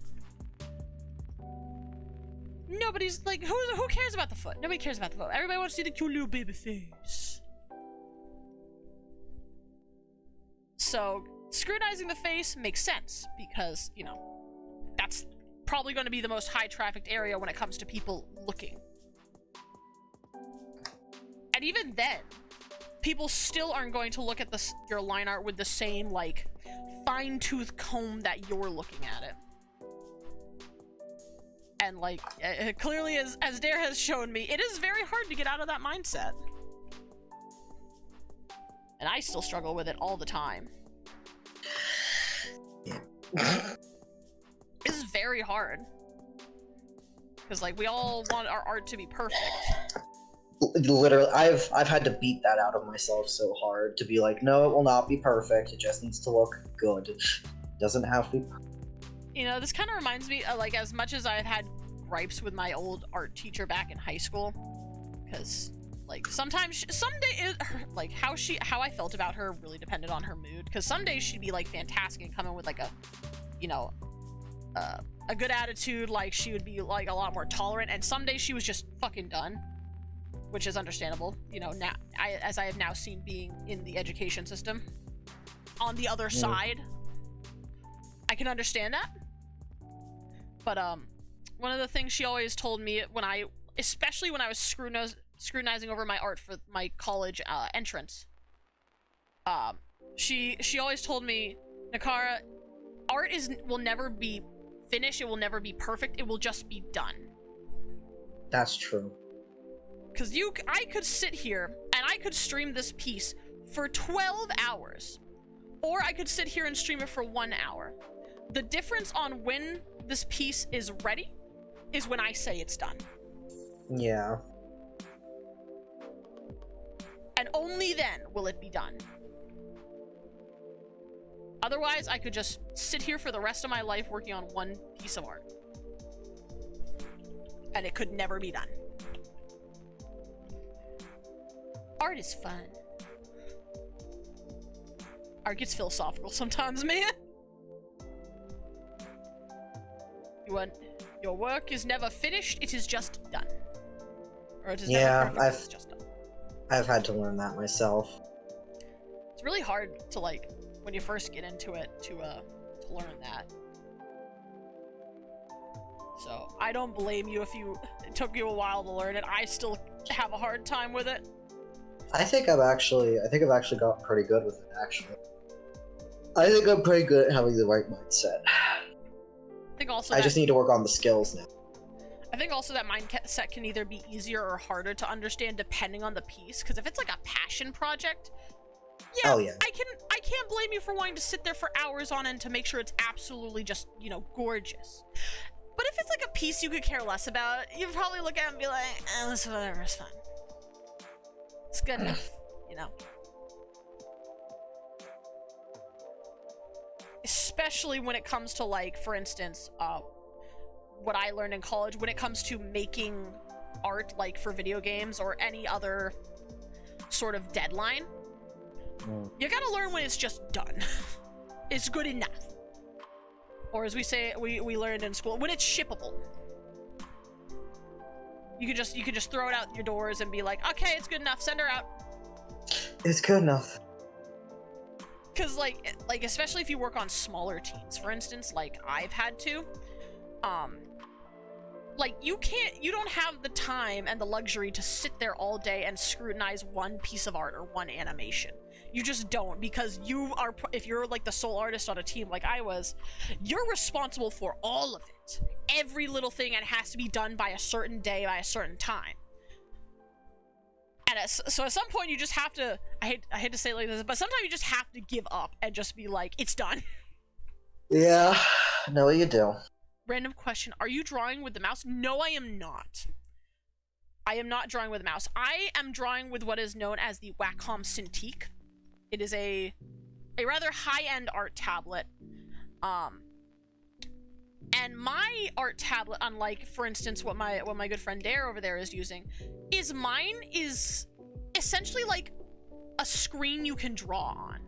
Nobody's, like, who cares about the foot? Nobody cares about the foot. Everybody wants to see the cute little baby face. So, scrutinizing the face makes sense, because, you know, that's probably going to be the most high-trafficked area when it comes to people looking. And even then, people still aren't going to look at your line art with the same, like, fine-tooth comb that you're looking at it. And, like, clearly, as Dare has shown me, it is very hard to get out of that mindset. And I still struggle with it all the time. It's very hard. Because, like, we all want our art to be perfect. Literally, I've had to beat that out of myself so hard to be like, no, it will not be perfect. It just needs to look good. It doesn't have to be perfect. You know, this kind of reminds me of, like, as much as I've had gripes with my old art teacher back in high school, because, like, sometimes, like, how I felt about her really depended on her mood, because some days she'd be, like, fantastic and come in with, like, a, you know, a good attitude, like, she would be, like, a lot more tolerant, and some days she was just fucking done, which is understandable, you know, now, as I have now seen being in the education system. On the other side, I can understand that. But, one of the things she always told me especially when I was scrutinizing over my art for my college entrance, she always told me, Nakara, art will never be finished, it will never be perfect, it will just be done. That's true. Because I could sit here and I could stream this piece for 12 hours, or I could sit here and stream it for 1 hour. The difference on when this piece is ready is when I say it's done. Yeah. And only then will it be done. Otherwise, I could just sit here for the rest of my life working on one piece of art. And it could never be done. Art is fun. Art gets philosophical sometimes, man. Your work is never finished, it is just done. Or it is never perfect, it is just done. I've had to learn that myself. It's really hard to, like, when you first get into it, to learn that. So, I don't blame you if it took you a while to learn it. I still have a hard time with it. I think I've actually gotten pretty good with it, actually. I think I'm pretty good at having the right mindset. I just need to work on the skills now. I think also that mindset can either be easier or harder to understand depending on the piece, because if it's like a passion project, yeah, oh, yeah. I can't blame you for wanting to sit there for hours on end to make sure it's absolutely just, you know, gorgeous. But if it's like a piece you could care less about, you'd probably look at it and be like, it's whatever, it's fine. It's good enough, you know? Especially when it comes to, like, for instance, what I learned in college, when it comes to making art, like, for video games or any other sort of deadline, you gotta learn when it's just done. It's good enough. Or as we say, we learned in school, when it's shippable. You could just throw it out your doors and be like, okay, it's good enough, send her out. It's good enough. Because, like, especially if you work on smaller teams, for instance, like I've had to, like, you don't have the time and the luxury to sit there all day and scrutinize one piece of art or one animation. You just don't, because if you're like the sole artist on a team like I was, you're responsible for all of it. Every little thing, and it has to be done by a certain day, by a certain time. And so at some point you just have to, I hate to say it like this, but sometimes you just have to give up and just be like, it's done. Yeah, no, you do. Random question, are you drawing with the mouse? No, I am not. I am not drawing with the mouse. I am drawing with what is known as the Wacom Cintiq. It is a rather high-end art tablet. And my art tablet, unlike, for instance, what my good friend Dare over there is using, mine is essentially like a screen you can draw on.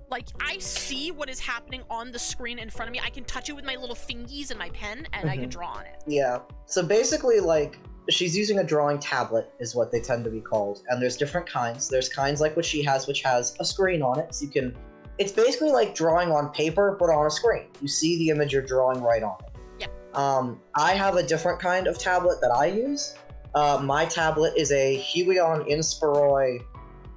Like, I see what is happening on the screen in front of me. I can touch it with my little fingies and my pen, and I can draw on it. Yeah. So basically, like, she's using a drawing tablet, is what they tend to be called. And there's different kinds. There's kinds like what she has, which has a screen on it, so you can... It's basically like drawing on paper, but on a screen. You see the image you're drawing right on it. Yeah. I have a different kind of tablet that I use. My tablet is a Huion Inspiroi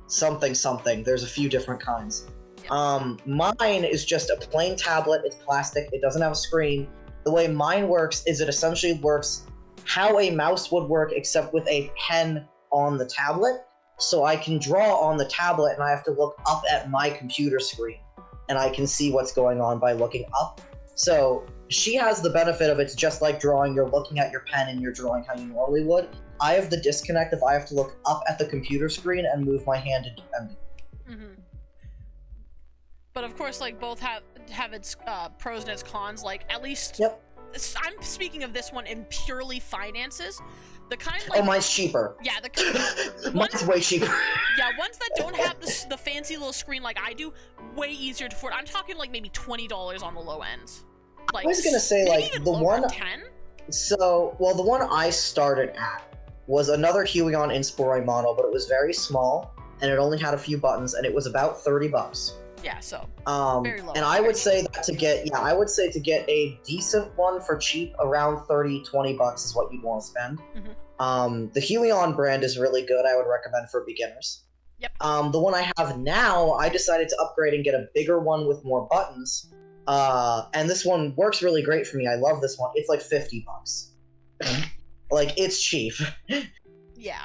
something. There's a few different kinds. Mine is just a plain tablet. It's plastic. It doesn't have a screen. The way mine works is it essentially works how a mouse would work, except with a pen on the tablet. So I can draw on the tablet, and I have to look up at my computer screen, and I can see what's going on by looking up. So she has the benefit of it's just like drawing. You're looking at your pen, and you're drawing how you normally would. I have the disconnect if I have to look up at the computer screen and move my hand independently. Mm-hmm. But of course, like, both have its pros and its cons. Like, at least... Yep. I'm speaking of this one in purely finances. The kind, like... Oh, mine's cheaper. Yeah, mine's way cheaper. Yeah, ones that don't have the fancy little screen like I do, way easier to afford. I'm talking, like, maybe $20 on the low ends. Like, I was gonna say, like, the lower, one... 10? So, well, the one I started at was another Huion Inspiroi model, but it was very small, and it only had a few buttons, and it was about $30. Yeah, so very low. And I would say that to get a decent one for cheap, around $30-$20 is what you'd want to spend. The Helion brand is really good. I would recommend for beginners. Yep. The one I have now, I decided to upgrade and get a bigger one with more buttons. And this one works really great for me. I love this one. It's like $50. Like, it's cheap. Yeah.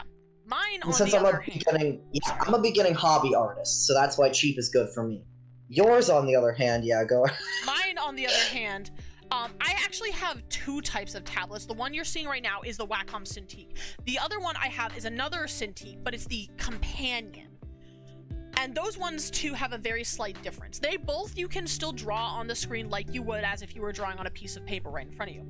Mine, on Since the I'm other a hand... I'm a beginning hobby artist, so that's why cheap is good for me. Yours, on the other hand, go. Mine, on the other hand, I actually have two types of tablets. The one you're seeing right now is the Wacom Cintiq. The other one I have is another Cintiq, but it's the Companion. And those ones, too, have a very slight difference. They both, you can still draw on the screen like you would as if you were drawing on a piece of paper right in front of you.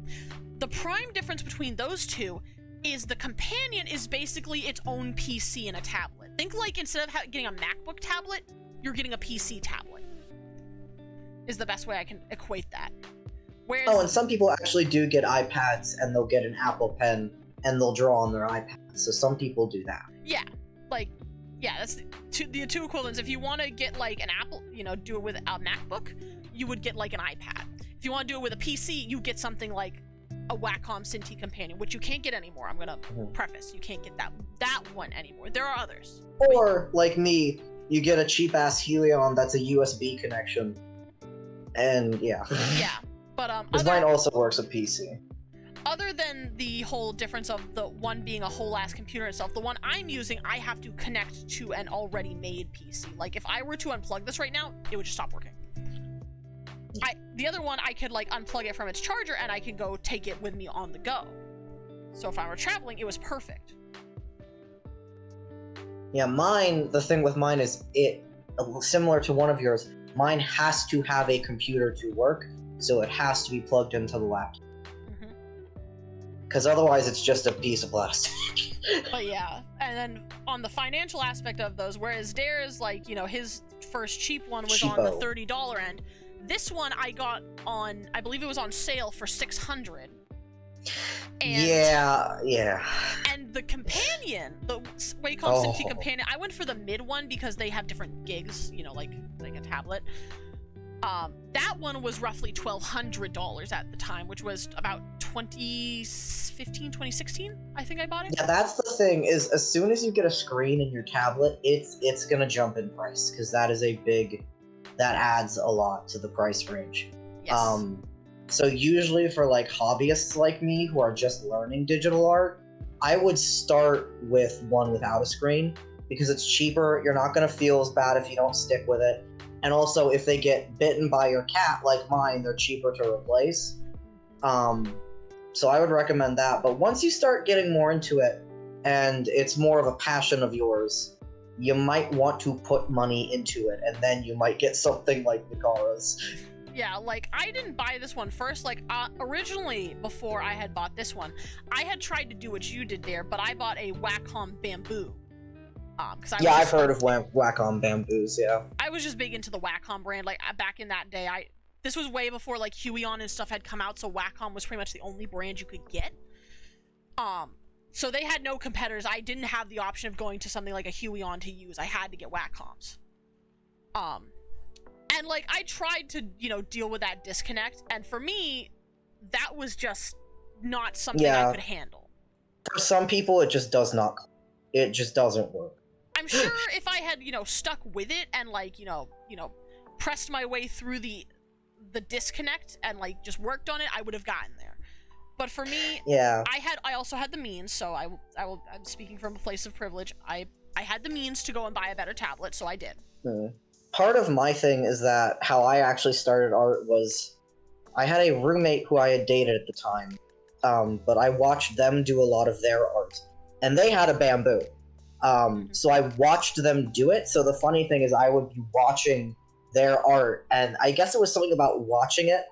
The prime difference between those two is the Companion is basically its own PC and a tablet. Think like instead of getting a MacBook tablet, you're getting a PC tablet. Is the best way I can equate that. Whereas, and some people actually do get iPads and they'll get an Apple Pen and they'll draw on their iPad. So some people do that. Yeah, that's the two equivalents. If you want to get like an Apple, do it with a MacBook, you would get like an iPad. If you want to do it with a PC, you get something like a Wacom Cintiq Companion, which you can't get anymore. I'm gonna preface, you can't get that one anymore. There are others. Or, like me, you get a cheap-ass Helion that's a USB connection. And, yeah. Yeah, but, Because mine also works with PC. Other than the whole difference of the one being a whole-ass computer itself, the one I'm using, I have to connect to an already made PC. Like, if I were to unplug this right now, it would just stop working. The other one, I could, like, unplug it from its charger, and I can go take it with me on the go. So if I were traveling, it was perfect. Yeah, the thing with mine is, similar to one of yours, mine has to have a computer to work, so it has to be plugged into the laptop. Because otherwise it's just a piece of plastic. But yeah, and then on the financial aspect of those, whereas Dare's, like, his first cheap one was on the $30 end, this one I got on, I believe it was on sale for $600. Yeah. And the Companion, the Wacom Cintiq Companion, I went for the mid one because they have different gigs, like a tablet. That one was roughly $1,200 at the time, which was about 2015, 2016, I think I bought it. Yeah, that's the thing, is as soon as you get a screen in your tablet, it's gonna jump in price, because that adds a lot to the price range. Yes. So usually for like hobbyists like me who are just learning digital art, I would start with one without a screen, because it's cheaper, you're not gonna feel as bad if you don't stick with it. And also, if they get bitten by your cat, like mine, they're cheaper to replace. So I would recommend that. But once you start getting more into it, and it's more of a passion of yours, you might want to put money into it, and then you might get something like Nikara's. Yeah, like, I didn't buy this one first. Like, originally, before I had bought this one, I had tried to do what you did there, but I bought a Wacom Bamboo. I've heard of Wacom Bamboos, yeah. I was just big into the Wacom brand. Like, back in that day, this was way before, like, Huion and stuff had come out, so Wacom was pretty much the only brand you could get. So they had no competitors. I didn't have the option of going to something like a Huion to use. I had to get Wacoms. And, like, I tried to, deal with that disconnect, and for me, that was just not something I could handle. For some people, it just doesn't work. I'm sure if I had, stuck with it and, like, pressed my way through the disconnect and, like, just worked on it, I would have gotten there. But for me, I also had the means, so I'm speaking from a place of privilege. I had the means to go and buy a better tablet, so I did. Part of my thing is that how I actually started art was, I had a roommate who I had dated at the time, but I watched them do a lot of their art, and they had a Bamboo. So I watched them do it. So the funny thing is I would be watching their art, and I guess it was something about watching it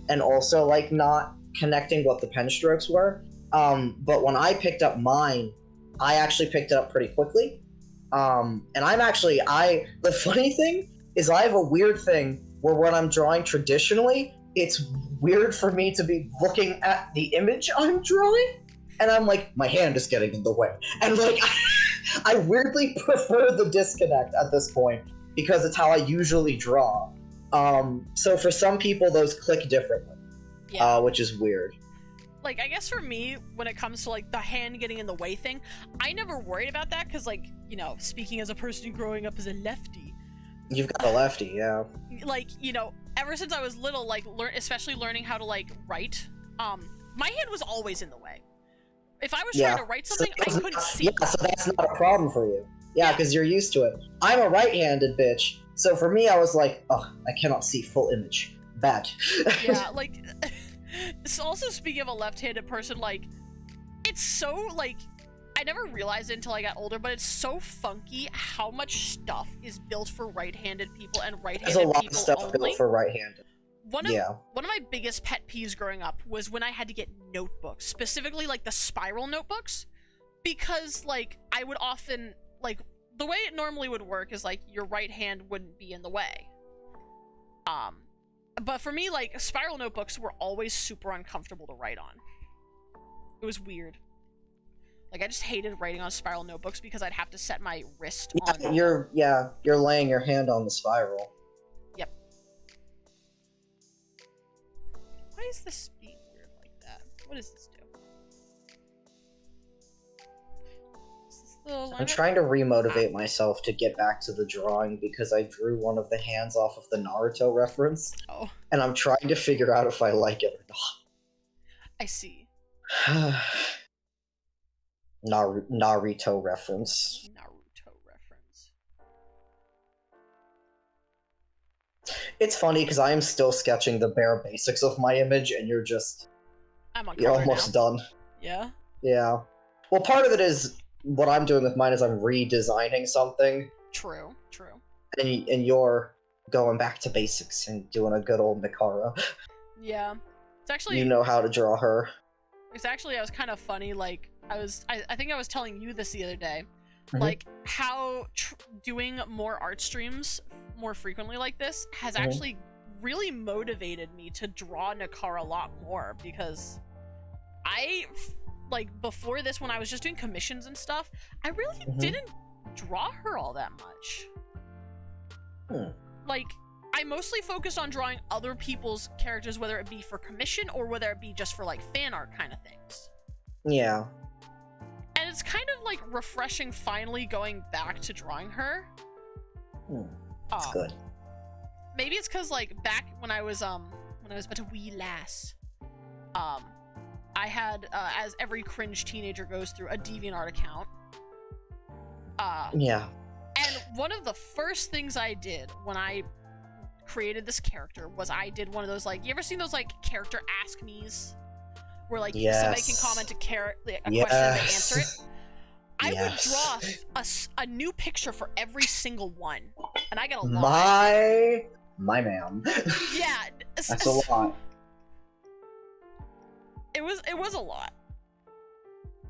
and also, like, not connecting what the pen strokes were. But when I picked up mine, I actually picked it up pretty quickly. And the funny thing is I have a weird thing where when I'm drawing traditionally, it's weird for me to be looking at the image I'm drawing, and I'm like, my hand is getting in the way. And, like, I weirdly prefer the disconnect at this point. because it's how I usually draw. So for some people, those click differently, which is weird. Like, I guess for me, when it comes to, like, the hand getting in the way thing, I never worried about that, because, like, you know, speaking as a person growing up as a lefty... You've got a lefty, yeah. Like, you know, ever since I was little, like, especially learning how to, like, write, my hand was always in the way. If I was trying to write something, I couldn't see. Yeah, so that's not a problem for you. Yeah, because you're used to it. I'm a right-handed bitch, so for me, I was like, oh, I cannot see full image. Bad. Yeah, like... Also, speaking of a left-handed person, like, it's so, like, I never realized it until I got older, but it's so funky how much stuff is built for right-handed people and right-handed people only. There's a lot of stuff built for right-handed. One of my biggest pet peeves growing up was when I had to get notebooks, specifically, like, the spiral notebooks, because, like, I would often, like, the way it normally would work is, like, your right hand wouldn't be in the way. But for me, like, spiral notebooks were always super uncomfortable to write on. It was weird. Like, I just hated writing on spiral notebooks because I'd have to set my wrist on... You're laying your hand on the spiral. Yep. Why is this being weird like that? What does this do? I'm trying to remotivate myself to get back to the drawing because I drew one of the hands off of the Naruto reference. Oh. And I'm trying to figure out if I like it or not. I see. Naruto reference. Naruto reference. It's funny because I am still sketching the bare basics of my image and you're almost done. Yeah? Yeah. Well, part of it is... What I'm doing with mine is I'm redesigning something. True. And you're going back to basics and doing a good old Mikara. Yeah. It's actually... You know how to draw her. It's actually, I was kind of funny, like, I think I was telling you this the other day, Mm-hmm. like, how doing more art streams more frequently like this has actually really motivated me to draw Nikara a lot more, because like, before this, when I was just doing commissions and stuff, I really didn't draw her all that much. Like, I mostly focused on drawing other people's characters, whether it be for commission or whether it be just for, like, fan art kind of things. Yeah. And it's kind of, like, refreshing finally going back to drawing her. That's good. Maybe it's because, like, back when I was but a wee lass, I had, as every cringe teenager goes through, a DeviantArt account. Yeah. And one of the first things I did when I created this character was I did one of those, like, you ever seen those, like, character ask me's? Where, like, somebody can comment a question and they answer it? I would draw a new picture for every single one. And I got a lot. My man. Yeah. That's a lot. It was a lot.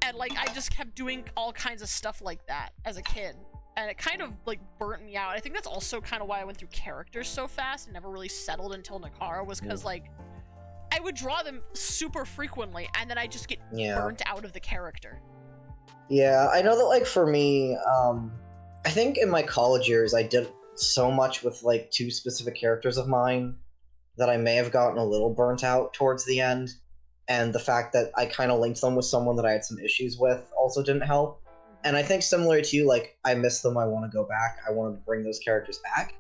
And, like, I just kept doing all kinds of stuff like that as a kid. And it kind of, like, burnt me out. I think that's also kind of why I went through characters so fast and never really settled until Nikara, was because, like, I would draw them super frequently, and then I just get burnt out of the character. Yeah, I know that, like, for me, I think in my college years, I did so much with, like, two specific characters of mine that I may have gotten a little burnt out towards the end. And the fact that I kind of linked them with someone that I had some issues with also didn't help. And I think similar to you, like, I miss them, I want to go back, I want to bring those characters back.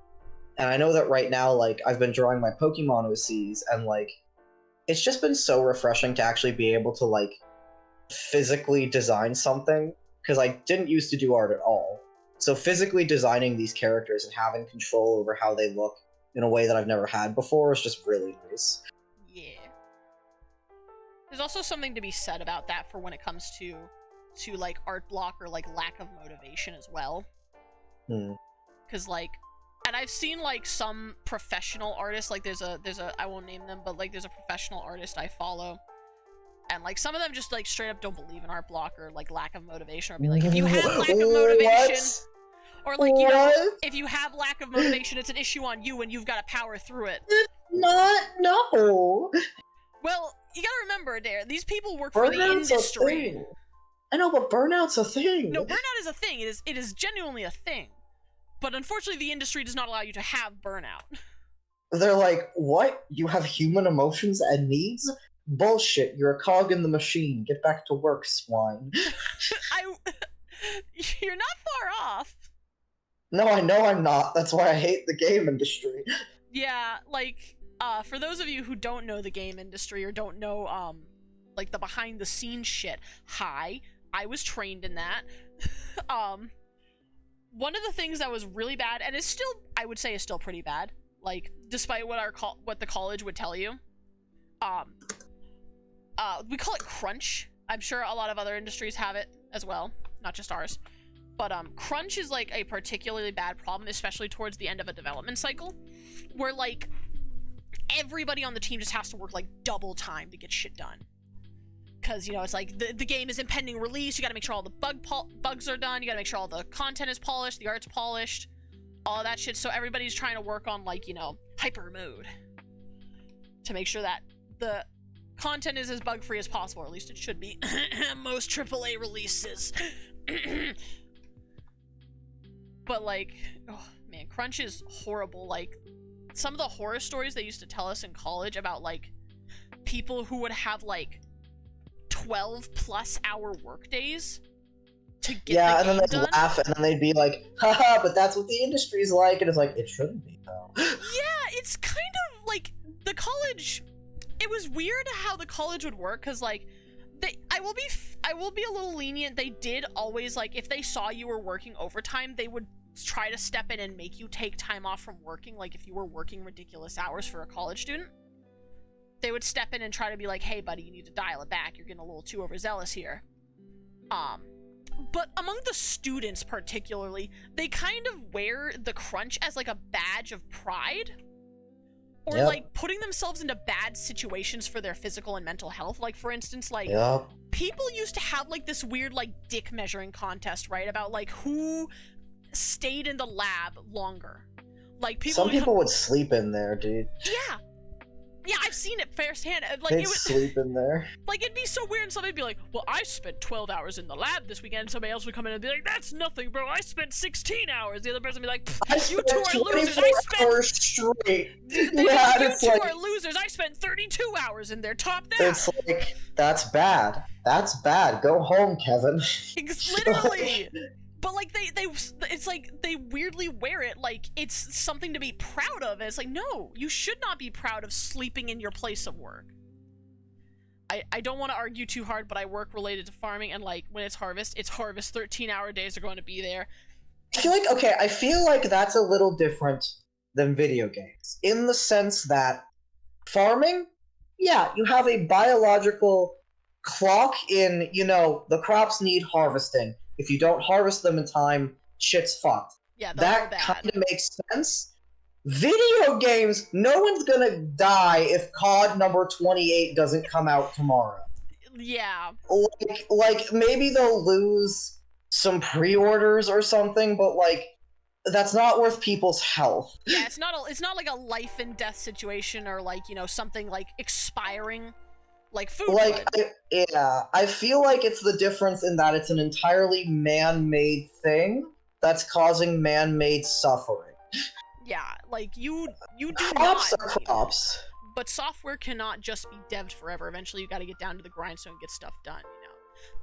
And I know that right now, like, I've been drawing my Pokemon OCs, and, like, it's just been so refreshing to actually be able to, like, physically design something, because I didn't used to do art at all. So physically designing these characters and having control over how they look in a way that I've never had before is just really nice. Yeah. There's also something to be said about that for when it comes to like, art block or, like, lack of motivation as well. Because, like, and I've seen, like, some professional artists, like, there's a I won't name them, but, like, there's a professional artist I follow, and, like, some of them just, like, straight up don't believe in art block or, like, lack of motivation, or be like, if you have lack of motivation, or, like, you know, if you have lack of motivation, it's an issue on you and you've got to power through it. No. Well, you gotta remember, Dare, these people work for the industry. I know, but burnout's a thing. No, burnout is a thing. It is genuinely a thing. But unfortunately, the industry does not allow you to have burnout. They're like, what? You have human emotions and needs? Bullshit, you're a cog in the machine. Get back to work, swine. You're not far off. No, I know I'm not. That's why I hate the game industry. Yeah, like, for those of you who don't know the game industry or don't know, like, the behind-the-scenes shit, hi, I was trained in that. One of the things that was really bad, and is still, I would say is still pretty bad, like, despite what the college would tell you, we call it crunch. I'm sure a lot of other industries have it as well, not just ours. But crunch is like a particularly bad problem, especially towards the end of a development cycle, where like everybody on the team just has to work like double time to get shit done. Because, you know, it's like the game is in pending release, you gotta make sure all the bugs are done, you gotta make sure all the content is polished, the art's polished, all of that shit. So everybody's trying to work on, like, you know, hyper mode to make sure that the content is as bug-free as possible, or at least it should be. Most AAA releases. But, like, oh man, crunch is horrible. Like, some of the horror stories they used to tell us in college about, like, people who would have, like, 12-plus hour work days to get yeah, the and game then they'd done. laugh, and then they'd be like, haha, but that's what the industry's like, and it's like, it shouldn't be, though. Yeah, it's kind of, like, the college... It was weird how the college would work, because, like, I will be a little lenient. They did always, like, if they saw you were working overtime, they would try to step in and make you take time off from working. Like, if you were working ridiculous hours for a college student, they would step in and try to be like, hey buddy, you need to dial it back, you're getting a little too overzealous here. But among the students particularly, they kind of wear the crunch as like a badge of pride, or Yep. like putting themselves into bad situations for their physical and mental health. Like, for instance, like, Yep. people used to have like this weird like dick measuring contest, right, about like who stayed in the lab longer. Like, people Some people would sleep in there, dude. Yeah, I've seen it firsthand. Like, They'd it would sleep in there. like, it'd be so weird, and somebody'd be like, well, I spent 12 hours in the lab this weekend, and somebody else would come in and be like, that's nothing, bro, I spent 16 hours. The other person would be like, I you spent two are losers, 24 I spent... hours straight. You Yeah, and it's two like, are losers, I spent 32 hours in there, top that. it's like, that's bad. That's bad. Go home, Kevin. Literally. But, like, it's like, they weirdly wear it like it's something to be proud of, and it's like, no, you should not be proud of sleeping in your place of work. I don't want to argue too hard, but I work related to farming, and, like, when it's harvest, 13-hour days are going to be there. I feel like that's a little different than video games, in the sense that farming, yeah, you have a biological clock in, you know, the crops need harvesting. If you don't harvest them in time, shit's fucked. Yeah, that kind of makes sense. Video games, no one's gonna die if COD number 28 doesn't come out tomorrow. Yeah. Like maybe they'll lose some pre-orders or something, but like, that's not worth people's health. Yeah, it's not like a life and death situation, or like, you know, something like expiring. Like food. Like, I feel like it's the difference in that it's an entirely man-made thing that's causing man-made suffering. Yeah, like, you do Crops not. are crops. But software cannot just be devved forever. Eventually, you gotta get down to the grindstone and get stuff done, you know?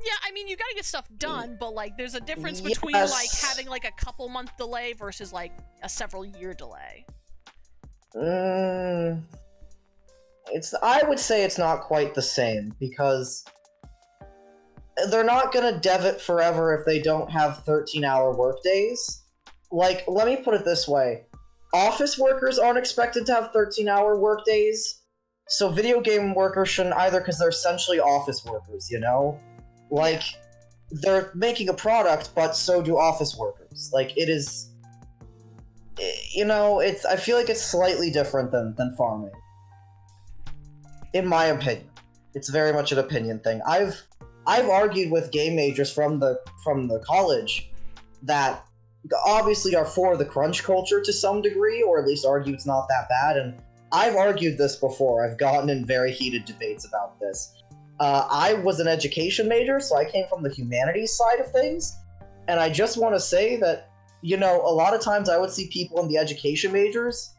Yeah, I mean, you gotta get stuff done, but, like, there's a difference between, like, having, like, a couple-month delay versus, like, a several-year delay. I would say it's not quite the same, because they're not gonna dev it forever if they don't have 13-hour workdays. Like, let me put it this way. Office workers aren't expected to have 13-hour workdays, so video game workers shouldn't either, because they're essentially office workers, you know? Like, they're making a product, but so do office workers. Like, it is... You know, I feel like it's slightly different than farming. In my opinion. It's very much an opinion thing. I've argued with game majors from the college that obviously are for the crunch culture to some degree, or at least argue it's not that bad, and I've argued this before. I've gotten in very heated debates about this. I was an education major, so I came from the humanities side of things, and I just want to say that you know, a lot of times I would see people in the education majors,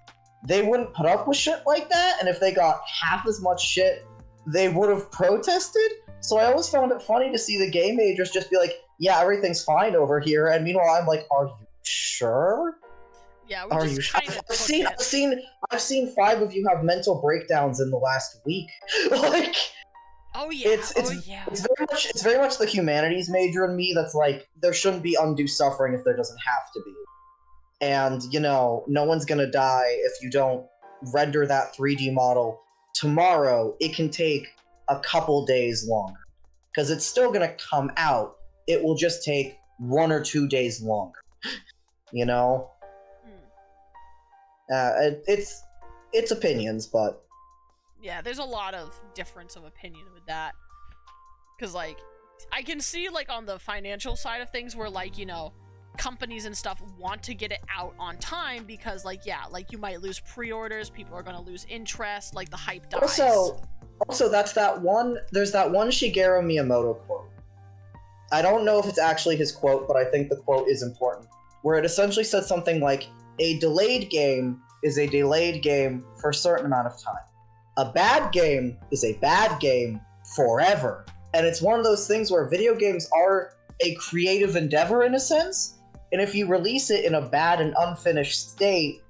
they wouldn't put up with shit like that, and if they got half as much shit, they would have protested. So I always found it funny to see the game majors just be like, yeah, everything's fine over here, and meanwhile I'm like, are you sure? Yeah, we Are just you sure? kind of I've seen 5 of you have mental breakdowns in the last week. Like, Oh yeah. it's very much the humanities major in me that's like, there shouldn't be undue suffering if there doesn't have to be. And, you know, no one's gonna die if you don't render that 3D model tomorrow. It can take a couple days longer. Because it's still gonna come out. It will just take 1 or 2 days longer. You know? It's opinions, but... Yeah, there's a lot of difference of opinion with that. Because, like, I can see, like, on the financial side of things where, like, you know, companies and stuff want to get it out on time because, like, yeah, like, you might lose pre-orders, people are gonna lose interest, like, the hype dies. Also, there's that one Shigeru Miyamoto quote. I don't know if it's actually his quote, but I think the quote is important. Where it essentially said something like, a delayed game is a delayed game for a certain amount of time. A bad game is a bad game forever. And it's one of those things where video games are a creative endeavor in a sense, and if you release it in a bad and unfinished state,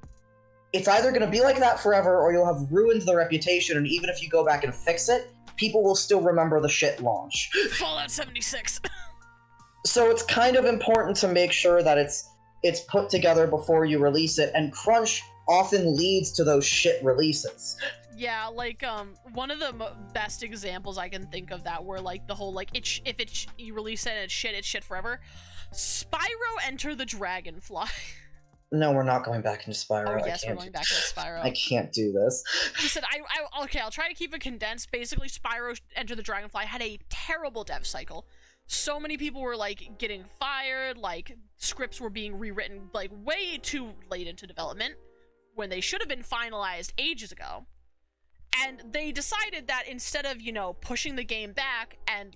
it's either going to be like that forever or you'll have ruined the reputation, and even if you go back and fix it, people will still remember the shit launch. Fallout 76! So it's kind of important to make sure that it's put together before you release it, and crunch often leads to those shit releases. Yeah, like, one of the best examples I can think of that where, like, the whole, like, you release it and it's shit forever. Spyro Enter the Dragonfly. No, we're not going back into Spyro. Oh, yes, we're going back into Spyro. I can't do this. Listen, okay, I'll try to keep it condensed. Basically, Spyro Enter the Dragonfly had a terrible dev cycle. So many people were, like, getting fired, like, scripts were being rewritten, like, way too late into development, when they should have been finalized ages ago. And they decided that instead of, you know, pushing the game back and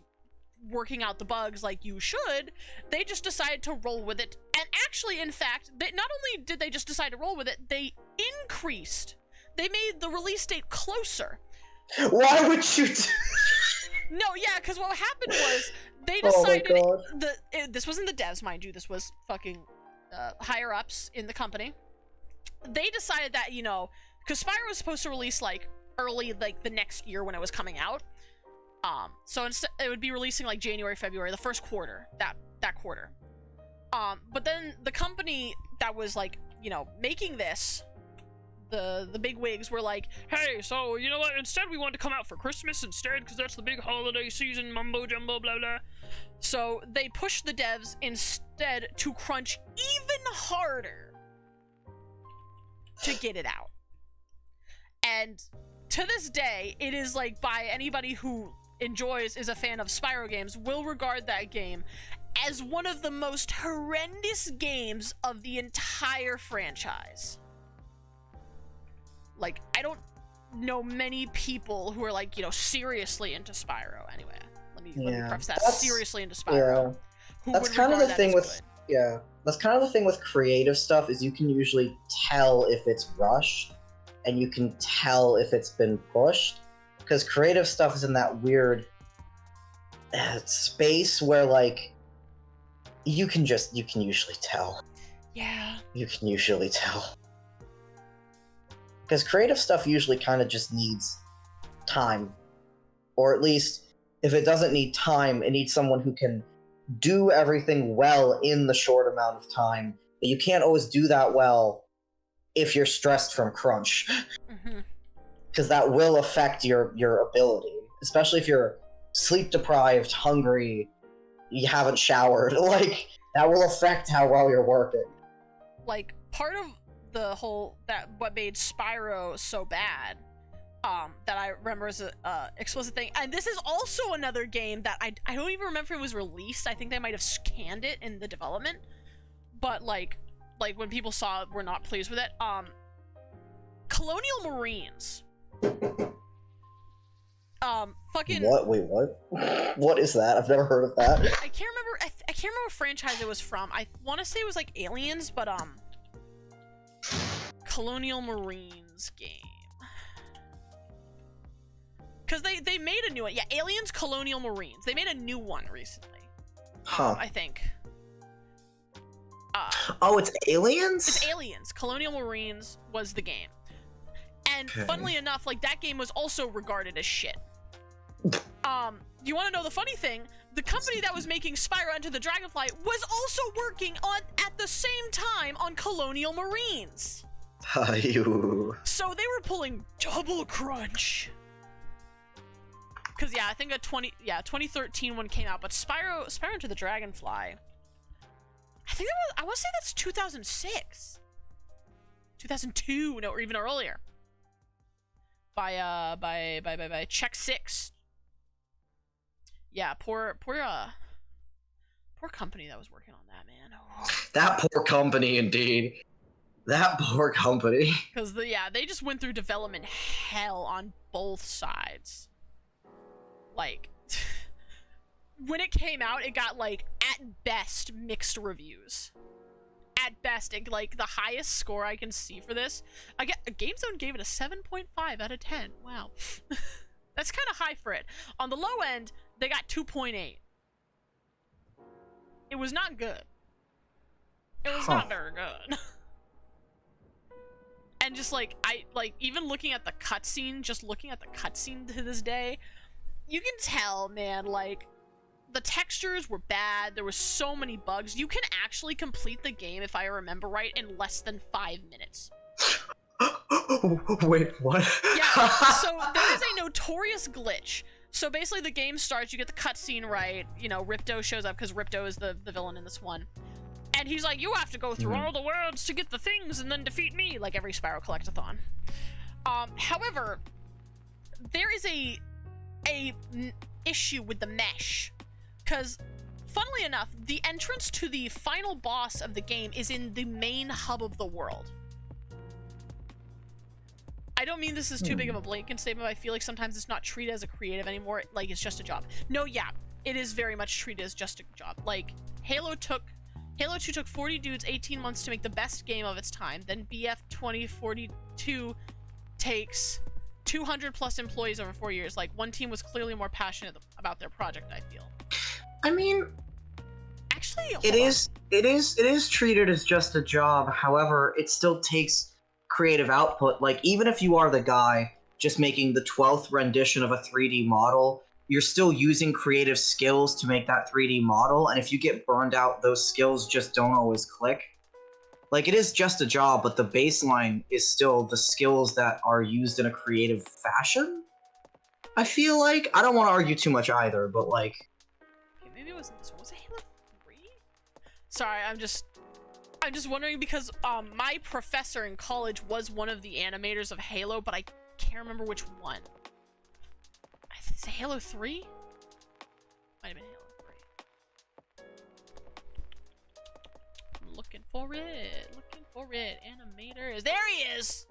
working out the bugs like you should, they just decided to roll with it. And actually, in fact, not only did they just decide to roll with it, they made the release date closer. Why would you do... No, yeah, because what happened was, they decided... Oh this wasn't the devs, mind you, this was fucking higher-ups in the company. They decided that, you know, because Spyro was supposed to release, like, early, like, the next year when it was coming out. So instead, it would be releasing, like, January, February, the first quarter, that quarter. But then the company that was, like, you know, making this, the big wigs were like, hey, so, you know what, instead we want to come out for Christmas instead, because that's the big holiday season, mumbo jumbo, blah, blah. So they pushed the devs instead to crunch even harder to get it out. And to this day, it is, like, by anybody who is a fan of Spyro games, will regard that game as one of the most horrendous games of the entire franchise. Like, I don't know many people who are, like, you know, seriously into Spyro. Anyway, let me preface that. Seriously into Spyro. Yeah. That's kind of the thing with... Yeah. That's kind of the thing with creative stuff, is you can usually tell if it's rushed, and you can tell if it's been pushed. Because creative stuff is in that weird space where, like, you can usually tell. Yeah. You can usually tell. Because creative stuff usually kind of just needs time. Or at least, if it doesn't need time, it needs someone who can do everything well in the short amount of time. But you can't always do that well if you're stressed from crunch. Because that will affect your ability. Especially if you're sleep-deprived, hungry, you haven't showered. Like, that will affect how well you're working. Like, part of the whole what made Spyro so bad, that I remember as a explicit thing, and this is also another game that I don't even remember if it was released. I think they might have scanned it in the development, but like when people saw it, were not pleased with it. Colonial Marines. Fucking what? Wait, what? What is that? I've never heard of that. I can't can't remember what franchise it was from. I want to say it was like Aliens, but Colonial Marines game. Because they made a new one. Yeah, Aliens, Colonial Marines. They made a new one recently. Huh. I think. Oh, it's Aliens? It's Aliens. Colonial Marines was the game. And Okay. funnily enough, like, that game was also regarded as shit. You want to know the funny thing? The company that was making Spyro Enter the Dragonfly was also working on at the same time on Colonial Marines. So they were pulling double crunch. Cause yeah, I think 2013 one came out, but Spyro Enter the Dragonfly. I think I want to say that's 2006, 2002, no, or even earlier. By Check 6. Yeah, poor company that was working on that, man. Oh. That poor company, indeed. That poor company. Because they just went through development hell on both sides. Like, when it came out, it got, like, at best, mixed reviews. At best, like, the highest score I can see for this, GameZone gave it a 7.5 out of 10. Wow. That's kind of high for it. On the low end, they got 2.8. It was not good. It was not very good. And just, like, even looking at the cutscene, to this day, you can tell, man, like, the textures were bad. There were so many bugs. You can actually complete the game, if I remember right, in less than 5 minutes. Wait, what? Yeah, so there is a notorious glitch. So basically the game starts, you get the cutscene right, you know, Ripto shows up, because Ripto is the villain in this one. And he's like, you have to go through all the worlds to get the things and then defeat me, like every Spyro Collectathon. However, there is a issue with the mesh, because funnily enough, the entrance to the final boss of the game is in the main hub of the world. I don't mean this is too big of a blanket statement, but I feel like sometimes it's not treated as a creative anymore, like it's just a job. No, yeah, it is very much treated as just a job. Like, Halo 2 took 40 dudes 18 months to make the best game of its time, then BF 2042 takes 200 plus employees over 4 years. Like, one team was clearly more passionate about their project, I feel. I mean, actually, it is treated as just a job. However, it still takes creative output. Like, even if you are the guy just making the 12th rendition of a 3D model, you're still using creative skills to make that 3D model, and if you get burned out, those skills just don't always click. Like, it is just a job, but the baseline is still the skills that are used in a creative fashion? I feel like. I don't want to argue too much either, but like... Okay, maybe it wasn't this one. Was it Halo 3? Sorry, I'm just wondering because my professor in college was one of the animators of Halo, but I can't remember which one. Is it Halo 3? Might have been Halo 3. I'm looking for it. Animators. There he is!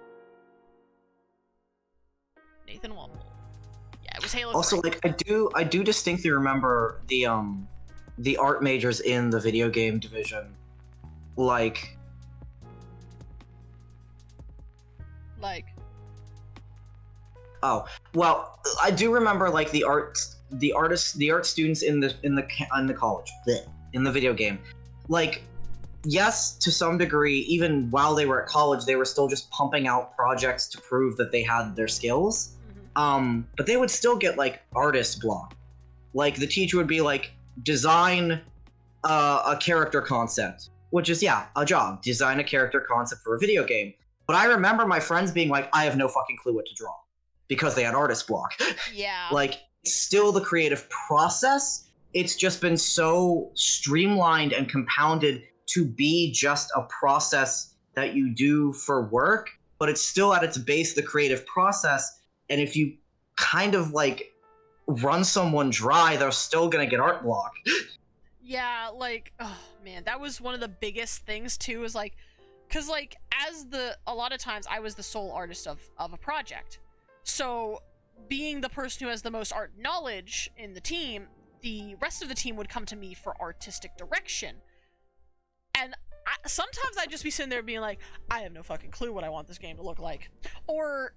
Nathan Wamble. Yeah, it was Halo 3. Also, like, I do distinctly remember the art majors in the video game division. Like, oh, well, I do remember, like, the art students in the college, in the video game. Like, yes, to some degree, even while they were at college, they were still just pumping out projects to prove that they had their skills. But they would still get, like, artist block. Like, the teacher would be like, design a character concept. Which is, yeah, a job. Design a character concept for a video game. But I remember my friends being like, I have no fucking clue what to draw. Because they had artist block. Yeah. Like, it's still the creative process. It's just been so streamlined and compounded to be just a process that you do for work. But it's still at its base the creative process. And if you kind of, like, run someone dry, they're still gonna get art block. Yeah, like, oh man, that was one of the biggest things too, is like, cause like, a lot of times I was the sole artist of a project. So being the person who has the most art knowledge in the team, the rest of the team would come to me for artistic direction. And sometimes I'd just be sitting there being like, I have no fucking clue what I want this game to look like. Or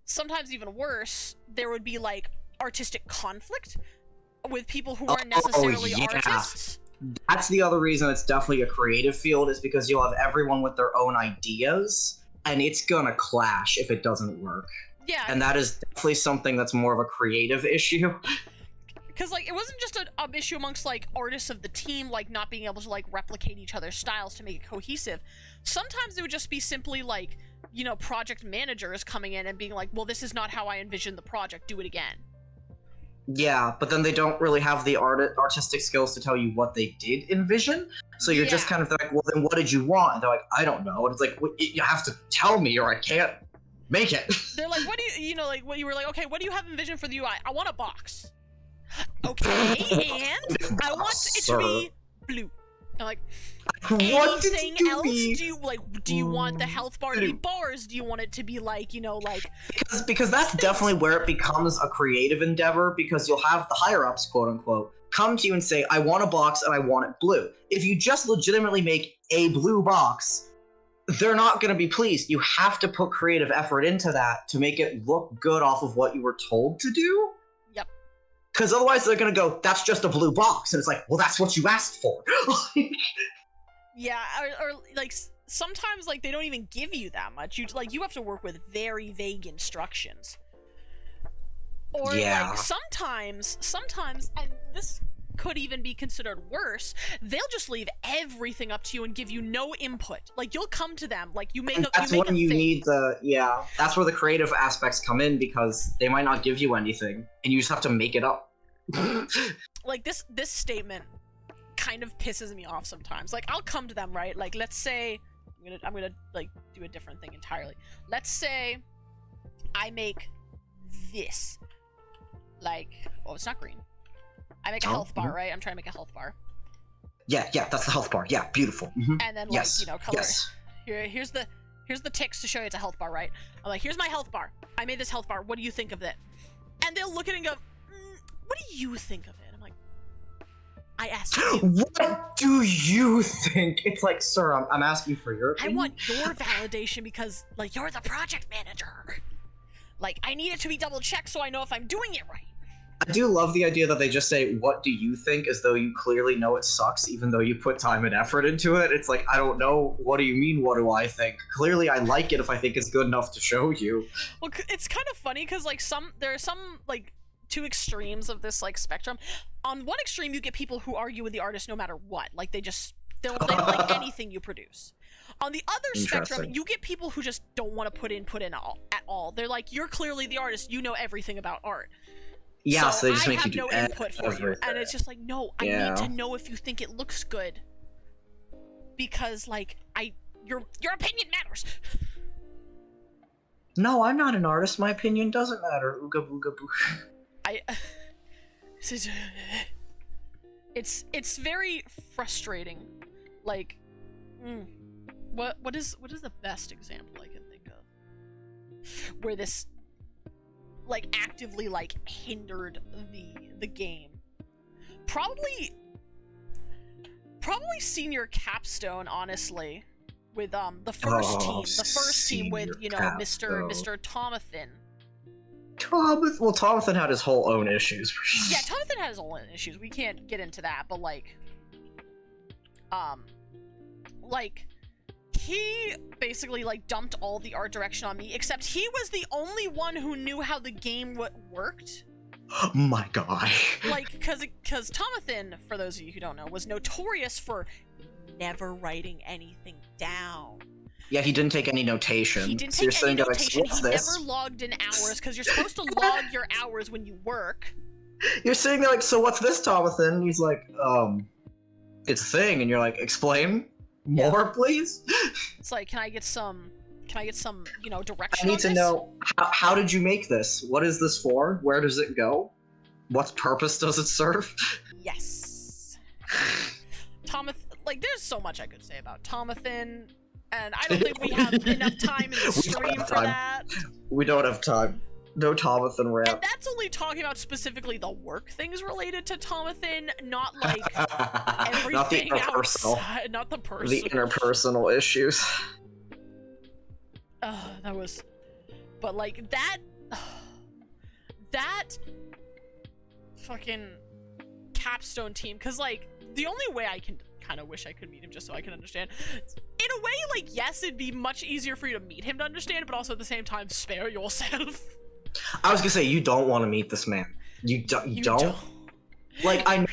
sometimes even worse, there would be like artistic conflict with people who aren't necessarily artists. That's the other reason it's definitely a creative field, is because you'll have everyone with their own ideas, and it's gonna clash if it doesn't work. Yeah. And that is definitely something that's more of a creative issue. Because, like, it wasn't just an issue amongst, like, artists of the team, like, not being able to, like, replicate each other's styles to make it cohesive. Sometimes it would just be simply, like, you know, project managers coming in and being like, well, this is not how I envisioned the project, do it again. Yeah, but then they don't really have the artistic skills to tell you what they did envision. So you're just kind of like, well, then what did you want? And they're like, I don't know. And it's like, well, you have to tell me or I can't make it. They're like, what do you know, like, what you were like, okay, what do you have envisioned for the UI? I want a box. Okay, and I want it to be blue. I'm like, anything else? Do you want the health bar to be bars? Do you want it to be like, you know, like... Because that's definitely where it becomes a creative endeavor, because you'll have the higher-ups, quote-unquote, come to you and say, I want a box and I want it blue. If you just legitimately make a blue box, they're not going to be pleased. You have to put creative effort into that to make it look good off of what you were told to do. Yep. Because otherwise they're going to go, that's just a blue box. And it's like, well, that's what you asked for. Yeah, or like, sometimes, like, they don't even give you that much. You have to work with very vague instructions. Or, like, sometimes, and this could even be considered worse, they'll just leave everything up to you and give you no input. Like, you'll come to them, like, you make a that's when you need the, that's where the creative aspects come in, because they might not give you anything, and you just have to make it up. Like, this statement kind of pisses me off sometimes. Like, I'll come to them, right? Like, let's say, I'm gonna, like, do a different thing entirely. Let's say I make this. Like, oh, it's not green. I make a health bar, right? I'm trying to make a health bar. Yeah, that's the health bar. Yeah, beautiful. Mm-hmm. And then, like, you know, color. Yes. Here's the text to show you it's a health bar, right? I'm like, here's my health bar. I made this health bar. What do you think of it? And they'll look at it and go, what do you think of it? I'm like, I asked you. What do you think? It's like, sir, I'm asking for your opinion. I want your validation because, like, you're the project manager. Like, I need it to be double checked so I know if I'm doing it right. I do love the idea that they just say, what do you think, as though you clearly know it sucks, even though you put time and effort into it. It's like, I don't know. What do you mean, what do I think? Clearly I like it if I think it's good enough to show you. Well, it's kind of funny because, like, there are some, like, two extremes of this, like, spectrum. On one extreme, you get people who argue with the artist no matter what. Like, they don't like anything you produce. On the other spectrum, you get people who just don't want to put in at all. They're like, you're clearly the artist. You know everything about art. Yeah, so they just make you do no input for you. And it's just like, no, I need to know if you think it looks good. Because, like, your opinion matters. No, I'm not an artist. My opinion doesn't matter. Ooga booga boo. It's very frustrating. Like, what is the best example I can think of where this, like, actively, like, hindered the game? Probably Senior Capstone, honestly, with the first team with, you know, Capstone. Mr. Tomathan. Well, Tomathan had his whole own issues. Yeah, Tomathan had his own issues. We can't get into that, but, like, he basically, like, dumped all the art direction on me, except he was the only one who knew how the game worked. Oh my god. Like, because Tomathan, for those of you who don't know, was notorious for never writing anything down. Yeah, he didn't take any notation. He didn't take any notation. He never logged in hours, because you're supposed to log your hours when you work. You're sitting there like, so what's this, Tomathan? And he's like, it's a thing. And you're like, explain more, please? It's like, can I get some, you know, direction I need to know, how did you make this? What is this for? Where does it go? What purpose does it serve? Yes. Like, there's so much I could say about Tomathan. And I don't think we have enough time in the stream for that. We don't have time. No Thomathan And rant. that's only talking about specifically the work things related to Thomathan, not like everything Not the interpersonal. outside, not the The person. interpersonal issues. That was, but like that, that fucking capstone team, because like the only way I can kind of wish I could meet him just so I can understand. In a way, like, yes, it'd be much easier for you to meet him to understand, but also at the same time, spare yourself. I was gonna say, you don't want to meet this man. You don't. Like, I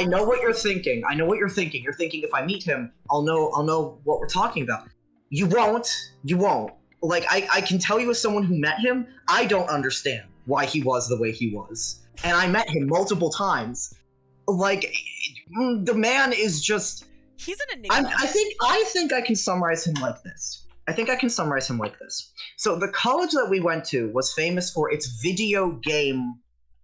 know what you're thinking. I know what you're thinking. You're thinking, if I meet him, I'll know what we're talking about. You won't. You won't. Like, I can tell you as someone who met him, I don't understand why he was the way he was. And I met him multiple times. Like, the man is just... He's an enigma. I think I can summarize him like this. So the college that we went to was famous for its video game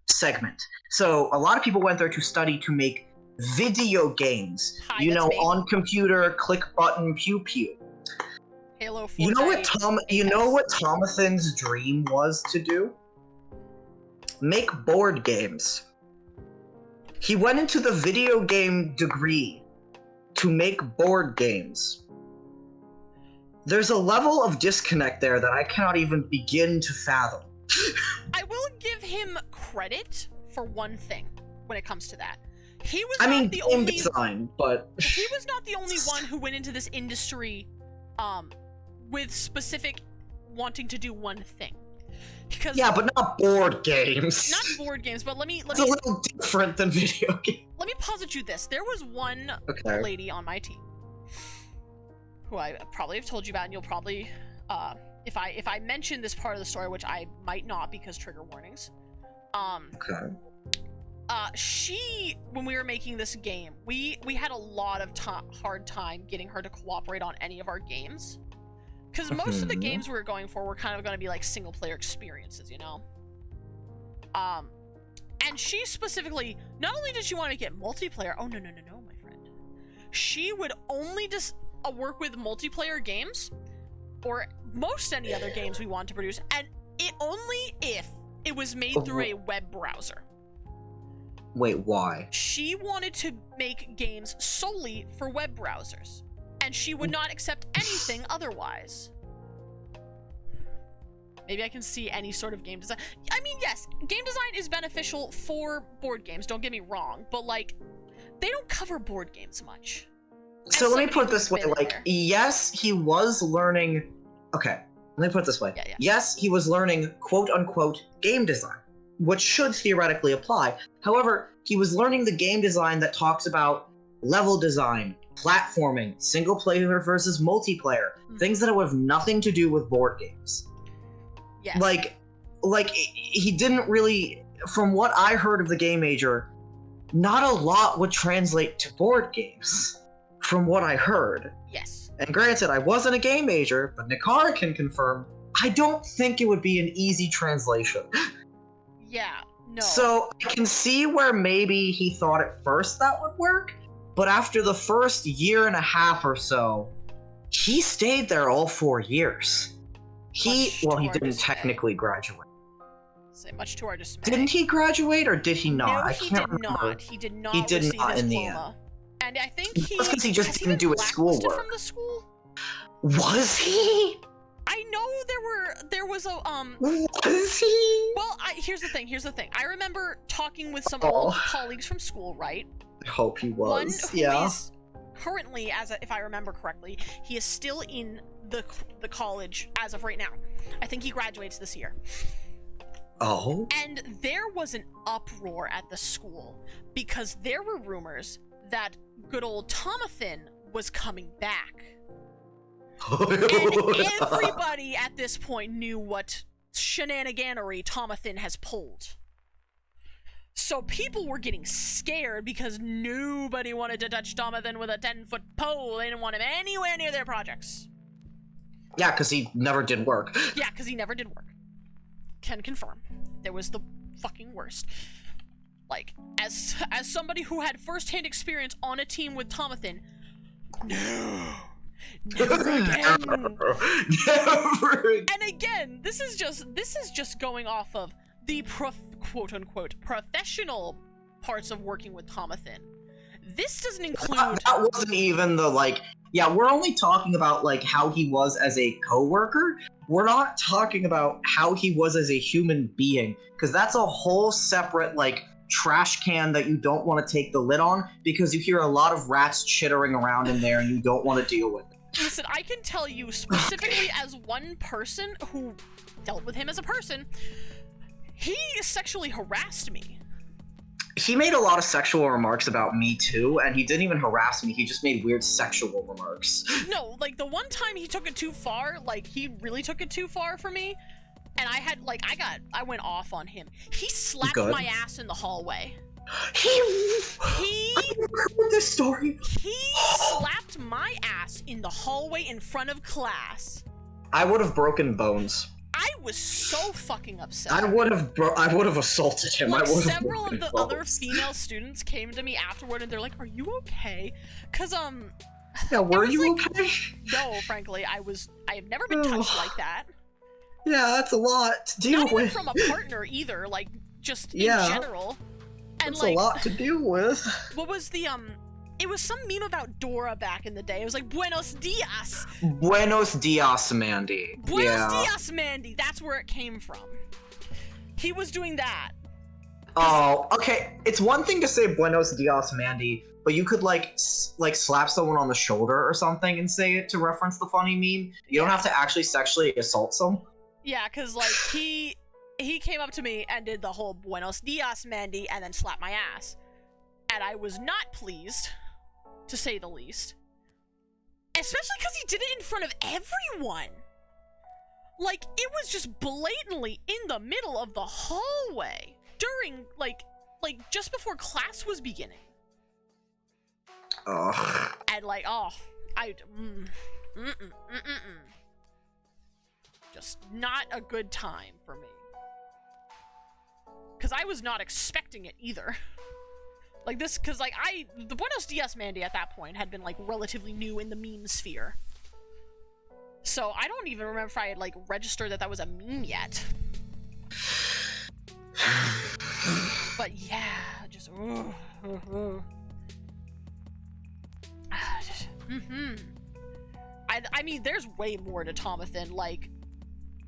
segment. So a lot of people went there to study to make video games. Hi, you that's know, me. on computer, click button, pew pew. Halo 4. You know what Thomathan's dream was to do? Make board games. He went into the video game degree to make board games. There's a level of disconnect there that I cannot even begin to fathom. I will give him credit for one thing when it comes to that. He was Design, but he was not the only one who went into this industry with specific wanting to do one thing. Because yeah, but not board games. Not board games, but let me It's a little different than video games. Let me posit you this. There was one lady on my team who I probably have told you about, and you'll probably if I mention this part of the story, which I might not because trigger warnings. She, when we were making this game, we had a lot of hard time getting her to cooperate on any of our games. Because most of the games we were going for were kind of going to be like single player experiences, you know? And she specifically, not only did she want to make it multiplayer, oh no, my friend. She would only just work with multiplayer games, or most any other games we wanted to produce, and it only if it was made through a web browser. Wait, why? She wanted to make games solely for web browsers, and she would not accept anything otherwise. Maybe I can see any sort of game design. I mean, yes, game design is beneficial for board games, don't get me wrong, but like, they don't cover board games much. So let me put it this way, like, yes, he was learning... Okay, let me put it this way. Yeah. Yes, he was learning quote-unquote game design, which should theoretically apply. However, he was learning the game design that talks about level design, platforming, single player versus multiplayer, things that have nothing to do with board games. Yes. Like he didn't really, from what I heard of the game major, not a lot would translate to board games, from what I heard. Yes. And granted, I wasn't a game major, but Nikara can confirm, I don't think it would be an easy translation. Yeah, no. So I can see where maybe he thought at first that would work, but after the first year and a half or so, he stayed there all 4 years. He didn't technically graduate. Say much to our dismay. Didn't he graduate, or did he not? No, I he can't did remember. not. He did not. He did receive not his in the diploma. And I think That's because he just has didn't do his blacklisted schoolwork. from the school. Was he? I know there was a Was he? Well, here's the thing. I remember talking with some old colleagues from school, right? I hope he was. One who yeah. is currently, if I remember correctly, he is still in the college as of right now. I think he graduates this year. Oh. And there was an uproar at the school because there were rumors that good old Thomathan was coming back. And everybody at this point knew what shenaniganery Thomathan has pulled. So people were getting scared because nobody wanted to touch Thomathan with a 10-foot pole. They didn't want him anywhere near their projects. Yeah, because he never did work. Yeah, because he never did work. Can confirm. There was the fucking worst. Like, as somebody who had first-hand experience on a team with Thomathan, no. Never again. Never again. And again, this is just going off of the quote unquote professional parts of working with Tomathan. This doesn't include. That wasn't even the like. Yeah, we're only talking about like how he was as a coworker. We're not talking about how he was as a human being, because that's a whole separate like trash can that you don't want to take the lid on, because you hear a lot of rats chittering around in there and you don't want to deal with it. Listen, I can tell you specifically as one person who dealt with him as a person, he sexually harassed me. He made a lot of sexual remarks about me too, and he didn't even harass me, he just made weird sexual remarks. No, like the one time he took it too far, like he really took it too far for me, and I had like I went off on him. He slapped my ass in the hallway. I heard this story. He slapped my ass in the hallway in front of class. I would have broken bones. I was so fucking upset. I would have assaulted him. Like, I would have several of the bones. other female students came to me afterward and they're like, "Are you okay?" Cause yeah, were you like, okay? No, frankly, I have never been touched like that. Yeah, that's a lot to deal Not even with. from a partner either, like just in Yeah. general. And That's like, a lot to deal with. what was the it was some meme about Dora back in the day. It was like, "Buenos dias." Buenos dias, Mandy. Buenos dias, Mandy. That's where it came from. He was doing that. Oh, okay. It's one thing to say Buenos dias, Mandy, but you could like slap someone on the shoulder or something and say it to reference the funny meme. You don't have to actually sexually assault someone. Yeah, cause like he came up to me and did the whole "Buenos dias, Mandy," and then slapped my ass, and I was not pleased, to say the least. Especially because he did it in front of everyone. Like, it was just blatantly in the middle of the hallway during like just before class was beginning. Ugh. And like, just not a good time for me. Because I was not expecting it either. Like this, because like the Buenos Dias Mandy at that point had been like relatively new in the meme sphere. So I don't even remember if I had like registered that was a meme yet. But yeah, just I mean, there's way more to Tomathan. Like,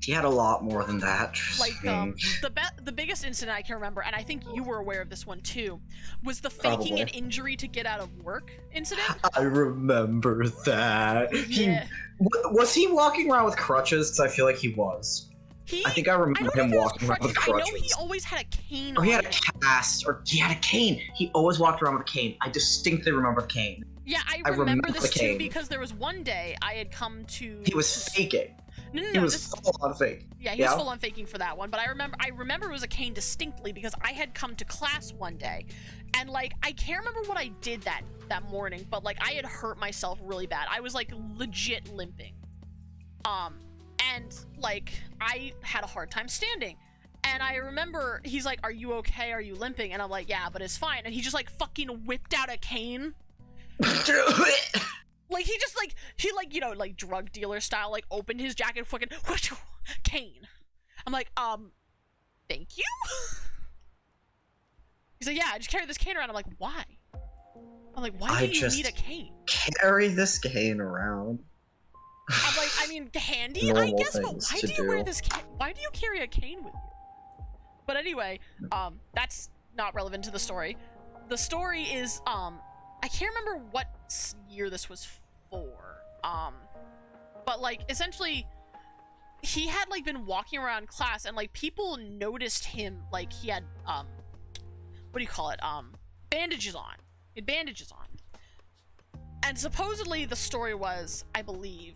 He had a lot more than that. like the biggest incident I can remember, and I think you were aware of this one too, was the faking Probably. an injury to get out of work incident. I remember that. Yeah. Was he walking around with crutches? Because I feel like he was. I think I remember him walking around with crutches. I know he always had a cane. Or he had on a him. cast, or he had a cane. He always walked around with a cane. I distinctly remember the cane. Yeah, I remember remember this the too cane. because there was one day I had come to. He was faking. No, He was full on fake. Yeah, he was full on faking for that one. But I remember it was a cane distinctly because I had come to class one day, and like I can't remember what I did that morning, but like I had hurt myself really bad. I was like legit limping, and like I had a hard time standing. And I remember he's like, "Are you okay? Are you limping?" And I'm like, "Yeah, but it's fine." And he just like fucking whipped out a cane. Like he you know, like drug dealer style, like opened his jacket, fucking cane. I'm like, thank you. He's like, "Yeah, I just carry this cane around." I'm like, "Why?" I'm like, "Why do you need a cane?" Carry this cane around. I'm like, I mean, handy, I Normal guess, but things why to do you wear do. this cane? Why do you carry a cane with you? But anyway, that's not relevant to the story. The story is, I can't remember what year this was for, but like, essentially, he had like been walking around class and like people noticed him, like he had, what do you call it, bandages on. He had bandages on. And supposedly the story was, I believe,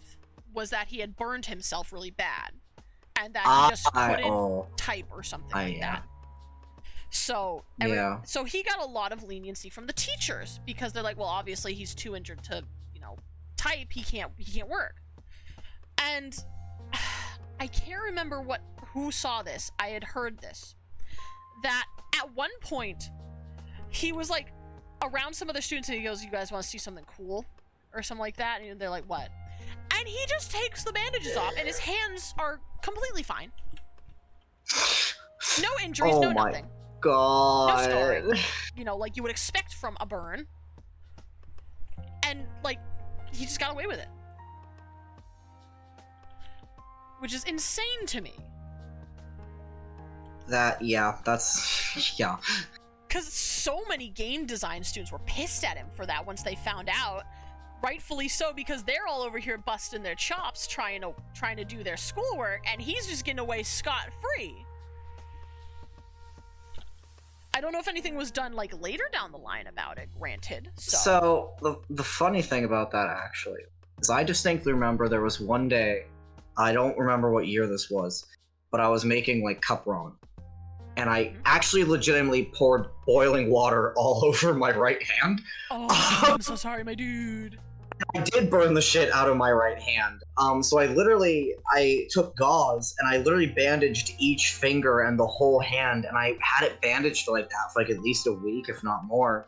was that he had burned himself really bad. And that he just couldn't type or something like that. So, so he got a lot of leniency from the teachers because they're like, well, obviously he's too injured to, you know, type. He can't work. And I can't remember who saw this. I had heard this. That at one point, he was like around some other students and he goes, "You guys want to see something cool?" Or something like that. And they're like, "What?" And he just takes the bandages off, and his hands are completely fine. No injuries, no nothing. God. No scarring. You know, like you would expect from a burn. And, like, he just got away with it. Which is insane to me. That's... yeah. Because so many game design students were pissed at him for that once they found out. Rightfully so, because they're all over here busting their chops trying to do their schoolwork, and he's just getting away scot-free. I don't know if anything was done, like, later down the line about it, granted. So the funny thing about that, actually, is I distinctly remember there was one day, I don't remember what year this was, but I was making, like, cup ramen. And I actually legitimately poured boiling water all over my right hand. Oh, I'm so sorry, my dude. I did burn the shit out of my right hand. So I took gauze and I literally bandaged each finger and the whole hand, and I had it bandaged like that for like at least a week, if not more.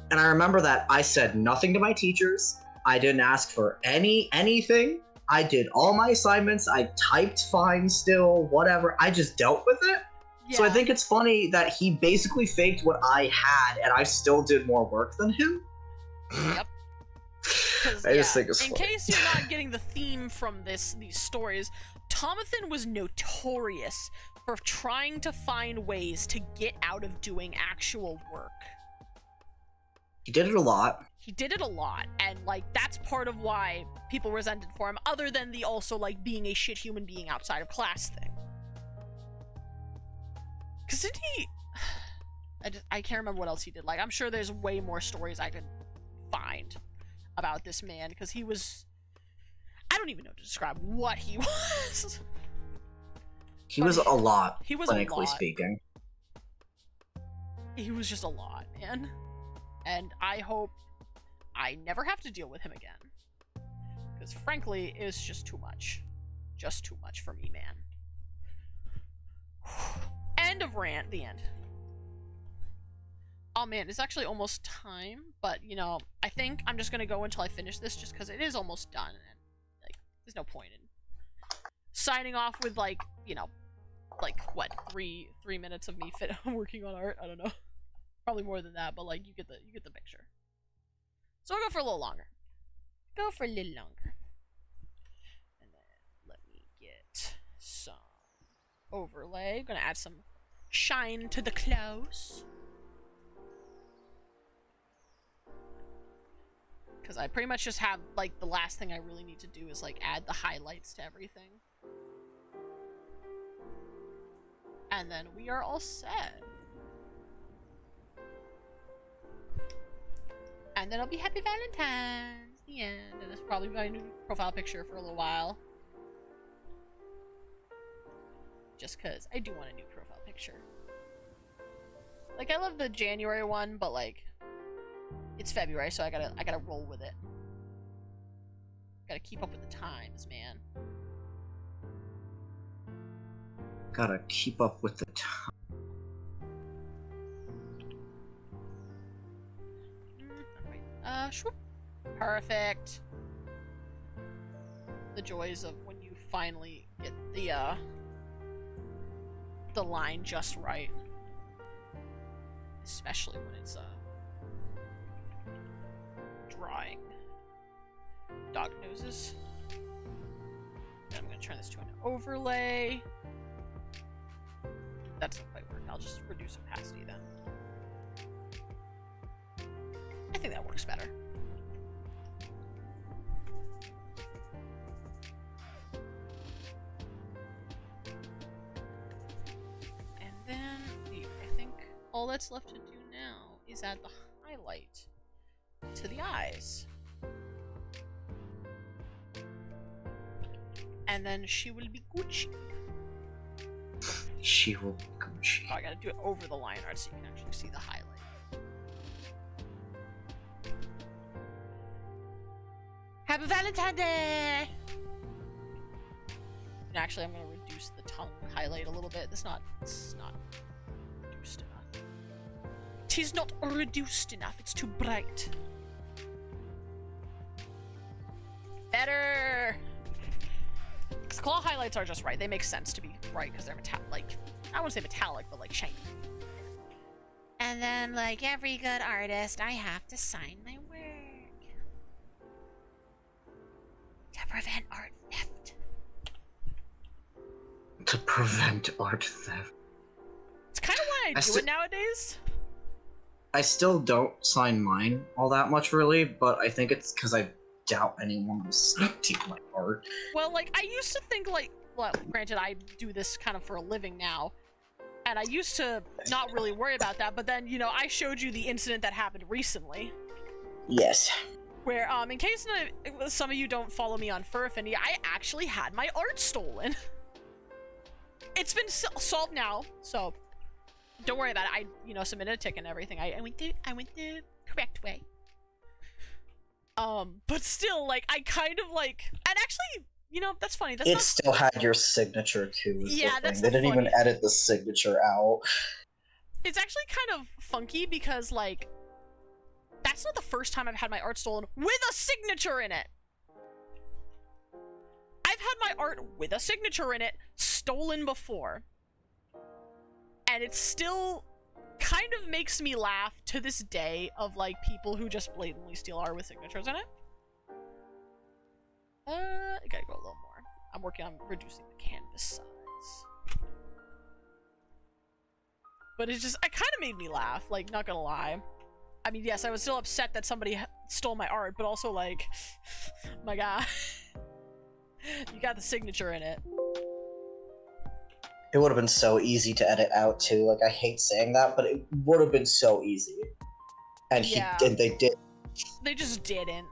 And I remember that I said nothing to my teachers. I didn't ask for anything. I did all my assignments. I typed fine still, whatever. I just dealt with it. Yeah. So I think it's funny that he basically faked what I had, and I still did more work than him. Yep. I just think it's in funny. case you're not getting the theme from these stories, Tomathan was notorious for trying to find ways to get out of doing actual work. He did it a lot. He did it a lot, and, like, that's part of why people resented for him, other than the also, like, being a shit human being outside of class thing. Because didn't he... I can't remember what else he did. Like, I'm sure there's way more stories I could find about this man, because he was... I don't even know to describe what he was. He was a lot, he was clinically speaking. He was just a lot, man. And I hope I never have to deal with him again. Because frankly, it's just too much. Just too much for me, man. End of rant, the end. Oh man, it's actually almost time, but, you know, I think I'm just gonna go until I finish this, just because it is almost done, and, like, there's no point in signing off with, like, you know, like, what, three minutes of me working on art? I don't know. Probably more than that, but, like, you get the picture. So I'll go for a little longer. Go for a little longer. And then let me get some overlay. I'm gonna add some shine to the clothes. Because I pretty much just have, like, the last thing I really need to do is, like, add the highlights to everything. And then we are all set. And then I'll be Happy Valentine's, the end. And it's probably my new profile picture for a little while. Just because I do want a new profile picture. Like, I love the January one, but, like, it's February, so I gotta roll with it. Gotta keep up with the times, man. Gotta keep up with the time. Swoop. Perfect. The joys of when you finally get the line just right. Especially when it's, drawing dog noses. And I'm gonna turn this to an overlay. That doesn't quite work. I'll just reduce opacity then. I think that works better. And then I think all that's left to do now is add the highlight to the eyes. And then she will be Gucci. She will be Gucci. Oh, I gotta do it over the line art so you can actually see the highlight. Happy Valentine's Day! And actually, I'm gonna reduce the tongue highlight a little bit. It's not reduced enough. Tis not reduced enough. It's too bright. Better! claw highlights are just right. They make sense to be right because they're metallic. Like, I wouldn't say metallic, but like shiny. And then, like every good artist, I have to sign my work to prevent art theft. To prevent art theft. It's kind of why I do it nowadays. I still don't sign mine all that much, really, but I think it's because I doubt anyone will steal my art. Well, like, I used to think, like, well, granted, I do this kind of for a living now, and I used to not really worry about that, but then, you know, I showed you the incident that happened recently. Yes. Where, in case some of you don't follow me on Fur Affinity, I actually had my art stolen. It's been solved now, so don't worry about it. I, you know, submitted a ticket and everything. I went the correct way. But still, like, I kind of like, and actually, you know, that's funny. That's Still had your signature too. Yeah, that's They the didn't even edit the signature out. It's actually kind of funky because, like, that's not the first time I've had my art stolen with a signature in it. I've had my art with a signature in it stolen before. And it still kind of makes me laugh to this day of, like, people who just blatantly steal art with signatures in it. I gotta go a little more. I'm working on reducing the canvas size. But it kind of made me laugh, like, not gonna lie. I mean, yes, I was still upset that somebody stole my art, but also, like, my god. You got the signature in it. It would have been so easy to edit out too. Like, I hate saying that, but it would have been so easy. And Yeah. they did. They just didn't.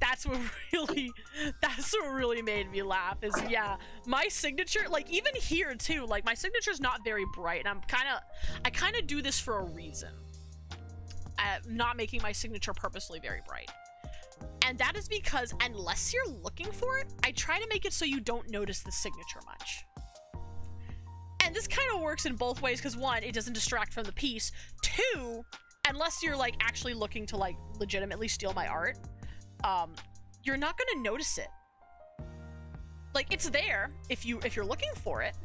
That's what really made me laugh is, yeah, my signature, like, even here too, like, my signature's not very bright, and I kind of do this for a reason. Not making my signature purposely very bright. And that is because unless you're looking for it, I try to make it so you don't notice the signature much. And this kind of works in both ways because, one, it doesn't distract from the piece. Two, unless you're, like, actually looking to, like, legitimately steal my art, you're not gonna notice it. Like, it's there if you're looking for it.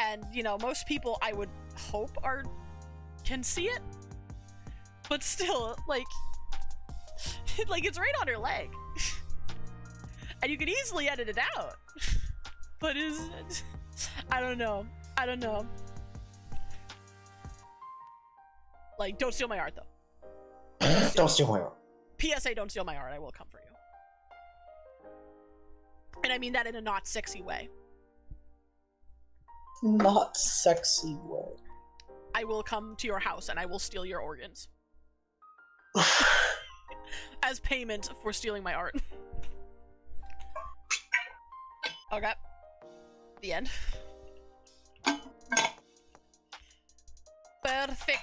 And, you know, most people, I would hope, can see it. But still, like, it's right on her leg. And you could easily edit it out. But I don't know. Like, don't steal my art, though. Don't steal my art. PSA, don't steal my art. I will come for you. And I mean that in a not sexy way. Not sexy way. I will come to your house and I will steal your organs. As payment for stealing my art. Okay. The end. Perfect.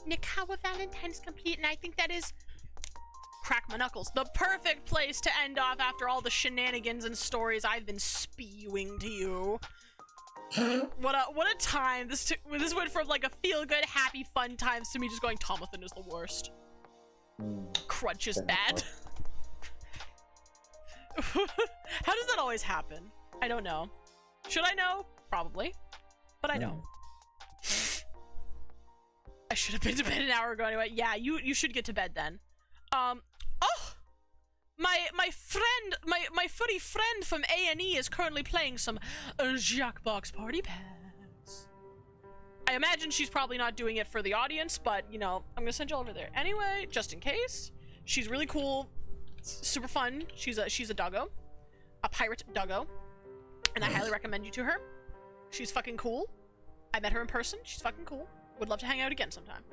Nick, how a Valentine's complete, and I think that is, crack my knuckles, the perfect place to end off after all the shenanigans and stories I've been spewing to you. What a time. This went from, like, a feel-good, happy, fun times to me just going, Tomathan is the worst. Crunch is bad. How does that always happen? I don't know. Should I know? Probably. But I don't. I should have been to bed an hour ago anyway. Yeah, you should get to bed then. Oh! My friend, my furry friend from A&E is currently playing some Jackbox Party Packs. I imagine she's probably not doing it for the audience, but, you know, I'm gonna send you over there. Anyway, just in case. She's really cool. Super fun. She's a doggo. A pirate doggo. And I highly recommend you to her. She's fucking cool. I met her in person. She's fucking cool. Would love to hang out again sometime.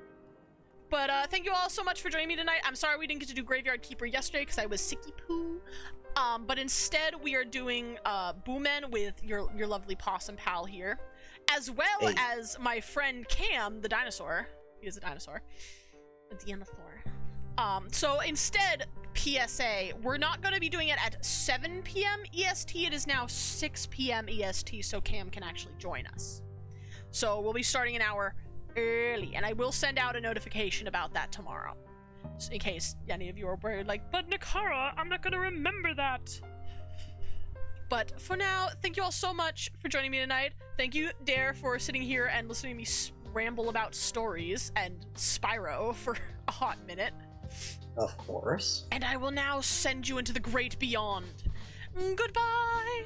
But thank you all so much for joining me tonight. I'm sorry we didn't get to do Graveyard Keeper yesterday because I was sicky poo. But instead we are doing Boomen with your lovely possum pal here, as well as my friend Cam, the dinosaur. He is a dinosaur. The dinosaur. So instead, PSA, we're not going to be doing it at 7 p.m. EST. It is now 6 p.m. EST, so Cam can actually join us. So we'll be starting an hour early, and I will send out a notification about that tomorrow. in case any of you are worried, like, but Nakara, I'm not gonna remember that. But for now, thank you all so much for joining me tonight. Thank you, Dare, for sitting here and listening to me ramble about stories, and Spyro for a hot minute. Of course. And I will now send you into the great beyond. Goodbye!